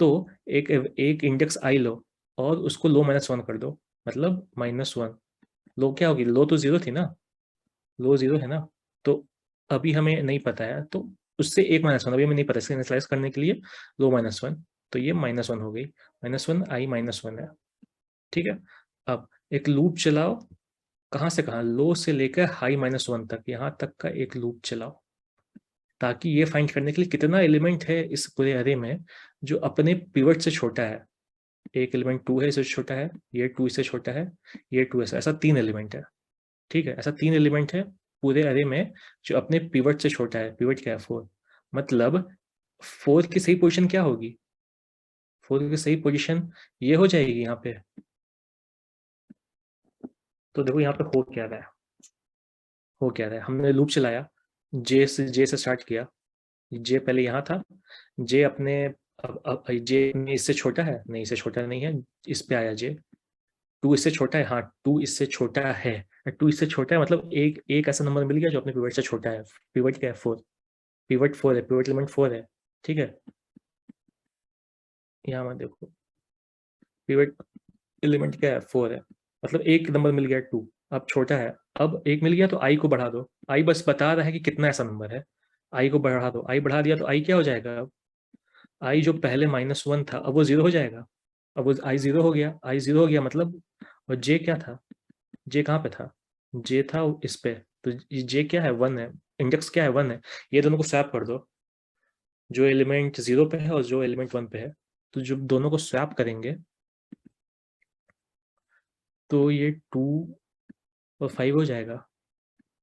तो एक एक इंडेक्स आई लो और उसको लो -1 कर दो, मतलब -1। लो क्या होगी, लो तो 0 थी ना, लो 0 है ना, तो अभी हमें नहीं पता है, तो उससे एक -1 अभी हमें नहीं पता, इसके इनिशियलाइज करने के लिए लो -1, तो ये -1 हो गई, -1 आई -1 है। ठीक है, अब एक लूप चलाओ, कहाँ से कहाँ, लो से लेकर हाई -1 तक, यहाँ तक का एक लूप चलाओ, ताकि ये फाइंड करने के लिए कितना एलिमेंट है इस पूरे अरे में जो अपने पिवट से छोटा है। एक एलिमेंट 2 है, इससे छोटा है, ये 2 इससे छोटा है, ये 2 ऐसा 3 एलिमेंट है। ठीक है, ऐसा 3 एलिमेंट है पूरे अरे में जो अपने पिवट से छोटा है। पिवट क्या है, 4, मतलब 4 की सही पोजीशन क्या होगी, 4 की सही पोजीशन ये हो जाएगी यहाँ पे। तो देखो यहाँ पे हो क्या रहा है, हमने लूप चलाया, जे से स्टार्ट किया, जे पहले यहाँ था, जे अपने अब जे इससे छोटा है, नहीं इससे छोटा नहीं है, इस पे आया जे, 2 इससे छोटा है, हाँ 2 इससे छोटा है, 2 इससे छोटा है, मतलब एक एक ऐसा नंबर मिल गया जो अपने पिवट से छोटा है। पिवट क्या है, 4, पिवट 4 है, पिवट एलिमेंट 4 है। ठीक है, यहाँ मत देखो, पिवट एलिमेंट क्या है, 4 है, मतलब एक नंबर मिल गया 2, अब छोटा है, अब एक मिल गया तो आई को बढ़ा दो, आई बस बता रहा है कि कितना ऐसा नंबर है, आई को बढ़ा दो, आई बढ़ा दिया तो आई क्या हो जाएगा, अब आई जो पहले -1 था अब वो 0 हो जाएगा, अब वो आई 0 हो गया, आई 0 हो गया मतलब, और जे क्या था, जे कहाँ पे था, जे था इस पे, तो जे क्या है, 1 है, इंडेक्स क्या है, 1 है, ये दोनों को स्वैप कर दो, जो एलिमेंट 0 पे है और जो एलिमेंट 1 पे है, तो जो दोनों को स्वैप करेंगे तो ये 2 और 5 हो जाएगा।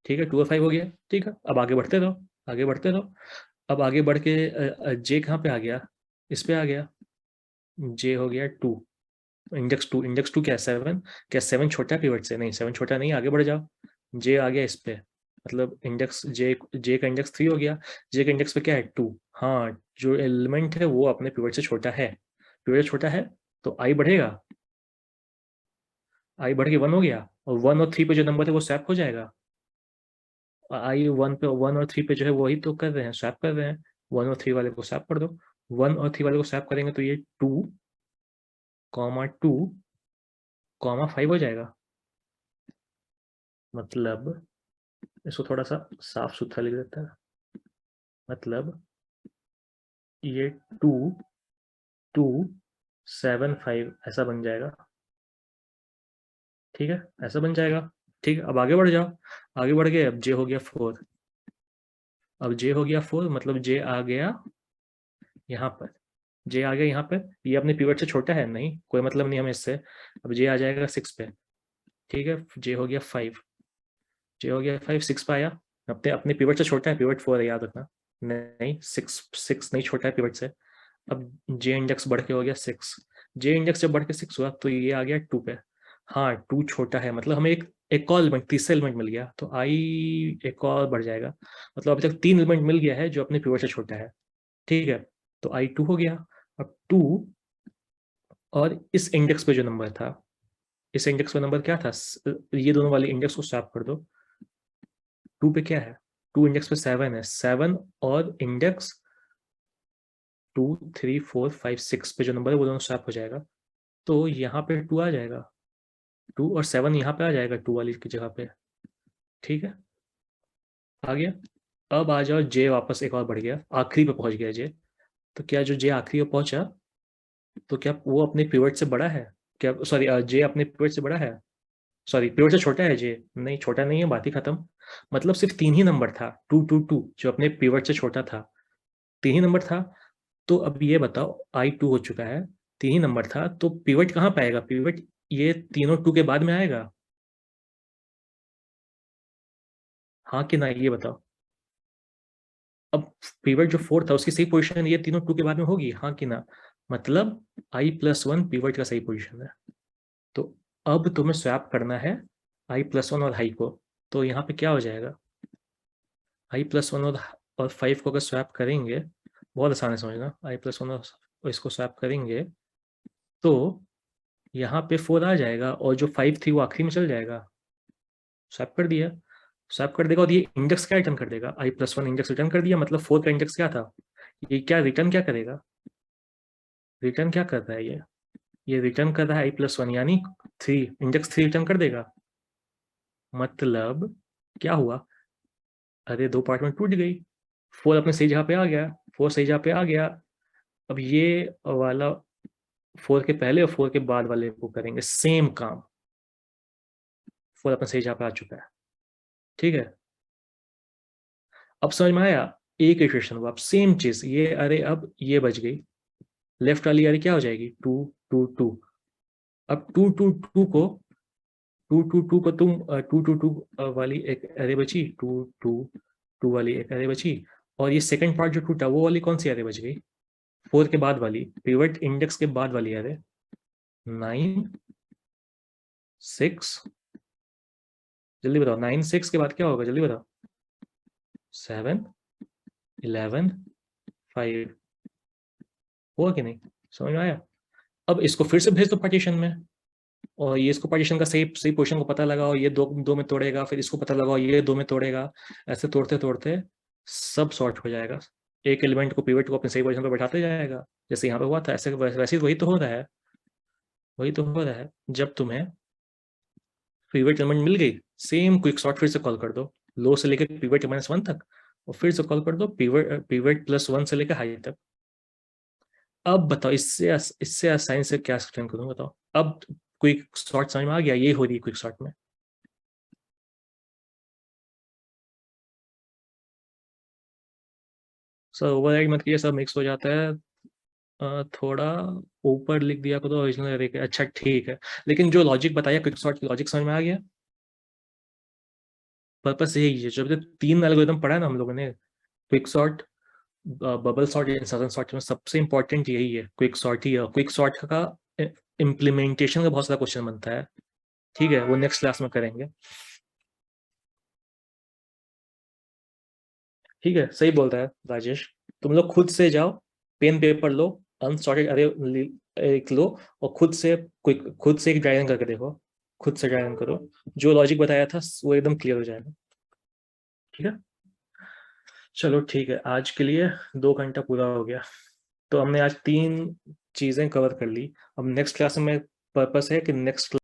ठीक है, 2 और 5 हो गया। ठीक है, अब आगे बढ़ते रहो, आगे बढ़ते रहो, अब आगे बढ़ के जे कहाँ पे आ गया, इस पे आ गया, जे हो गया 2, इंडेक्स 2 क्या है, 7, क्या 7 छोटा है पिवट से, नहीं 7 छोटा नहीं, आगे बढ़ जाओ, जे आ गया इस पे, मतलब इंडेक्स जे का इंडेक्स 3 हो गया, जे का इंडेक्स पे क्या है 2, हाँ जो एलिमेंट है वो अपने पिवट से छोटा है, पिवट से छोटा है तो आई बढ़ेगा, आई बढ़ के 1 हो गया, और 1 और 3 पे जो नंबर है वो स्वैप हो जाएगा, आई 1 पे 1 और 3 पे जो है वही तो कर रहे हैं, स्वैप कर रहे हैं। 1 और 3 वाले को स्वैप कर दो। 1 और 3 वाले को स्वैप करेंगे तो ये 2 कॉमा 2 कॉमा 5 हो जाएगा। मतलब इसको थोड़ा सा साफ सुथरा लिख देता है। मतलब ये 2 2 7 5 ऐसा बन जाएगा। ठीक है, ऐसा बन जाएगा। ठीक है, अब आगे बढ़ जाओ। आगे बढ़ गए, अब जे हो गया 4। अब जे हो गया 4 मतलब जे आ गया यहाँ पर। जे आ गया यहाँ पर, ये अपने पिवट से छोटा है नहीं, कोई मतलब नहीं हमें इससे। अब जे आ जाएगा 6 पे। ठीक है, जे हो गया 5। जे हो गया 5, 6 पे आया। अपने अपने पिवट से छोटा है, पिवट 4 है याद रखना। नहीं, 6 नहीं छोटा है पिवट से। अब जे इंडेक्स बढ़ के हो गया 6। जे इंडेक्स जब बढ़ के 6 हुआ तो ये आ गया 2 पे। हाँ, 2 छोटा है, मतलब हमें एक और एलिमेंट, तीसरा एलिमेंट मिल गया, तो आई एक और बढ़ जाएगा। मतलब अभी तक 3 एलिमेंट मिल गया है जो अपने पिवट से छोटा है। ठीक है, तो आई 2 हो गया। अब 2 और इस इंडेक्स पे जो नंबर था, इस इंडेक्स पे नंबर क्या था, ये दोनों वाले इंडेक्स को स्वैप कर दो। 2 पे क्या है, 2 इंडेक्स पे 7 है, 7 और इंडेक्स 2 3 4 5 6 पे जो नंबर है वो दोनों स्वैप हो जाएगा। तो यहाँ पे 2 आ जाएगा, 2 और 7 यहाँ पे आ जाएगा 2 वाली की जगह पे। ठीक है, आ गया। अब आ जाओ, जे वापस एक और बढ़ गया, आखिरी पे पहुंच गया जे। तो क्या जो जे आखिरी पे पहुंचा, तो क्या वो अपने पिवट से बड़ा है? क्या, सॉरी, जे अपने पिवट से बड़ा है? सॉरी, पिवट से छोटा है जे? नहीं, छोटा नहीं है, बात ही खत्म। मतलब सिर्फ 3 ही नंबर था, 2 2 2, जो अपने पिवट से छोटा था। 3 ही नंबर था। तो अब ये बताओ, आई 2 हो चुका है, 3 ही नंबर था, तो पिवट कहाँ पाएगा? पिवट ये तीनों 2 के बाद में आएगा, हाँ कि ना, ये बताओ। अब पिवट जो 4 था उसकी सही पोजीशन ये तीनों 2 के बाद में होगी, हाँ कि ना? मतलब i+1 पिवट का सही पोजीशन है। तो अब तुम्हें स्वैप करना है i+1 और हाई को। तो यहाँ पे क्या हो जाएगा, i+1 और 5 को अगर स्वैप करेंगे, बहुत आसान है समझना, i+1 और इसको स्वैप करेंगे तो यहाँ पे 4 आ जाएगा, और जो 5 थी वो आखिरी में चल जाएगा। स्वैप कर दिया, स्वैप कर देगा, और ये इंडेक्स क्या रिटर्न कर देगा, i+1 इंडेक्स रिटर्न कर दिया। मतलब 4 का इंडेक्स क्या था, ये क्या रिटर्न क्या करेगा, रिटर्न क्या कर रहा है ये रिटर्न कर रहा है i+1 यानी 3, इंडेक्स 3 रिटर्न कर देगा। मतलब क्या हुआ, अरे 2 पार्ट में टूट गई। 4 अपने सही जगह पे आ गया, 4 सही जगह पे आ गया। अब ये वाला 4 के पहले और 4 के बाद वाले को करेंगे सेम काम। 4 अपने सही जगह पे आ चुका है। ठीक है, अब समझ में आया, एक इटरेशन हुआ, अब सेम चीज, ये अरे अब ये बच गई, लेफ्ट वाली अरे क्या हो जाएगी, 2 2 2। अब 2 2 2 को तुम 2 2 2 वाली एक अरे बची, 2 2 2 वाली एक अरे बची। और ये सेकंड पार्ट जो टूटा वो वाली कौन सी अरे बच गई, 4 के बाद वाली, पिवट इंडेक्स के बाद वाली अरे। 9 6, जल्दी बताओ, 9 6 के बाद क्या होगा, जल्दी बताओ। 7 11 5, हुआ कि नहीं, समझ में आया? अब इसको फिर से भेज दो पार्टीशन में, और ये इसको पार्टीशन का सही सही पोजीशन को पता लगाओ, ये दो दो में तोड़ेगा, फिर इसको पता लगाओ ये 2 में तोड़ेगा। ऐसे तोड़ते तोड़ते सब सॉर्ट हो जाएगा। एक एलिमेंट को, पिवट को अपने सही पोजीशन पर बैठाते जाएगा, जैसे यहाँ पे हुआ था, ऐसे वैसे वही तो हो रहा है। वही तो हो रहा है, जब तुम्हें पिवट एलिमेंट मिल गई, सेम क्विक सॉर्ट फिर से कॉल कर दो, लो से लेकर पिवट -1 तक, और फिर से कॉल कर दो पिवट +1 से लेकर हाई तक। अब बताओ, इससे आसानी से क्या एक्सप्लेन करूं, बताओ। अब क्विक सॉर्ट समझ में आ गया, ये हो रही है क्विक सॉर्ट में। सर ओवरराइड मत कीजिए, सब मिक्स हो जाता है। थोड़ा ऊपर लिख दिया करो ओरिजिनल एरे के, अच्छा ठीक है। लेकिन जो लॉजिक बताया क्विक सॉर्ट की, लॉजिक समझ में आ गया, पर्पस यही है। जब 3 एल्गोरिथम पढ़ा है ना हम लोगों ने, quick sort, bubble sort, insertion sort में सबसे इंपॉर्टेंट यही है, क्विक सॉर्ट ही है। क्विक सॉर्ट का इम्प्लीमेंटेशन का बहुत सारा क्वेश्चन बनता है। ठीक है, वो नेक्स्ट क्लास में करेंगे। ठीक है, सही बोल रहा है राजेश। तुम लोग खुद से जाओ, पेन पेपर लो, अनसॉर्टेड अरे एक लो, और खुद से एक ड्राइंग करके देखो, खुद से ड्राइंग करो, जो लॉजिक बताया था वो एकदम क्लियर हो जाएगा। ठीक है, चलो ठीक है, आज के लिए 2 घंटा पूरा हो गया। तो हमने आज 3 चीजें कवर कर ली। अब नेक्स्ट क्लास में पर्पस है कि नेक्स्ट